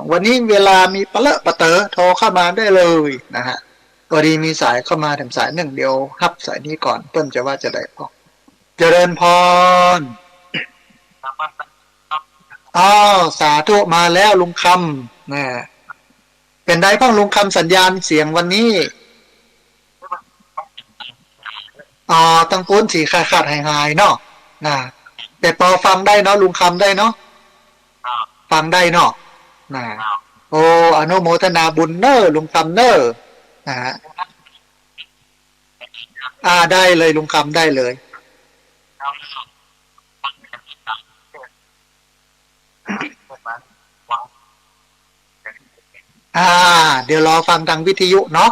0641254122วันนี้เวลามีปะเต๋อโทรเข้ามาได้เลยนะฮะพอดีมีสายเข้ามาถึงสายหนึ่งเดียวรับสายนี้ก่อนเพิ่นจะว่าจะได้พอเจริญพรสาธุมาแล้วลุงคำนะเป็นได้พ้องลุงคำสัญญาณเสียงวันนี้ตั้งปูนสีขาดหายเนาะแต่พอฟังได้เนาะลุงคำได้เนาะฟังได้เนาะโอ้อนุโมทนาบุญเนอร์ลุงคำเนอร์ได้เลยลุงคำได้เลยเดี๋ยวรอฟังทางวิทยุเนาะ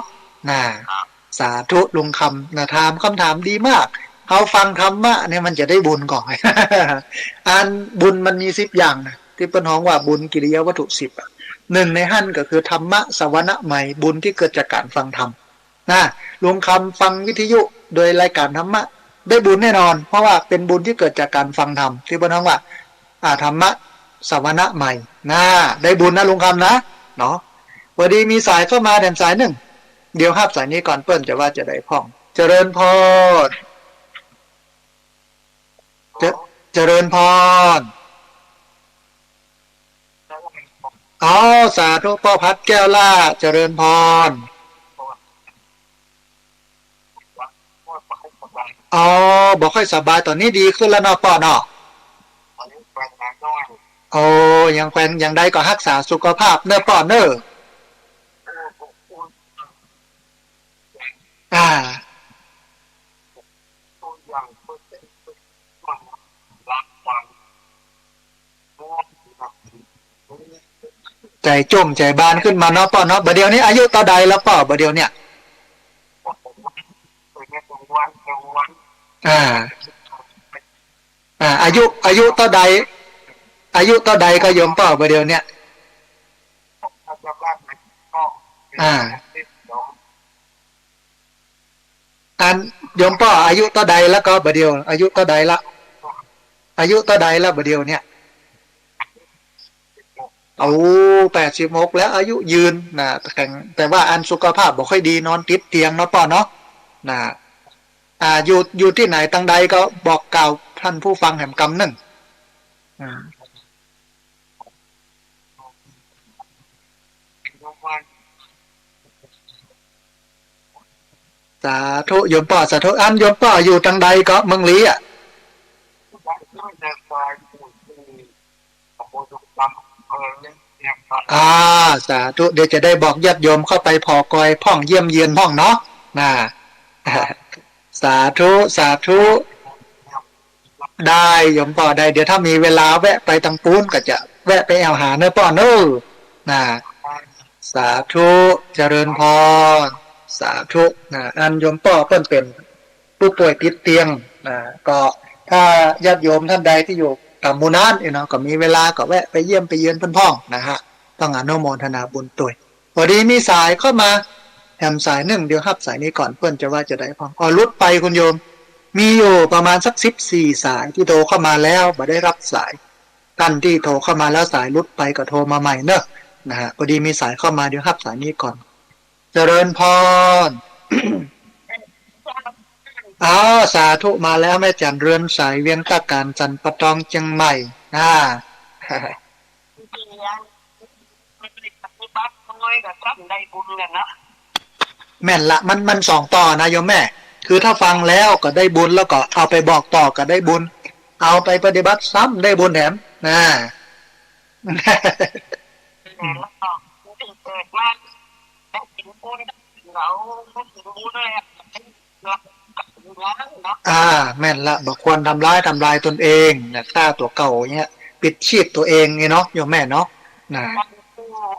สาธุลุงคำถามคำถามดีมากเขาฟังธรรมะเนี่ยมันจะได้บุญก่อน บุญมันมี10 อย่างนะที่เป็นห้องว่าบุญกิริยาวัตถุ10หนึ่งในหั่นก็คือธรรมะสวรรค์ใหม่บุญที่เกิดจากการฟังธรรมลุงคำฟังวิทยุโดยรายการธรรมะได้บุญแน่นอนเพราะว่าเป็นบุญที่เกิดจากการฟังธรรมที่เป็นห้องว่าธรรมะสวรรค์ใหม่ได้บุญนะลุงคำนะเนาะพอดีมีสายเข้ามาแดนสายหนึ่งเดี๋ยวรับสายนี้ก่อนเปิ้ลจะว่าจะได้พ้องเจริญพรเจริญพรสาธุพ่อพัดแก้วล่าเจริญพรบอกค่อยสบายตอนนี้ดีขึ้นแล้วเนาะพ่อเนาะยังแควนยังได้ก็รักษาสุขภาพเน้อพ่อเน้อใจจมใจบานขึ้นมาเนาะพ่อเนาะบัดเดี๋ยวนี้อายุต่อใดแล้วพ่อบัดเดี๋ยวเนี่ยอายุต่อใดก็ยมพ่อบัดเดี๋ยวเนี่ยยมพ่ออายุต่อใดแล้วก็บัดเดี๋ยวอายุต่อใดละบัดเดี๋ยวเนี่ย เอา86แล้วอายุยืนนะแข็งแต่ว่าอันสุขภาพบ่ค่อยดีนอนติดเตียงเนาะป่อเนาะนะอยู่ที่ไหนตั้งใดก็บอกกล่าวท่านผู้ฟังแห่งกำหนึ่งอ่าสาธุโยมป่อสาธุอันโยมป่ออยู่ตั้งใดก็เมืองลี้อ่ะอ่าสาธุเดี๋ยวจะได้บอกญาติโยมเข้าไปพอกอยพ่องเยี่ยมเยียนพ่องเนาะนะสาธุสาธุได้โยมป่อได้เดี๋ยวถ้ามีเวลาแวะไปตังปูนก็จะแวะไปแอวหาเนื้อป่อเนอะนะสาธุเจริญพรสาธุนะอันโยมป่อเพิ่นเป็นผู้ป่วยติดเตียงนะก็ถ้าญาติโยมท่านใดที่อยู่กับหมู่นั้นเนาะก็มีเวลาก็แวะไปเยี่ยมไปเยือนเพิ่นพ่องนะฮะต้องอนุโมทนาบุญตัวยพอดีมีสายเข้ามาแถมสายหนึ่งเดี๋ยวรับสายนี้ก่อนเพื่อนจะว่าจะได้พ่องลุดไปคุณโยมมีอยู่ประมาณสัก14สายที่โทรเข้ามาแล้วบ่ได้รับสายท่านที่โทรเข้ามาแล้วสายลุดไปก็โทรมาใหม่เนอะนะฮะพอดีมีสายเข้ามาเดี๋ยวรับสายนี้ก่อนเจริญพรสาธุมาแล้วแม่จันเรือนสายเวียงตะการจันปะตองเชียงใหม่อ่าแม่นละมันสองต่อนะโยมแม่คือถ้าฟังแล้วก็ได้บุญแล้วก็เอาไปบอกต่อก็ได้บุญเอาไปปฏิบัติซ้ำได้บุญแถมนะเกิดมาได้กินบุญเราไม่กินบุญเลยแม่นละบอกควรทำร้ายตนเองนะฆ่าตัวเก่าเนี้ยปิดชีพตัวเองไงเนาะโยมแม่เนาะนะ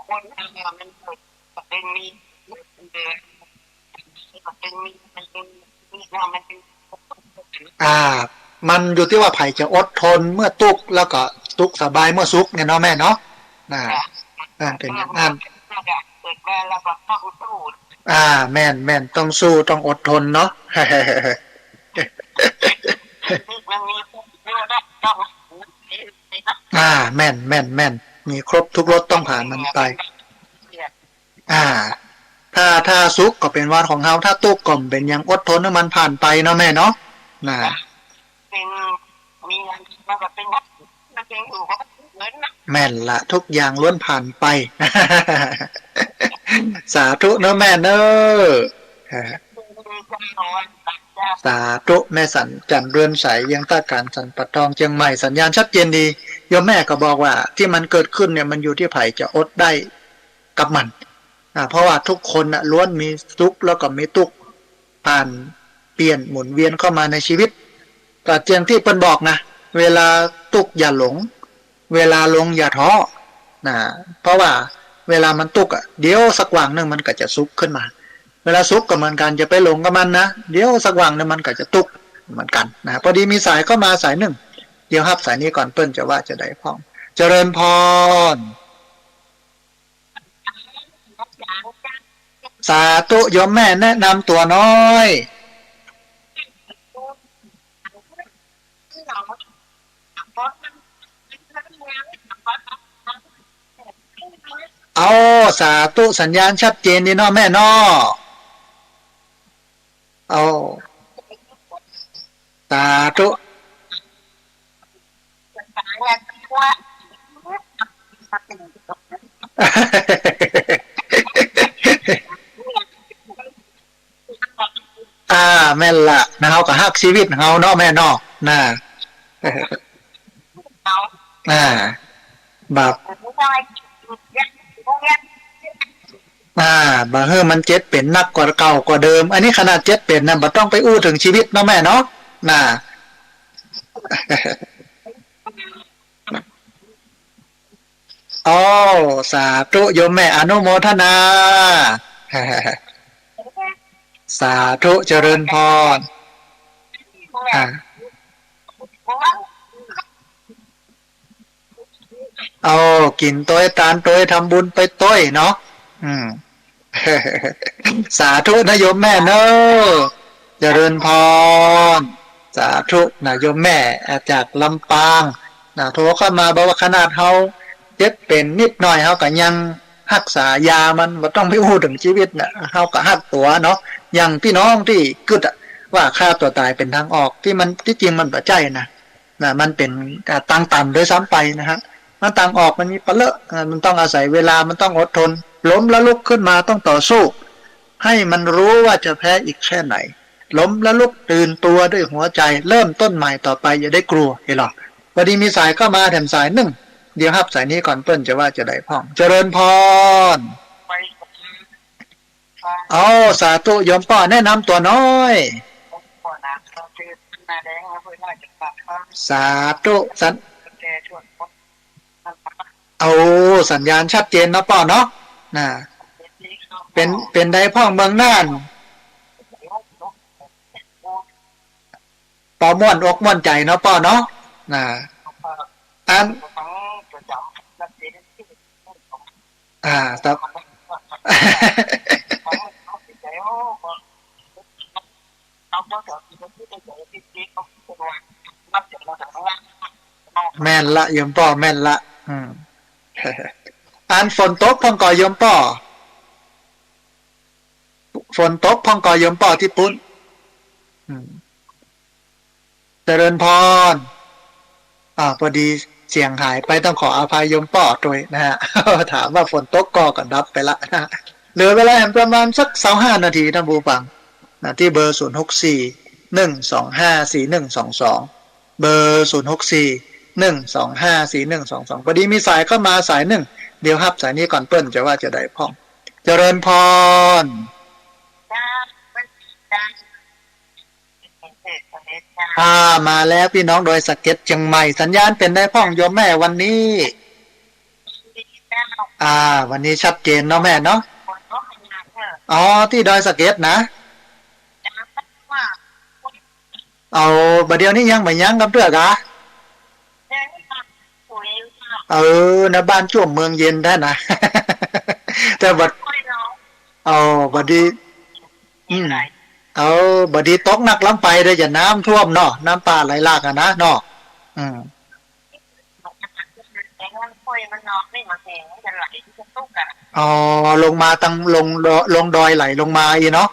คนทำมันเป็นมีมันอยู่ที่ว่าไผ่จะอดทนเมื่อตุกแล้วก็ตุกสบายเมื่อสุกเนี่ยเนาะแม่เนาะเป็นอย่างนั้นแม่นต้องสู้ต้องอดทนเนาะแม่นมีครบทุกรสต้องผ่านมันไปถ้าสุกก็เป็นวันของเฮาถ้าตุกก็เป็นอย่างอดทนให้มันผ่านไปเนาะแม่เนาะนะเป็นมีอันมันก็เป็นมันเป็นอยู่ก็เหมือนนะแม่นละทุกอย่างล้วนผ่านไปสาธุเนอะแม่เนอะสาธุแม่สันจันเรือนใสยังตาการสันปะตองเชียงใหม่สัญญาณชัดเจนดีโยมแม่ก็บอกว่าที่มันเกิดขึ้นเนี่ยมันอยู่ที่ไผ่จะอดได้กับมันเพราะว่าทุกคนนะล้วนมีทุกข์แล้วก็มีทุกข์ผ่านเปลี่ยนหมุนเวียนเข้ามาในชีวิตแต่เจียงที่เปิ้นบอกนะเวลาทุกข์อย่าหลงเวลาลงอย่าท้อนะเพราะว่าเวลามันทุกข์เดี๋ยวสักวันหนึ่งมันก็จะสุขขึ้นมาเวลาสุขกับมันกันจะไปหลงกับมันนะเดี๋ยวสักวันหนึ่งมันก็จะทุกข์เหมือนกันนะพอดีมีสายเข้ามาสายหนึ่งเดี๋ยวรับสายนี้ก่อนเปิ้นจะว่าจะได้พ้องเจริญพรสาธุโยมแม่แนะนำตัวน้อยเอาสาธุสัญญาณชัดเจนดีเนาะแม่เนาะเอาสาธุแม่นละนะเฮาก็ฮักชีวิตเฮาเนาะแม่เนาะน่ะแบบบ่เฮ้อมันเจ็ดเป็นนักกว่าเก่ากว่าเดิมอันนี้ขนาดเจ็ดเป็นนะบ่ต้องไปอู้ถึงชีวิตเนาะแม่เนาะน่ะอ๋อสาธุโยมแม่อนุโมทนาสาธุเจริญพรเอากินต้อยตาลต้อยทำบุญไปต้อยเนาะสาธุนะโยมแม่เนอะเจริญพรสาธุนะโยมแม่จากลำปางนะโทรเข้ามาบอกว่าขนาดเฮา เจ็บเป็นนิดหน่อยเขาก็ยังรักษายามันบ่ต้องไปพูดถึงชีวิตนะเขาก็หักตัวเนาะอย่างพี่น้องที่กึดว่าฆ่าตัวตายเป็นทางออกที่มันที่จริงมันบ่ใจนะมันเป็นทางตันโดยซ้ำไปนะฮะมันทางออกมันมีปะเลอะมันต้องอาศัยเวลามันต้องอดทนล้มแล้วลุกขึ้นมาต้องต่อสู้ให้มันรู้ว่าจะแพ้อีกแค่ไหนล้มแล้วลุกตื่นตัวด้วยหัวใจเริ่มต้นใหม่ต่อไปอย่าได้กลัวเห็นหรอพอดีมีสายเข้ามาแถมสายหนึ่งเดี๋ยวครับสายนี้ก่อนเปิ้ลจะว่าจะได้พ่องเจริญพรเอาสาธุโยมป้อแนะนำตัวน้อยสาธุสันเอาสัญญาณชัดเจนนะป้อเนาะนะเป็นได้พ่องเมืองน่านป้อม่วนอกม่วนใจเนาะป้อเนาะนะอันแต่แม่นละโยมป้อแม่นละอันฝนตกพ่องก่อโยมป้อฝนตกพ่องก่อโยมป้อที่ปุ้นเจริญพรพอดีเสียงหายไปต้องขออภัยโยมป้อด้วยนะฮะถามว่าฝนตกก็ดับไปละนะเหลือเวลาประมาณสัก25 นาทีท่านผู้ฟังนะที่เบอร์0641254122เบอร์0641254122พอดีมีสายเข้ามาสายหนึ่งเดี๋ยวครับสายนี้ก่อนเปิ้ลจะว่าจะได้พ่องเจริญพรมาแล้วพี่น้องโดยสเก็ตเชียงใหม่สัญญาณเป็นได้พ่องโยมแม่วันนี้วันนี้ชัดเจนเนาะแม่เนาะที่ดอยสะเก็ดนะเอาบัดเดียวนี้ยังไม่ยั้งกับเตื้อกะนะบ้านช่วงเมืองเย็นได้นะแต่บัดบัดดีบัดดีตกหนักล้ำไปได้จะน้ำท่วมเนาะน้ำป่าไหลหลากอะนะเนาะลงมาตั้งลงดอยไหลลงมาอีเนาะ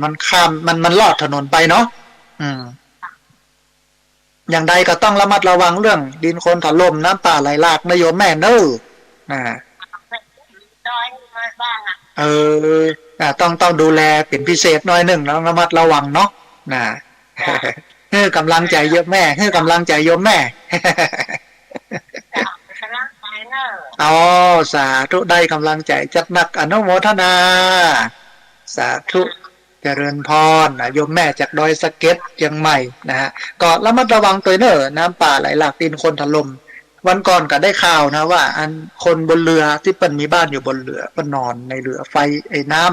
มันข้ามมันลอดถนนไปเนาะอย่างใดก็ต้องระมัดระวังเรื่องดินโคลนถล่มน้ำป่าไหลหลากนะโยมแม่เนอะต้องดูแลเป็นพิเศษหน่อยหนึ่งแล้วระมัดระวังเนาะให้กำลังใจเยอะแม่ให้กำลังใจโยมแม่สาธุได้กำลังใจจัดหนักอนุโมทนาสาธุเจริญพรโยมแม่จากดอยสะเก็ดเชียงใหม่นะฮะก็ระมัดระวังตัวเนอะน้ำป่าไหลหลากดินโคลนถล่มวันก่อนก็ได้ข่าวนะว่าอันคนบนเรือที่เปิ้นมีบ้านอยู่บนเรือก็นอนในเรือไฟไอ้น้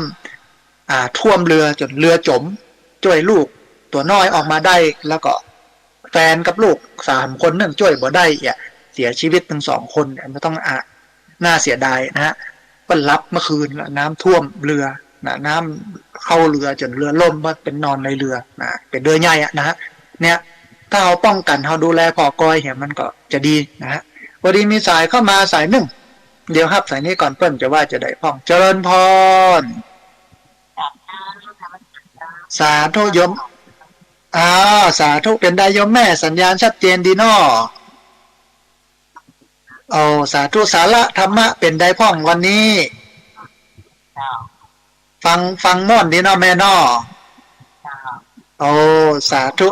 ำท่วมเรือจนเรือจมช่วยลูกตัวน้อยออกมาได้แล้วก็แฟนกับลูก3 คนนึงช่วยบ่ได้เสียชีวิตทั้ง2 คนไม่ต้องน่าเสียดายนะฮะก็รับเมื่อคืนน้ำท่วมเรือน้ำเข้าเรือจนเรือล่มว่าเป็นนอนในเรือเป็นเรือใหญ่นะฮะเนี่ยถ้าเราป้องกันเราดูแลพอกอยมันก็จะดีนะฮะพอดีมีสายเข้ามาสายหนึ่งเดี๋ยวครับสายนี้ก่อนเปิ้ลจะว่าจะได้พ่องเจริญพรสาธุโยมสาธุเป็นได้โยมแม่สัญญาณชัดเจนดีเนาะสาธุสาระธรรมะเป็นได้พ่องวันนี้ฟังม่อนดีเนาะแม่เนาะสาธุ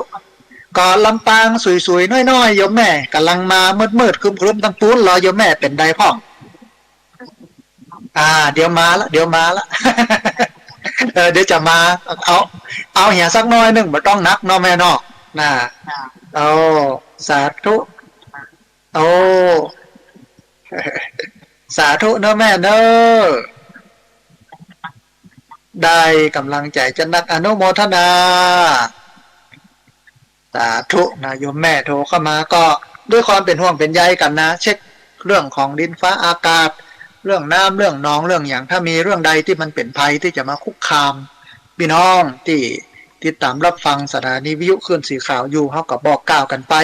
ก็ลำปางสวยๆน้อยๆโยมแม่กำลังมามืดๆครึมๆตั้งปูนรอโยมแม่เป็นได้พ่องเดี๋ยวมาละเดี๋ยวจะมาเอาเหี่ยสักน้อยนึงบ่ต้องนักเนาะแม่เนาะสาธุสาธุเนาะแม่เนาะได้กำลังใจจะนักอนุโมทนาสาธุนะโยมแม่โทรเข้ามาก็ด้วยความเป็นห่วงเป็นใยกันนะเช็คเรื่องของดินฟ้าอากาศเรื่องน้ำเรื่องหนองเรื่องอย่างถ้ามีเรื่องใดที่มันเป็นภัยที่จะมาคุกคามพี่น้องที่ ติดตามรับฟังสถานีวิทยุคลื่นสีขาวอยู่เขาก็บอกกล่าวกันไป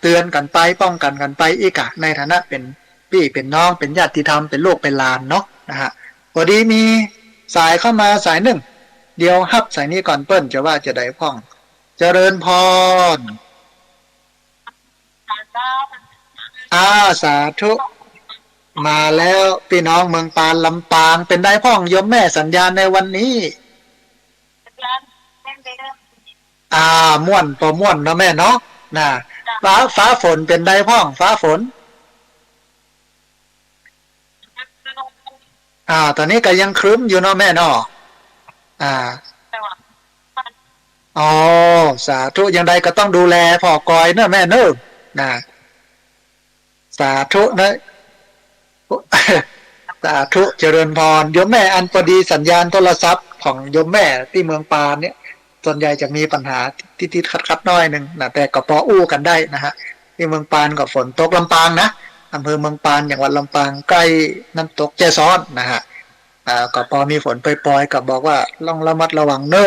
เตือนกันไปป้องกันกันไปอีกอะในฐานะเป็นพี่เป็นน้องเป็นญาติธรรมเป็นลูกเป็นหลานเนาะนะฮะพอดีมีสายเข้ามาสายหนึ่งเดี๋ยวฮับสายนี้ก่อนเปิ้ลจะว่าจะได้พ่องเจริญพรสาธุมาแล้วพี่น้องเมืองปานลำปางเป็นได้พ่องยมแม่สัญญาณในวันนี้ม่วนพอม่วนเนาะแม่เนาะนะฟ้าฝนเป็นได้พ่องฟ้าฝนตอนนี้ก็ยังครึ้มอยู่เนาะแม่เนาะอ๋อสาธุยังใดก็ต้องดูแลพ่อกอยเนอะแม่เนอะนะสาธุนะสาธุเจริญพรโยมแม่อันพอดีสัญญาณโทรศัพท์ของโยมแม่ที่เมืองปานเนี่ยส่วนใหญ่จะมีปัญหาติดขัดน้อยหนึ่งนะแต่ก็พออู้กันได้นะฮะที่เมืองปานก็ฝนตกลำปางนะอำเภอเมืองปานอย่างวัดลำปางใกล้น้ำตกแจ้ซ้อนนะฮะก็พอมีฝนปล่อยๆกับบอกว่าต้องระมัดระวังเนอ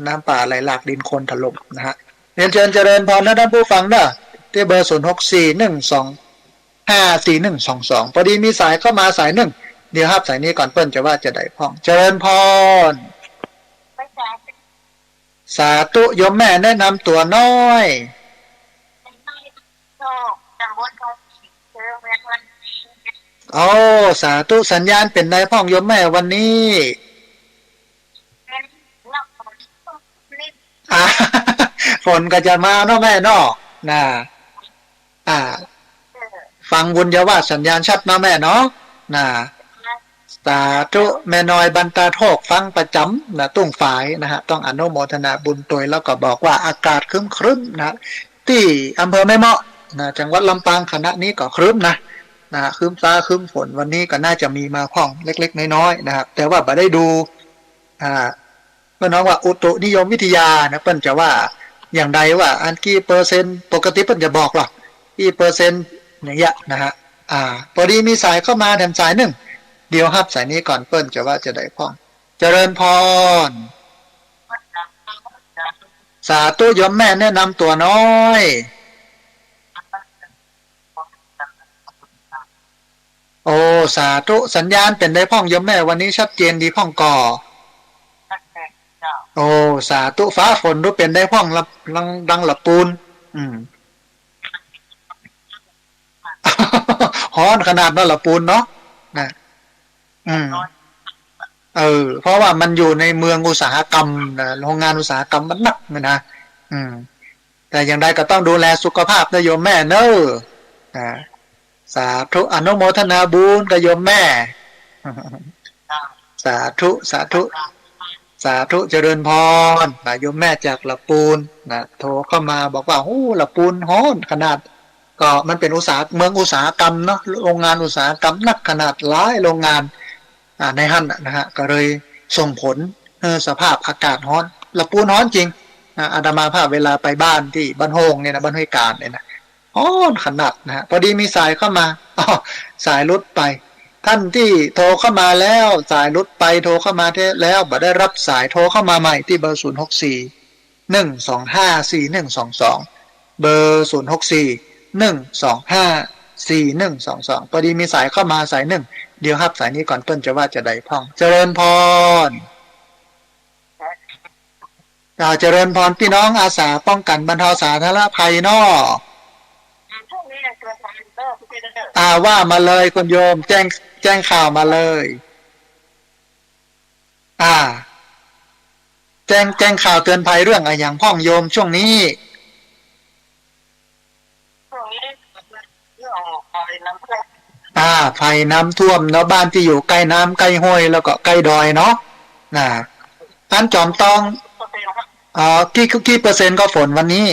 น้ำป่าไหลหลากดินโคลนถล่มนะฮะเรียนเชิญเจริญพรนะท่านผู้ฟังเนอะที่เบอร์0641254122พอดีมีสายเข้ามาสายหนึ่งเดี๋ยวครับสายนี้ก่อนเปิ้ลจะว่าจะได้พ่องเจริญพรสาธุโยมแม่แนะนำตัวน้อยสาธุสัญญาณเป็นได้พ่องโยมแม่วันนี้ฝนก็จะมาเนาะแม่เนาะนะฟังบุญยาวาสัญญาณชัดเนาะแม่เนาะนะสาธุแม่น้อยบรรตาโทกฟังประจำนะตุ้งฝ่ายนะฮะต้องอนุโมทนาบุญตัวแล้วก็บอกว่าอากาศครึ้มนะที่อำเภอแม่เมาะนะจังหวัดลำปางคณะนี้ก็ครึ้มนะครึ้มฟ้าครึ้มฝนวันนี้ก็น่าจะมีมาพ่องเล็กๆน้อยๆนะครับแต่ว่าบ่ได้ดูเมื่อน้องว่าอุตุนิยมวิทยานะเปิ้นจะว่าอย่างใดว่าอันกี่เปอร์เซ็นต์ปกติเปิ้นจะบอกหรอกกี่เปอร์เซ็นต์อย่างเงี้ยนะฮะพอดีมีสายเข้ามาแถมสายหนึ่งเดี๋ยวครับสายนี้ก่อนเปิ้ลจะว่าจะได้พ่องเจริญพรสาธุโยมแม่แนะนำตัวน้อยสาธุสัญญาณเป็นได้พ่องโยมแม่วันนี้ชัดเจนดีพ่องก่อสาธุฟ้าฝนรู้เป็นได้พ่องดังหลับปูนฮ้อนขนาดนั้นหลับปูนเนาะนะเพราะว่ามันอยู่ในเมืองอุตสาหกรรมนะโรงงานอุตสาหกรรมมันหนักนะแต่อย่างใดก็ต้องดูแลสุขภาพนะโยมแม่เนอะสาธุอนุโมทนาบุญกับโยมแม่สาธุสาธุสาธุเจริญพรโยมแม่จากละปูนนะโทรเข้ามาบอกว่าโอ้ละปูนฮ้อนขนาดก็มันเป็นเมืองอุตสาหกรรมเนาะโรงงานอุตสาหกรรมนักขนาดหลายโรงงานในหั่นนะฮะก็เลยส่งผลสภาพอากาศร้อนละปูนร้อนจริงอาดามาภาพเวลาไปบ้านที่บ้านโฮงเนี่ยนะบ้านห้วยการเนี่ยนะร้อนขนาดนะฮะพอดีมีสายเข้ามาสายรุดไปท่านที่โทรเข้ามาแล้วสายรุดไปโทรเข้ามาแล้วบ่ได้รับสายโทรเข้ามาใหม่ที่เบอร์0641254122เบอร์0641254122พอดีมีสายเข้ามาสายหนึ่งเดี๋ยวครับสายนี้ก่อนต้นจะว่าจะได้พ่องเจริญพรเจริญพรพี่น้องอาสาป้องกันบรรเทาสาธารณภัยนอว่ามาเลยคุณโยมแจ้งข่าวมาเลยแจ้งข่าวเตือนภัยเรื่องอะไรอย่างพ่องโยมช่วงนี้ภัยน้ำท่วมเนาะบ้านที่อยู่ใกล้น้ำใกล้ห้วยแล้วก็ใกล้ดอยเนาะท่านจอมตองกี่เปอร์เซ็นต์ก็ฝนวันนี้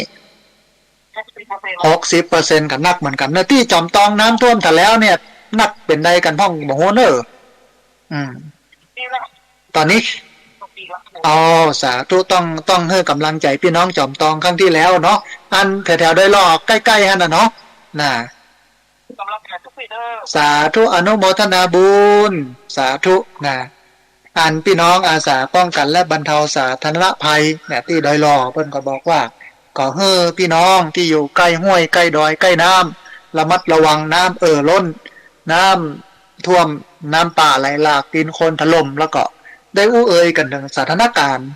60%กันนักเหมือนกันเนอะที่จอมตองน้ำท่วมแต่แล้วเนี่ยนักเป็นใดกันพ่องโมโหเนอะตอนนี้สาธุต้องให้กำลังใจพี่น้องจอมตองครั้งที่แล้วเนาะอันแถวๆได้รอใกล้ๆฮะนะเนาะสาธุอนุโมทนาบุญสาธุ พี่น้องอาสาป้องกันและบรรเทาสาธารณภัยเนี่ยที่ดอยหล่อเพิ่นก็บอกว่าก็เฮ้อพี่น้องที่อยู่ใกล้ห้วยใกล้ดอยใกล้น้ำระมัดระวังน้ำล้นน้ำท่วมน้ำป่าไหลหลากดินโคลนถล่มแล้วก็ได้เอ่ยกันถึงสถานการณ์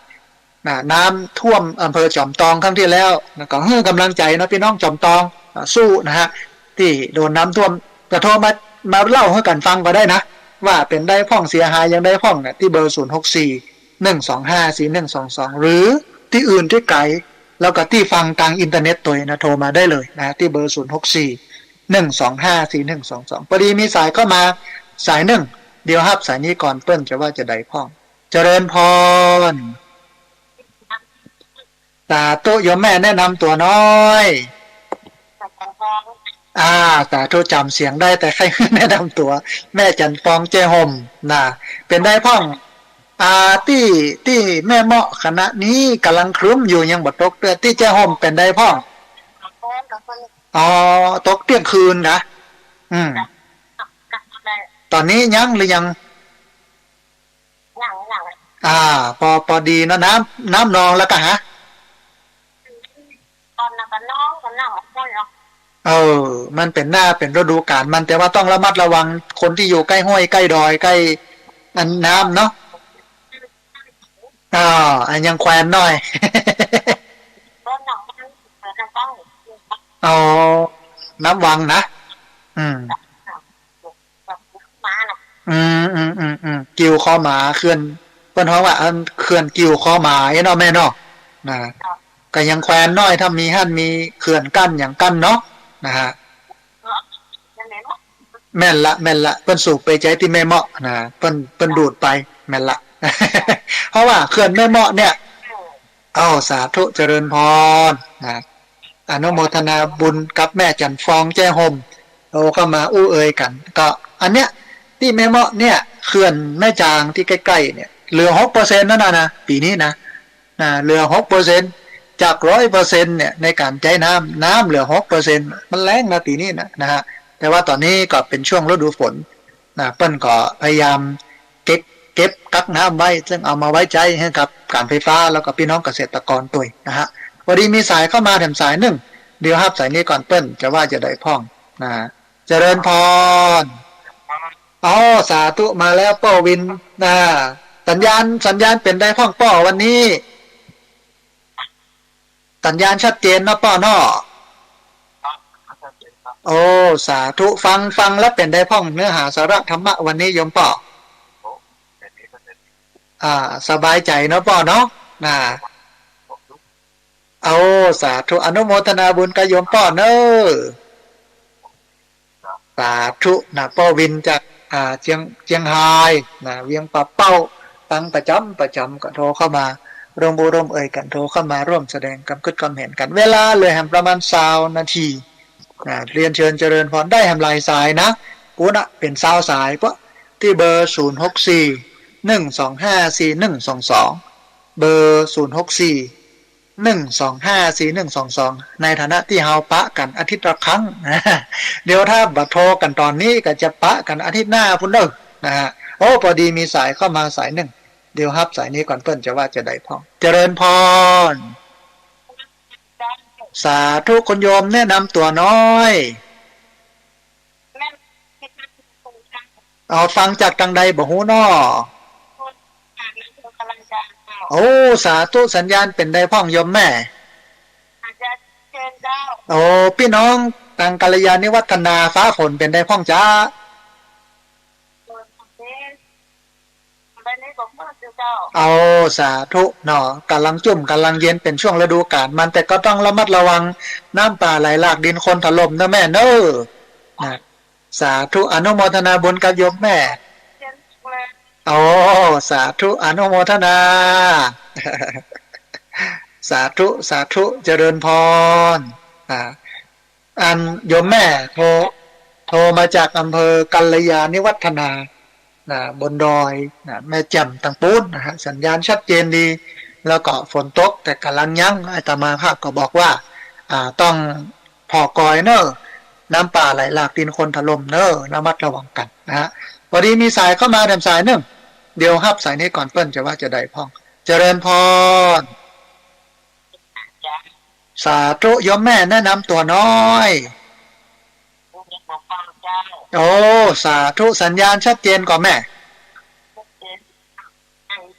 น้ำท่วมอำเภอจอมตองครั้งที่แล้วก็เฮ้อกำลังใจนะพี่น้องจอมตองสู้นะฮะที่โดนน้ำท่วมกระโทรมาเล่าให้กันฟังก็ได้นะว่าเป็นได้พ่องเสียหายยังได้พ่องเนี่ยที่เบอร์064 125 4122หรือที่อื่นที่ไกลแล้วก็ที่ฟังทางอินเทอร์เน็ตตัวนะโทรมาได้เลยนะที่เบอร์064 125 4122พอดีมีสายเข้ามาสายหนึ่งเดี๋ยวครับสายนี้ก่อนเปิ้ลจะว่าจะได้พ่องเจริญพรสาธุโยมแม่แนะนำตัวน้อยสาธุจำเสียงได้แต่ใครแนะนำตัวแม่จันฟองเจห่มนะเป็นได้พ่องที่แม่เมาะขณะนี้กำลังครึ้มอยู่ยังบดตกเตือที่เจห่มเป็นได้พ่องตกเที่ยงคืนนะตอนนี้ยังหรือยังพอดีนะน้ำนองแล้วก็ฮะตอนนั้นก็น้องก็นั่งค่อยเนาะมันเป็นหน้าเป็นฤดูกาลมันแต่ว่าต้องระมัดระวังคนที่อยู่ใกล้ห้วยใกล้ดอยใกล้น้ำเนาะอันยังแควนหน่อยน้ำวังนะกิวคอหมาเขื่อนเพิ่นฮ้องว่าเขื่อนกิวคอหมาเนาะแม่เนาะนะก็ยังแควนน้อยถ้ามีหั่นมีเขื่อนกั้นอย่างกั้นเนาะนะฮะแม่นละเพิ่นสูบไปใจที่แม่เมาะนะเพิ่นดูดไปแม่นละเพราะว่าเขื่อนแม่เมาะเนี่ยสาธุเจริญพรนะอนุโมทนาบุญกับแม่จันฟองแจ้ห่มเราเข้ามาเอ่ยกันก็อันเนี้ยที่แม่เมาะเนี่ยเขื่อนแม่จางที่ใกล้ๆเนี่ยเหลือ 6% นั่นนะปีนี้นะเหลือ 6%จาก 100% เนี่ยในการใช้น้ำเหลือ 6% มันแรงนะปีนี้นะฮะแต่ว่าตอนนี้ก็เป็นช่วงฤดูฝนเปิ้นก็พยายามเก็บกักน้ำไว้ซึ่งเอามาไว้ใจให้กับการไฟฟ้าแล้วก็พี่น้องเกษตรกรตัวนะฮะพอดีมีสายเข้ามาแถมสายหนึ่งเดี๋ยวครับสายนี้ก่อนเปิ้ลจะว่าจะได้พ่องนะเจริญพรสาธุมาแล้วป้อวินสัญญาณเป็นได้พ่องป้อวันนี้สัญญาณชัดเจนนะป้อเนาะสาธุฟังแล้วเป็นได้พ่องเนื้อหาสาระธรรมะวันนี้โยมป้อสบายใจเนาะป้อเนาะสาธุอนุโมทนาบุญกับโยมป้อเนอสาธุป้อวินจากเชียงไฮ้เวียงป่าเป้าตั้งประจำก็โทรเข้ามาร่วมบุร่วมเอ่ยกันโทรเข้ามาร่วมแสดงความคิดความเห็นกันเวลาเลยแฮมประมาณ20 นาทีเรียนเชิญเจริญพรได้แฮมลายสายนะกูนะเป็น20 สายปะที่เบอร์064 125 4122เบอร์064 125 4122ในฐานะที่เฮาปะกันอาทิตย์ละครั้งเดี๋ยวถ้าบัดโทรกันตอนนี้ก็จะปะกันอาทิตย์หน้าพุ่นเด้อนะฮะพอดีมีสายเข้ามาสายหนึ่งเดี๋ยวครับสายนี้ก่อนเปิ้นจะว่าจะได้พองเจริญพรสาธุคนโยมแนะนำตัวน้อยฟังจากทางใดบ่ฮู้น้อสาธุสัญญาณเป็นได้พ่องโยมแม่พี่น้องทางกัลยาณิวัฒนาฟ้าฝนเป็นได้พ่องจ้าสาธุเนาะกำลังจุ่มกำลังเย็นเป็นช่วงฤดูกาลมันแต่ก็ต้องระมัดระวังน้ำป่าไหลหลากดินโคลนถล่มนะแม่เนอะสาธุอนุโมทนาบุญกับโยมแม่สาธุอนุโมทนาสาธุเจริญพรโยมแม่โทรมาจากอำเภอกัลยาณิวัฒนาบนดอยแม่แจ่มตังปูนนะฮะสัญญาณชัดเจนดีแล้วก็ฝนตกแต่กำลังยั้งอาตมาภาพก็บอกว่าต้องพอกอยเนอะน้ำป่าไหลหลากดินโคลนถล่มเนอะระมัดระวังกันนะฮะพอดีมีสายเข้ามาแถมสายหนึ่ง เดี๋ยวฮับสายนี้ก่อนเปิ้นจะว่าจะได้พ่องเจริญพรจ้ะสาธุโยมแม่แนะนำตัวน้อยลูกยังบอกฟังเจ้าโอ้สาธุสัญญาณชัดเจนกว่าแม่ ลูกเดิน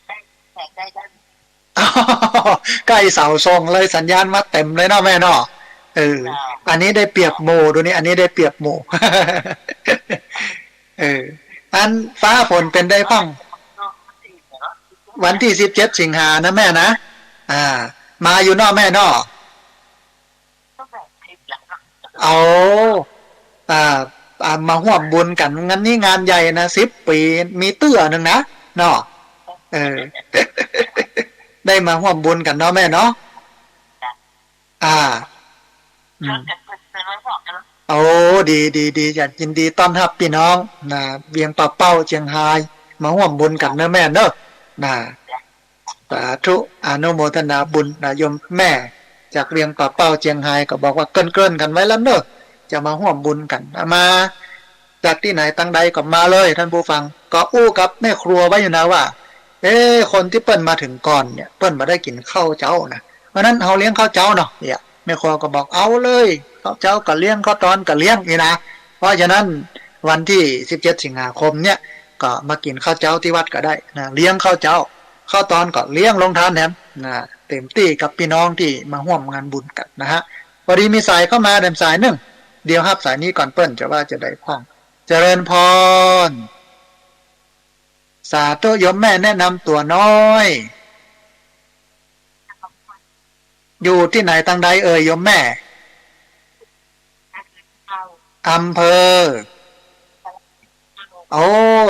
ได้แข่งได้กัน อ้าวใกล้เสาทรงเลยสัญญาณมาเต็มเลยเนาะแม่เนาะอันนี้ได้เปรียบหมู่ดูนี่อันนี้ได้เปรียบหมู่ อันฟ้าฝนเป็นได้พ่องวันที่17 สิงหานะแม่นะมาอยู่นอกแม่นอเอามาห่วมบุญกันงั้นนี่งานใหญ่นะ10 ปีมีเตื้อหนึ่งนะเนาะได้มาห่วมบุญกันเนาะแม่เนาะโอ้ดีอยากยินดีต้อนรับพี่น้องนะเวียงป่าเป้าเชียงรายมาห่วมบุญกันเนอะแม่เนอะนะสาธุอนุโมทนาบุญนะโยมแม่จากเวียงป่าเป้าเชียงรายก็บอกว่าเกินกันไว้แล้วเนอะจะมาห่วมบุญกันมาจากที่ไหนตั้งใดก็มาเลยท่านผู้ฟังก็อู้กับแม่ครัวไว้อยู่นะว่าคนที่เปิ้นมาถึงก่อนเนี่ยเปิ้นมาได้กินข้าวเจ้านะเพราะนั้นเอาเลี้ยงข้าวเจ้าเนาะเนี่ยแม่ครัวก็บอกเอาเลยข้าวเจ้าก็เลี้ยงข้าวตอนก็เลี้ยงนี่นะเพราะฉะนั้นวันที่17 สิงหาคมเนี่ยก็มากินข้าวเจ้าที่วัดก็ได้นะเลี้ยงข้าวเจ้าข้าวตอนก็เลี้ยงลงทานแถมนะเต็มที่กับพี่น้องที่มาร่วมงานบุญกันนะฮะพอดีมีสายเข้ามาเดิมสายหนึ่งเดี๋ยวครับสายนี้ก่อนเปิ้นจะว่าจะได้พ่องเจริญพรสาธุโยมแม่แนะนำตัวน้อยอยู่ที่ไหนตั้งใดโยมแม่อำเภอโอ้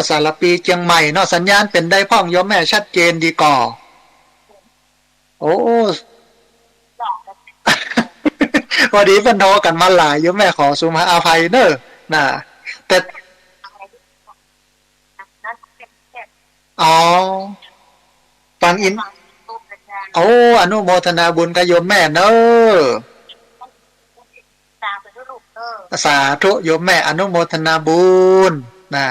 สารปีเชียงใหม่เนาะสัญญาณเป็นได้พ่องโยมแม่ชัดเจนดีก่อโอ้พอดีเพิ่นโทรกันมาหลายโยมแม่ขอสุมาอภัยเด้อนะแต่อ๋อฟังอินโอ้อนุโมทนาบุญกับโยมแม่เนอะสาธุโยมแม่อนุโมทนาบุญนะ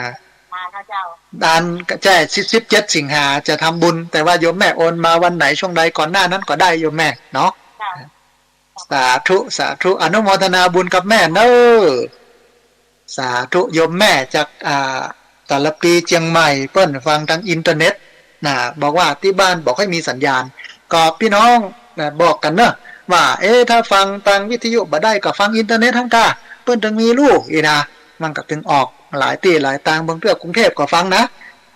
ด้านแจ้17 สิงหาจะทำบุญแต่ว่าโยมแม่โอนมาวันไหนช่วงใดก่อนหน้านั้นก็ได้โยมแม่เนาะสาธุอนุโมทนาบุญกับแม่เนอะสาธุโยมแม่จากสารปีเชียงใหม่เปิ้นฟังทางอินเทอร์เน็ตนะบอกว่าที่บ้านบอกให้มีสัญญาณก็พี่น้องนะบอกกันเนอะว่าถ้าฟังทางวิทยุบ่ได้ก็ฟังอินเทอร์เน็ตทั้งกาเปิ้นถึงมีลูกอีนะมันก็ถึงออกหลายที่หลายต่างบางเทื่อกรุงเทพก็ฟังนะ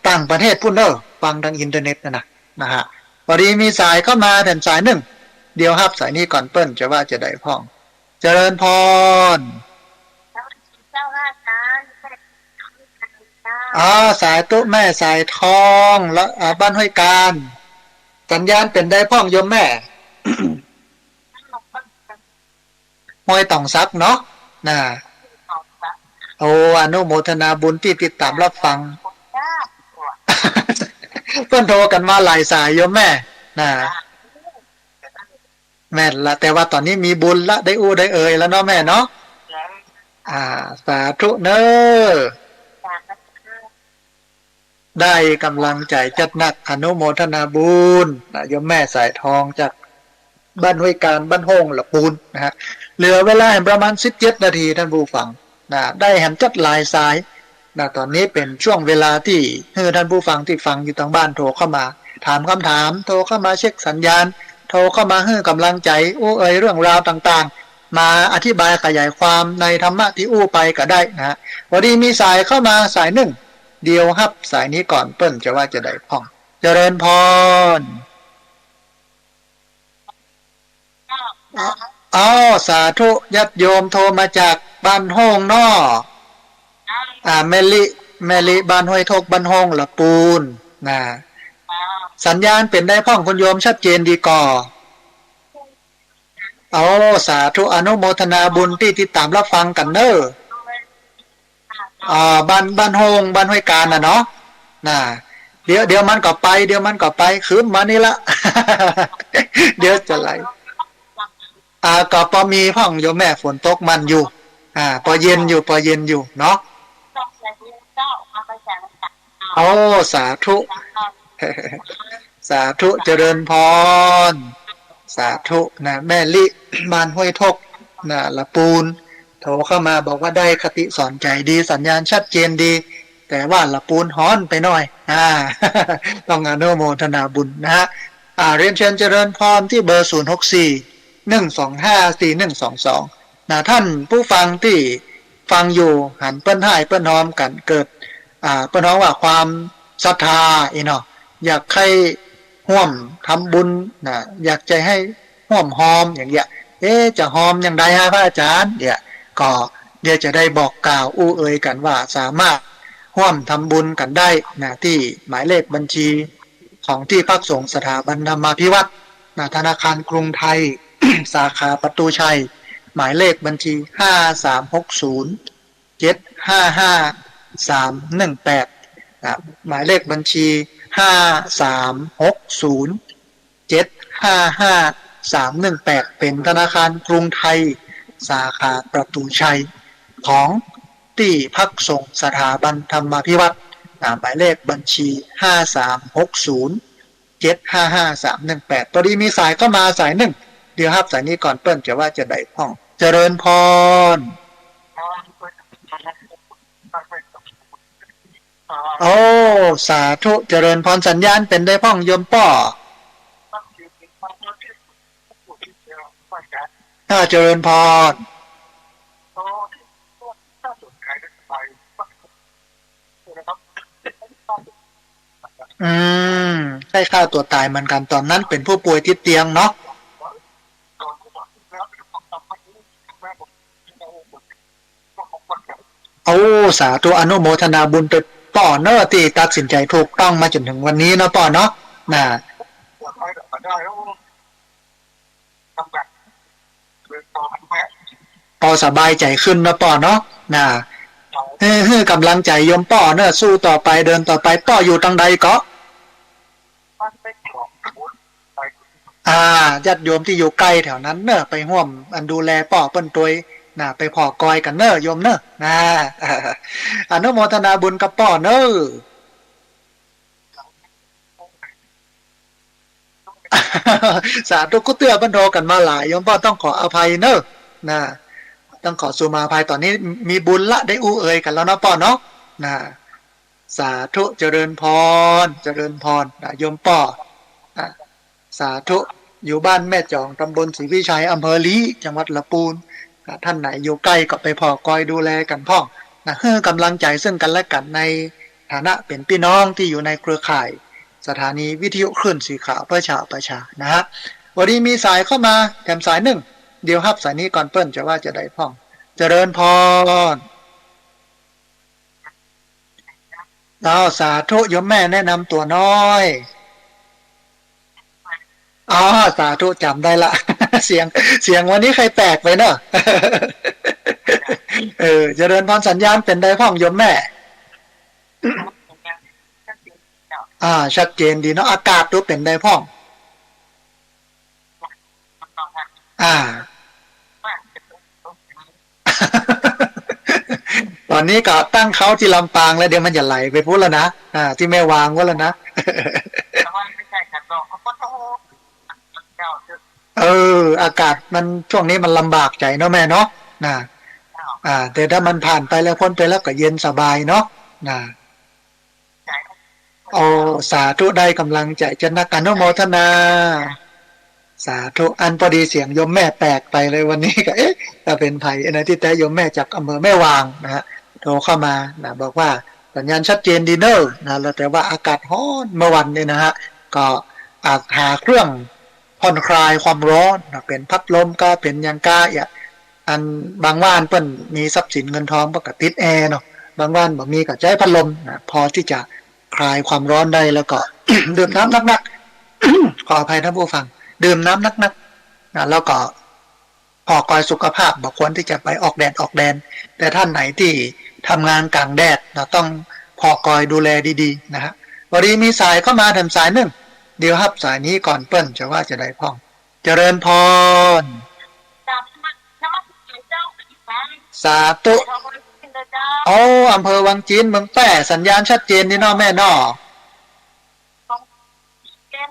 ต่างประเทศพุ่นเด้อฟังทางอินเทอร์เน็ตนะฮะพอดีมีสายเข้ามาแถมสายหนึ่งเดี๋ยวครับสายนี้ก่อนเปิ้นจะว่าจะได้พ่องเจริญพรสายตุ๊แม่สายทองแล้วบ้านห้วยการสัญญาณเป็นได้พ่องโยมแม่ห้วยต่องซักเนาะนะโอ้อนุโมทนาบุญที่ติดตามรับฟังเพิ่นโทรกันมาหลายสายโยมแม่นะแม่ละแต่ว่าตอนนี้มีบุญละได้อู้ได้แล้วเนาะแม่เนาะสาธุเนอได้กำลังใจจัดหนักอนุโมทนาบุญโยมแม่สายทองจากบ้านห้วยการบ้านห้องละปูนนะฮะเหลือเวลาประมาณ17 นาทีท่านผู้ฟังได้แหมจัดหลายสายตอนนี้เป็นช่วงเวลาที่ท่านผู้ฟังที่ฟังอยู่ทางบ้านโทรเข้ามาถามคำถามโทรเข้ามาเช็คสัญญาณโทรเข้ามาให้กำลังใจเรื่องราวต่างๆมาอธิบายขยายความในธรรมะที่ไปก็ได้นะฮะพอดีมีสายเข้ามาสายหนึ่งเดียวครับสายนี้ก่อนเปิ้นจะว่าจะได้พ่องเจริญพรสาธุญาติโยมโทรมาจากบ้านห้องนอแมลิบ้านห้วยทกบ้านห้องละปูนนะสัญญาณเป็นได้พ่องคุณโยมชัดเจนดีก่อสาธุอนุโมทนาบุญที่ติดตามรับฟังกันเนอะบ้านห้องบ้านห้วยการเนาะเดี๋ยวมันก็ไปคืนมานี่ละ เดี๋ยวจะไหลก็พอมีพ่องโยมแม่ฝนตกมันอยู่พอเย็นอยู่เนาะ โอ้สาธุ สาธุเจริญพรสาธุนะแม่ลิบ้านห้วยทกนะละปูนโทรเข้ามาบอกว่าได้คติสอนใจดีสัญญาณชัดเจนดี แต่ว่าละปูนฮ้อนไปหน่อยต้องอนุโมทนาบุญนะฮะเรียนเชิญเจริญพรที่เบอร์064 125 4122นะท่านผู้ฟังที่ฟังอยู่หันเปิ้นให้เปิ้นน้อมกันเกิดเปิ้นน้องว่าความศรัทธาเนาะอยากให้ห่วมทำบุญนะอยากจะให้ห่วมหอมอย่างเงี้ยจะหอมอย่างไรฮะพระอาจารย์ก็เดี๋ยวจะได้บอกกล่าวอู้เอ่ยกันว่าสามารถร่วมทำบุญกันได้นะที่หมายเลขบัญชีของที่พักสงฆ์สถาบันธรรมาภิวัตรนะธนาคารกรุงไทย สาขาประตูชัยหมายเลขบัญชี5360755318นะหมายเลขบัญชี5360755318เป็นธนาคารกรุงไทยสาขาประตูชัยของที่พักสงฆ์สถาบันธรรมาภิวัตรหมายเลขบัญชี5360755318พอดีมีสายเข้ามาสายหนึ่งเดี๋ยวครับสายนี้ก่อนเปิ้ลจะว่าจะได้พ้องเจริญพรโอ้สาธุเจริญพรสัญญาณเป็นได้พ้องโยมป้อเจริญพรใช่ฆ่าตัวตายเหมือนกันตอนนั้นเป็นผู้ป่วยติดเตียงเนาะโอ้สาธุอนุโมทนาบุญไปป่อเนอะที่ตัดสินใจถูกต้องมาจนถึงวันนี้เนาะป่อเนาะนะป่อสบายใจขึ้นนะป่อเนาะนะกำลังใจโยมป่อเนอะสู้ต่อไปเดินต่อไปป่ออยู่ทางใดก็ญาติโยมที่อยู่ใกล้แถวนั้นเนอะไปห่วมอันดูแลป่อเปิ้นตัวนะไปพอกอยกันเนอะโยมเนอะนะอนุโมทนาบุญกับป่อเนอะสาธุกุเตือบันโทกันมาหลายโยมป่อต้องขออภัยเนอะนะต้องขอสุมาภัยตอนนี้มีบุญละได้อู้เอ่ยกันแล้วเนาะป่อเนาะนะสาธุเจริญพรเจริญพรนะโยมป่อสาธุอยู่บ้านแม่จองตำบลศรีวิชัยอำเภอลีจังหวัดละปูนท่านไหนอยู่ใกล้ก็ไปพอกอยดูแลกันพ่องนะให้กำลังใจซึ่งกันและกันในฐานะเป็นพี่น้องที่อยู่ในเครือข่ายสถานีวิทยุคลื่นสีขาวประชานะฮะวันนี้มีสายเข้ามาแถมสายหนึ่งเดี๋ยวครับสายนี้ก่อนเปิ้ลจะว่าจะได้พ่องเจริญพรสาธุโยมแม่แนะนำตัวน้อยสาธุจำได้ละ เสียงวันนี้ใครแตกไปเนอะ เจริญพรสัญญาณเป็นได้พ่องโยมแม่ ชัดเจนดีเนาะอากาศตัวเป็นได้พ่องตอนนี้ก็ตั้งเขาที่ลำปางแล้วเดี๋ยวมันจะไหลไปพูดแล้วนะที่แม่วางก็แล้วนะอากาศมันช่วงนี้มันลำบากใจเนาะแม่เนาะนะแต่ถ้ามันผ่านไปแล้วพ้นไปแล้วก็เย็นสบายเนาะนะสาธุได้กำลังใจจะนักอนุโมทนาสาธุอันพอดีเสียงโยมแม่แปลกไปเลยวันนี้ก็ถ้าเป็นไผ่นะที่แต่โยมแม่จากอำเภอแม่วางนะฮะโทรเข้ามานะบอกว่าสัญญาณชัดเจนดีเนอร์นะแล้วแต่ว่าอากาศร้อนเมื่อวันนี้นะฮะก็อาจหาเครื่องผ่อนคลายความร้อนนะเป็นพัดลมก็เป็นยังก้าอันบางว่านเปิ้นมีทรัพย์สินเงินทองก็ติดแอร์เนาะบางว่านบ่มีก็ใช้พัดลมนะพอที่จะคลายความร้อนได้แล้วก็ ดื่มน้ำนักๆ ขออภัยท่านผู้ฟังดื่มน้ำนักๆนะแล้วก็พอกอยสุขภาพบอกควรที่จะไปออกแดดแต่ท่านไหนที่ทำงานกลางแดดเราต้องพอกอยดูแลดีๆนะฮะวันนี้มีสายเข้ามาแถมสายหนึ่งเดี๋ยวครับสายนี้ก่อนเปิ้ลจะว่าจะได้พ้องเจริญพรสาธุ เจ้าโอ้อำเภอวังจีนเมืองแป้สัญญาณชัดเจนนี่เนาะแม่เนาะต้องเช่น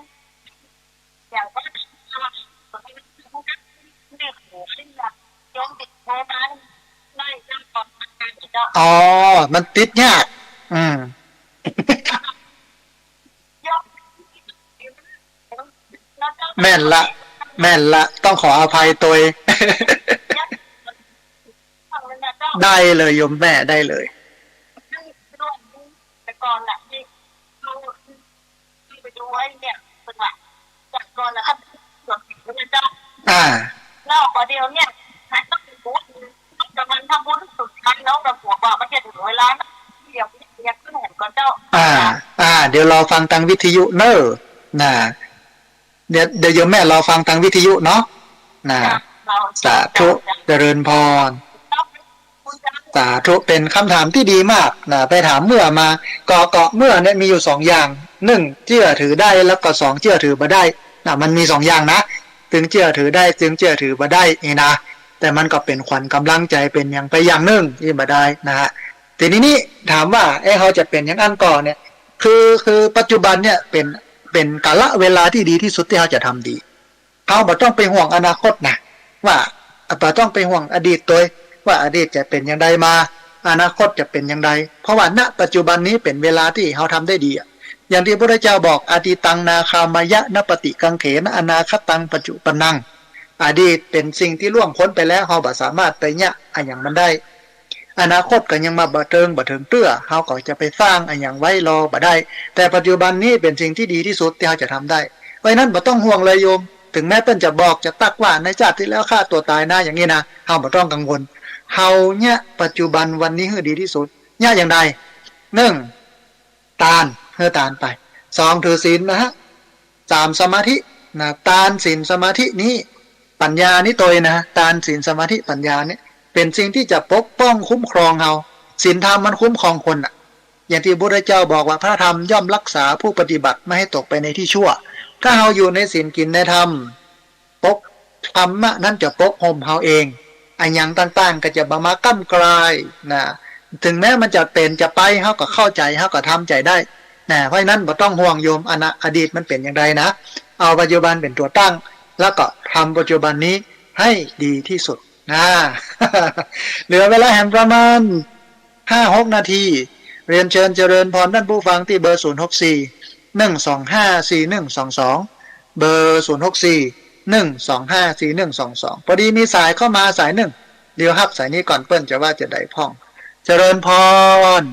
อย่างว่าเนี่ยโหขึ้นแบบยงติดโทรมาได้เจ้าก่อนการเจ้าอ๋อมันติดยากอืม ยกแล้วเจ้าแม่นละแม่นละต้องขออภัยตัวเอง ยักษ์ฝั่งนั้นนะเจ้า ได้เลยโยมแม่ได้เลยซึ่งด้วยแต่ก่อนแหละที่เราที่ไปดูไอ้เนี่ยเป็นหลักจากก่อนนะครับส่วนผิดเลยเจ้าอ่าแล้วพอเดียวเนี่ยหายต้องเป็นบุญกำลังทำบุญสุดท้ายแล้วกับหัวบอกมันจะถึงเวลาเดี๋ยวอยากขึ้นเห็นก่อนเจ้าเดี๋ยวรอฟังทางวิทยุเนอะนะเดี๋ยวโยมแม่รอฟังทางวิทยุเนาะนะสาธุเจริญพรสาธุเป็นคำถามที่ดีมากนะไปถามเมื่อมาเกาะเมื่อเนี่ยมีอยู่สองอย่างหนึ่งเชื่อถือได้แล้วก็สองเชื่อถือบ่ได้นะมันมีสองอย่างนะจึงเชื่อถือได้จึงเชื่อถือบ่ได้นี่นะแต่มันก็เป็นขวัญกำลังใจเป็นอย่างไปอย่างหนึ่งที่บ่ได้นะฮะทีนี้ถามว่าเขาจะเป็นอย่างอันก่อนเนี่ยคือปัจจุบันเนี่ยเป็นกาลเวลาที่ดีที่สุดที่เขาจะทำดีเขาบ่ต้องไปห่วงอนาคตนะว่าบ่ต้องไปห่วงอดีตตัวว่าอดีตจะเป็นอย่างไรมาอนาคตจะเป็นอย่างไรเพราะว่าณปัจจุบันนี้เป็นเวลาที่เขาทำได้ดีอย่างที่พระพุทธเจ้าบอกอดีตังนาคามายะนปฏิกังเขนอนาคตังปัจจุปนังอดีตเป็นสิ่งที่ล่วงพ้นไปแล้วเขาบ่สามารถไปเนี่ยอันอย่างมันได้อนาคตก็ยังมาบ่เทิงเตื้อเขาก็จะไปสร้างอันอย่างไว้รอบ่ได้แต่ปัจจุบันนี้เป็นสิ่งที่ดีที่สุดที่เขาจะทำได้เพราะนั้นบ่ต้องห่วงเลยโยมถึงแม้เปิ้นจะบอกจะตักว่าในชาติที่แล้วฆ่าตัวตายนะอย่างนี้นะเขาบ่ต้องกังวลเฮาเนี่ยปัจจุบันวันนี้คือดีที่สุดเนี่ยอย่างใด1ตาลตาลไป2ถือศีลนะฮะ3สมาธินะตาลศีลสมาธินี้ปัญญานี่ตัวนะตาลศีลสมาธิปัญญาเนี่ยเป็นสิ่งที่จะปกป้องคุ้มครองเฮาศีลธรรมมันคุ้มครองคนอย่างที่พระพุทธเจ้าบอกว่าพระธรรมย่อมรักษาผู้ปฏิบัติไม่ให้ตกไปในที่ชั่วถ้าเฮาอยู่ในศีลกินในธรรมปกธรรมะนั้นจะปกห่มเฮาเองอันอย่างต่างๆก็จะมากั้มกลายนะถึงแม้มันจะเป็นจะไปเฮาก็เข้าใจเฮาก็ทำใจได้นะเพราะนั้นบ่ต้องห่วงโยมอดีตมันเป็นอย่างไรนะเอาปัจจุบันเป็นตัวตั้งแล้วก็ทำปัจจุบันนี้ให้ดีที่สุดนะเหลือเวลาแห่งประมาณ 5-6 นาทีเรียนเชิญเจริญพรท่านผู้ฟังที่เบอร์064 125 4122เบอร์064 125 4122พอดีมีสายเข้ามาสายหนึ่งเดี๋ยวฮับสายนี้ก่อนเปิ้นจะว่าจะได้พ่องเจริญพร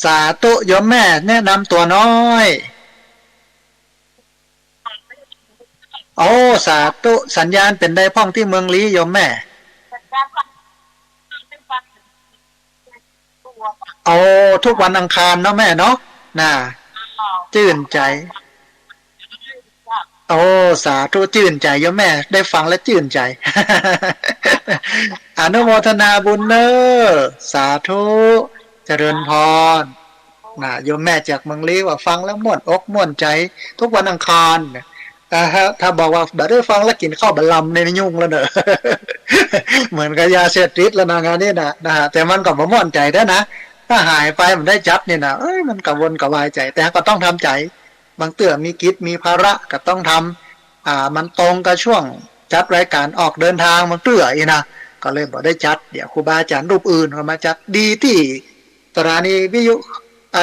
สาธุโยมแม่แนะนำตัวน้อยโอ้สาธุสัญญาณเป็นได้พ่องที่เมืองลี้โยมแม่โอ้ทุกวันอังคารเนาะแม่เนาะน่ะชื่นใจโอ้สาธุชื่นใจโยมแม่ได้ฟังแล้วชื่นใจ อนุโมทนาบุญเนอสาธุเจริญพรนะโยมแม่จากเมืองลี้ว่าฟังแล้วม่วนอกม่วนใจทุกวันอังคารถ้าบอกว่าได้ฟังแล้วกินข้าวบะลำในยุ่งแล้วเนอะ เหมือนกับยาเสพติดแล้วนะงานนี้นะฮะแต่มันก็บ่ม่วนใจได้นะถ้าหายไปมันได้จับเนี่ยนะมันกระวนกระวายใจแต่ก็ต้องทำใจบางเตื่อมีกิจมีภาระก็ต้องทำมันตรงกับช่วงจัดรายการออกเดินทางมันเตื่ออีนะก็เลยบอกได้จัดเดี๋ยวครูบาอาจารย์รูปอื่นก็มาจัดดีที่สถานีวิทยุ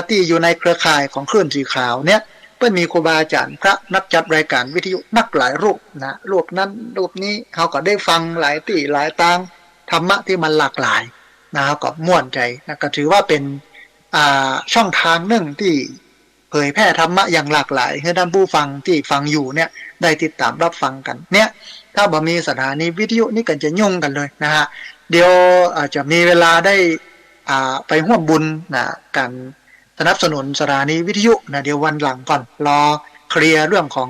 ที่อยู่ในเครือข่ายของคลื่นสีขาวเนี่ยเพื่อนมีครูบาอาจารย์พระนักจัดรายการวิทยุนักหลายรูปนะรูปนั้นรูปนี้เขาก็ได้ฟังหลายที่หลายตางธรรมะที่มันหลากหลายนะก็ม่วนใจนะก็ถือว่าเป็นช่องทางหนึ่งที่เผยแพร่ธรรมะอย่างหลากหลายให้ท่านผู้ฟังที่ฟังอยู่เนี่ยได้ติดตามรับฟังกันเนี่ยถ้าบ่มีสถานีวิทยุนี่กันจะยุ่งกันเลยนะฮะเดี๋ยวอาจจะมีเวลาได้ไปร่วมบุญนะกันสนับสนุนสถานีวิทยุนะเดี๋ยววันหลังก่อนรอเคลียร์เรื่องของ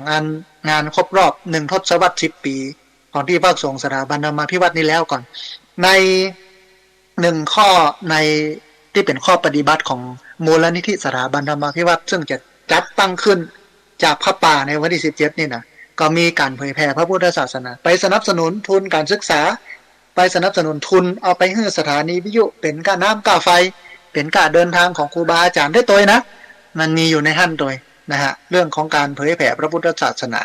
งานครบรอบ1 ทศวรรษ 10 ปีของที่ภาคส่งสถาบันธรรมาภิวัตน์นี้แล้วก่อนใน1ข้อในที่เป็นข้อปฏิบัติของมูลนิธิสถาบันธรรมาภิวัตน์ซึ่งจะจัดตั้งขึ้นจากพระป่าในวันที่17นี่นะก็มีการเผยแพร่พระพุทธศาสนาไปสนับสนุนทุนการศึกษา ไปสนับสนุนทุนเอาไปให้สถานีวิทยุเป็นค่าน้ำค่าไฟเป็นค่าเดินทางของครูบาอาจารย์ได้ตัวนะมันมีอยู่ในหั่นตัวนะฮะเรื่องของการเผยแผ่พระพุทธศาสนา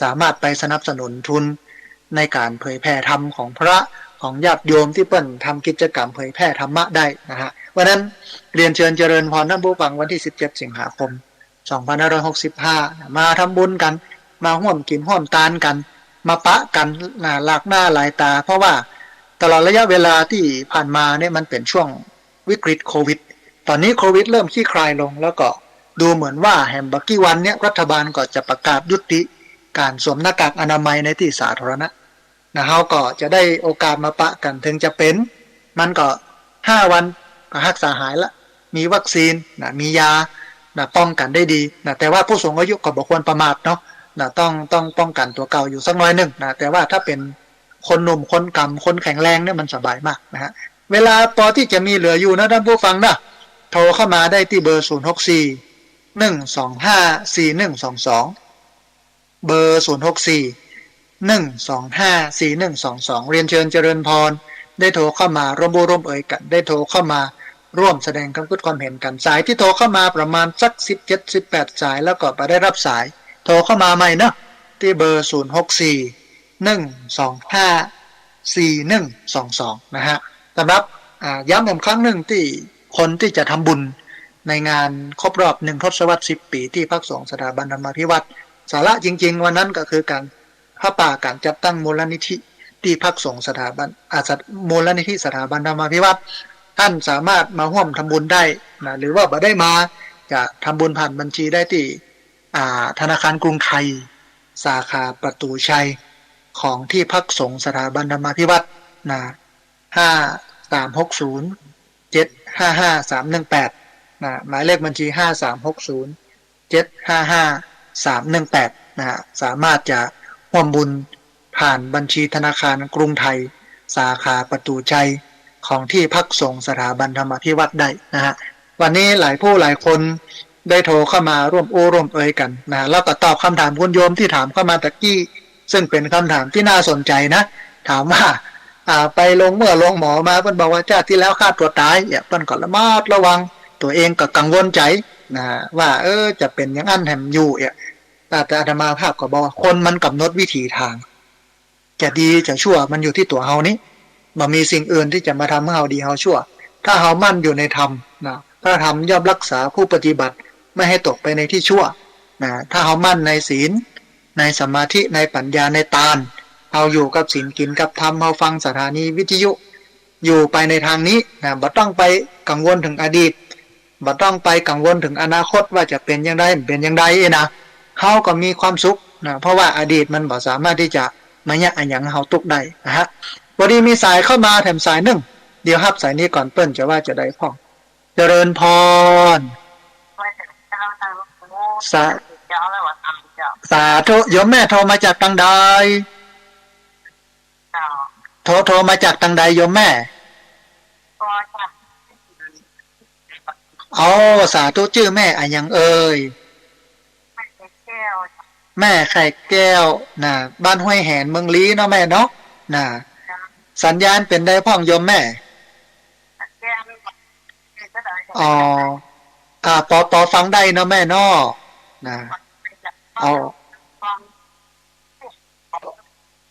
สามารถไปสนับสนุนทุนในการเผยแผ่ธรรมของพระของญาติโยมที่เปิ้นทำกิจกรรมเผยแผ่ธรรมะได้นะฮะวันนั้นเรียนเชิญเจริญพรท่านผู้ฟังวันที่17สิงหาคม2565มาทำบุญกันมาร่วมกินร่วมทานกันมาปะกันหลากหน้าหลายตาเพราะว่าตลอดระยะเวลาที่ผ่านมาเนี่ยมันเป็นช่วงวิกฤตโควิดตอนนี้โควิดเริ่มคลี่คลายลงแล้วก็ดูเหมือนว่าแฮมบักกี้วันเนี่ยรัฐบาลก็จะประกาศยุติการสวมหน้ากากอนามัยในที่สาธารณะนะเฮาก็จะได้โอกาสมาปะกันถึงจะเป็นมันก็5วันก็รักษาหายละมีวัคซีนนะมียานะป้องกันได้ดีนะแต่ว่าผู้สูงอายุก็บ่ควรประมาทเนาะนะต้องป้องกันตัวเก่าอยู่สักน้อยนึงนะแต่ว่าถ้าเป็นคนหนุ่มคนกำคนแข็งแรงเนี่ยมันสบายมากนะฮะเวลาพอที่จะมีเหลืออยู่นะท่านผู้ฟังนะโทรเข้ามาได้ที่เบอร์064 125 4122เบอร์064 125 4122เรียนเชิญเจริญพรได้โทรเข้ามาร่วมบุร่วมเอ่ยกันได้โทรเข้ามาร่วมแสดงความคิดความเห็นกันสายที่โทรเข้ามาประมาณสัก17-18สายแล้วก็ไปได้รับสายโทรเข้ามาใหม่นะที่เบอร์064 125 4122นะฮะสำหรับย้ำอีกครั้งหนึ่งที่คนที่จะทำบุญในงานครบรอบ1ทศวรรษ10ปีที่พักสงฆ์สถาบันธรรมาภิวัตรสาระจริงๆวันนั้นก็คือการพระป่าการจัดตั้งมูลนิธิที่พักสงฆ์สถาบันมูลนิธิสถาบันธรรมาภิวัตรท่านสามารถมาร่วมทำบุญได้นะหรือว่าบ่ได้มาจะทำบุญผ่านบัญชีได้ที่ธนาคารกรุงไทยสาขาประตูชัยของที่พักสงฆ์สถาบันธรรมาภิวัตรนะ5360755318นะหมายเลขบัญชี5360755318นะสามารถจะร่วมบุญผ่านบัญชีธนาคารกรุงไทยสาขาประตูชัยของที่พักสงฆ์สถาบันธรรมาภิวัตรได้นะฮะวันนี้หลายผู้หลายคนได้โทรเข้ามาร่วมร่วมเอ่ยกันนะแล้วก็ตอบคำถามคุณโยมที่ถามเข้ามาตะกี้ซึ่งเป็นคำถามที่น่าสนใจนะถามว่าไปลงหมอมาเพิ่นบอกว่าชาติที่แล้วฆ่าตัวตายอย่าเพิ่นก็ระมัดระวังตัวเองก็กังวลใจนะว่าจะเป็นอย่างนั้นแถมอยู่แต่อาตมาภาพก็บอกว่าคนมันกำหนดวิถีทางจะดีจะชั่วมันอยู่ที่ตัวเฮานี้บ่มีสิ่งอื่นที่จะมาทำให้เฮาดีเฮาชั่วถ้าเฮามั่นอยู่ในธรรมนะพระธรรมย่อมรักษาผู้ปฏิบัติไม่ให้ตกไปในที่ชั่วนะถ้าเฮามั่นในศีลในสมาธิในปัญญาในตาลเฮาอยู่กับศีลกินกับธรรมเฮาฟังสถานีวิทยุอยู่ไปในทางนี้นะบ่ต้องไปกังวลถึงอดีตบ่ต้องไปกังวลถึงอนาคตว่าจะเป็นอย่างไรเป็นอย่างใดนะเฮาก็มีความสุขนะเพราะว่าอดีตมันบ่สามารถที่จะมาแยกอันหยังเฮาตุกได้นะฮะวันนี้มีสายเข้ามาแถมสายหนึ่งเดี๋ยวรับสายนี้ก่อนเปิ้นจะว่าจะได้พ้องเจริญพรสาธุโยมแม่โทรมาจากทางใดโทรมาจากทางใดโยมแม่อ๋อสาธุชื่อแม่อันหยังเอ่ยแม่ไข่แก้วน่ะบ้านห้วยแหนเมืองลี้เนาะแม่เนาะน่ะสัญญาณเป็นได้พ้องโยมแม่อ๋อปอฟังได้เนาะแม่เนาะนะเอา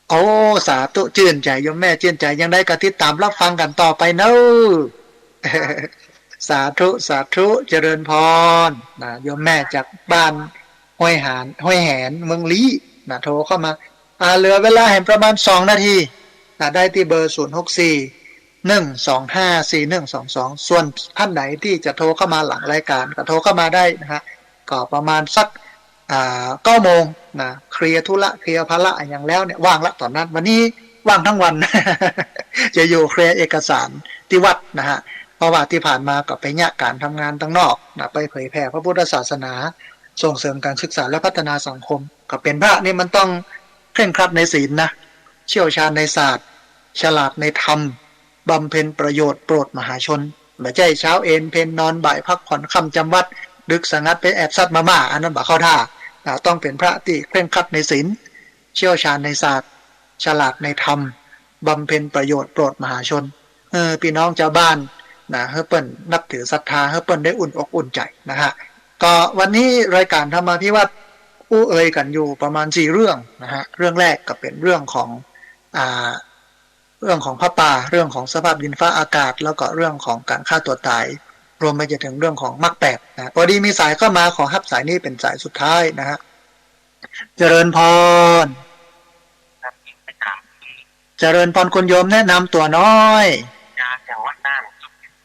โอ้สาธุชื่นใจโยมแม่ชื่นใจยังได้กติดตามรับฟังกันต่อไปเนาะสาธุเจริญพรนะโยมแม่จากบ้านห้วยแหนเมืองลี้นะโทรเข้ามาเหลือเวลาแห่งประมาณ2นาทีนะได้ที่เบอร์064 125 4122ส่วนท่านไหนที่จะโทรเข้ามาหลังรายการก็โทรเข้ามาได้นะฮะก็ประมาณสัก9 โมงนะเคลียร์ธุระเคลียร์ภาระอย่างแล้วเนี่ยว่างละตอนนั้นวันนี้ว่างทั้งวัน จะอยู่เคลียร์เอกสารที่วัดนะฮะเพราะว่าที่ผ่านมาก็ไปเนี่ยการทำงานตั้งนอกนะไปเผยแผ่พระพุทธศาสนาส่งเสริมการศึกษาและพัฒนาสังคมก็เป็นพระนี่มันต้องเคร่งครัดในศีลนะเชี่ยวชาญในศาสตร์ฉลาดในธรรมบำเพ็ญประโยชน์โปรดมหาชนไม่ใช่เช้าเอนเพนนอนบ่ายพักผ่อนค่ำจำวัดดึกสงัดไปแอบซัดมาม่าอันนั้นบ่เข้าท่าต้องเป็นพระที่เคร่งครัดในศีลเชี่ยวชาญในศาสตร์ฉลาดในธรรม บำเพ็ญประโยชน์โปรดมหาชนพี่น้องชาวบ้านนะให้เปิ้นนับถือศรัทธาให้เปิ้นได้อุ่นอกอุ่นใจนะฮะก็วันนี้รายการธรรมาภิวัตรอู้เอ่ยกันอยู่ประมาณ4เรื่องนะฮะเรื่องแรกก็เป็นเรื่องของเรื่องของพระป่าเรื่องของสภาพดินฟ้าอากาศแล้วก็เรื่องของการฆ่าตัวตายรวมไปจนถึงเรื่องของมรรคแปดนะพอดีมีสายเข้ามาขอรับสายนี้เป็นสายสุดท้ายนะฮะเจริญพรเจริญพรคุณโยมแนะนำตัวน้อยจังหวัดน่าน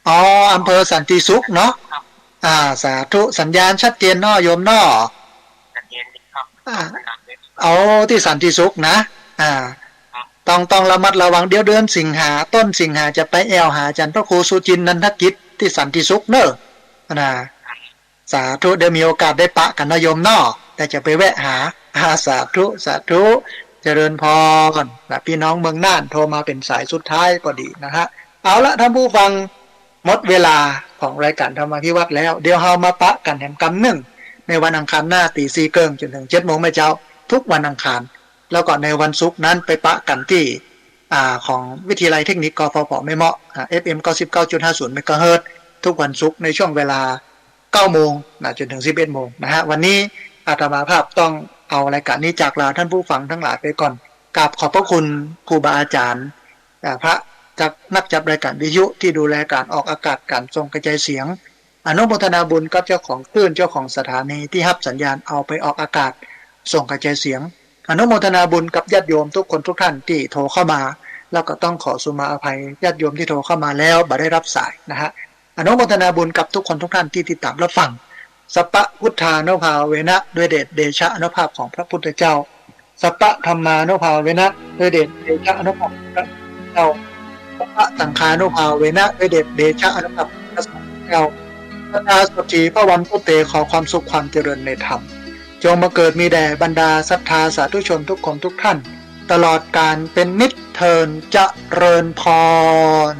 อ๋ออำเภอสันติสุขเนาะสาธุสัญญาณชัดเจนเนาะโยมเนาะชัดเจนครับเอาที่สันติสุขนะต้องระมัดระวังเดี๋ยวเดือนสิงหาต้นสิงหาจะไปแอวหาจันทร์พระครูสุจินนันทกิจที่สันติสุขเนอะนะสาธุเดี๋ยวมีโอกาสได้ปะกันนะโยมเนาะแต่จะไปแวะหาสาธุสาธุเจริญพรพี่น้องเมืองน่านโทรมาเป็นสายสุดท้ายพอดีนะฮะเอาละท่านผู้ฟังหมดเวลาของรายการธรรมาภิวัตรแล้วเดี๋ยวเรามาปะกันแห่งกำหนึ่งในวันอังคารหน้าตี4 เกิงจนถึง7 โมงแม่เจ้าทุกวันอังคารแล้วก็ในวันศุกร์นั้นไปปะกันที่ของวิทยาลัยเทคนิคกฟผแม่เมาะFM 99.50 เมกะเฮิรตซ์ทุกวันศุกร์ในช่วงเวลา9 โมงจนถึง11 โมงนะฮะวันนี้อาตมาภาพต้องเอารายการนี้จากลาท่านผู้ฟังทั้งหลายไปก่อนกราบขอบพระคุณครูบาอาจารย์พระจากนักจับรายการวิทยุที่ดูแลการออกอากาศการส่งกระจายเสียงอนุโมทนาบุญกับเจ้าของคลื่นเจ้าของสถานีที่รับสัญญาณเอาไปออกอากาศส่งกระจายเสียงอนุโมทนาบุญกับญาติโยมทุกคนทุกท่านที่โทรเข้ามาแล้วก็ต้องขอสุมาอภัยญาติโยมที่โทรเข้ามาแล้วบ่ได้รับสายนะฮะอนุโมทนาบุญกับทุกคนทุกท่านที่ติดตามรับฟังสัพพะพุทธานุภาเวนะด้วยเดชเดชะอนุภาพของพระพุทธเจ้าสัพพะธรรมานุภาเวนะด้วยเดชเดชะอนุภาพของพระพุทธเจ้าสัพพะสังฆานุภาเวนะด้วยเดชเดชะอนุภาพของพระสงฆ์เจ้าพระตาสถีพระวันพุทเตขอความสุขความเจริญในธรรมจงมาเกิดมีแด่บรรดาศรัทธาสาธุชนทุกคนทุกท่านตลอดการเป็นนิจเทินเจริญพร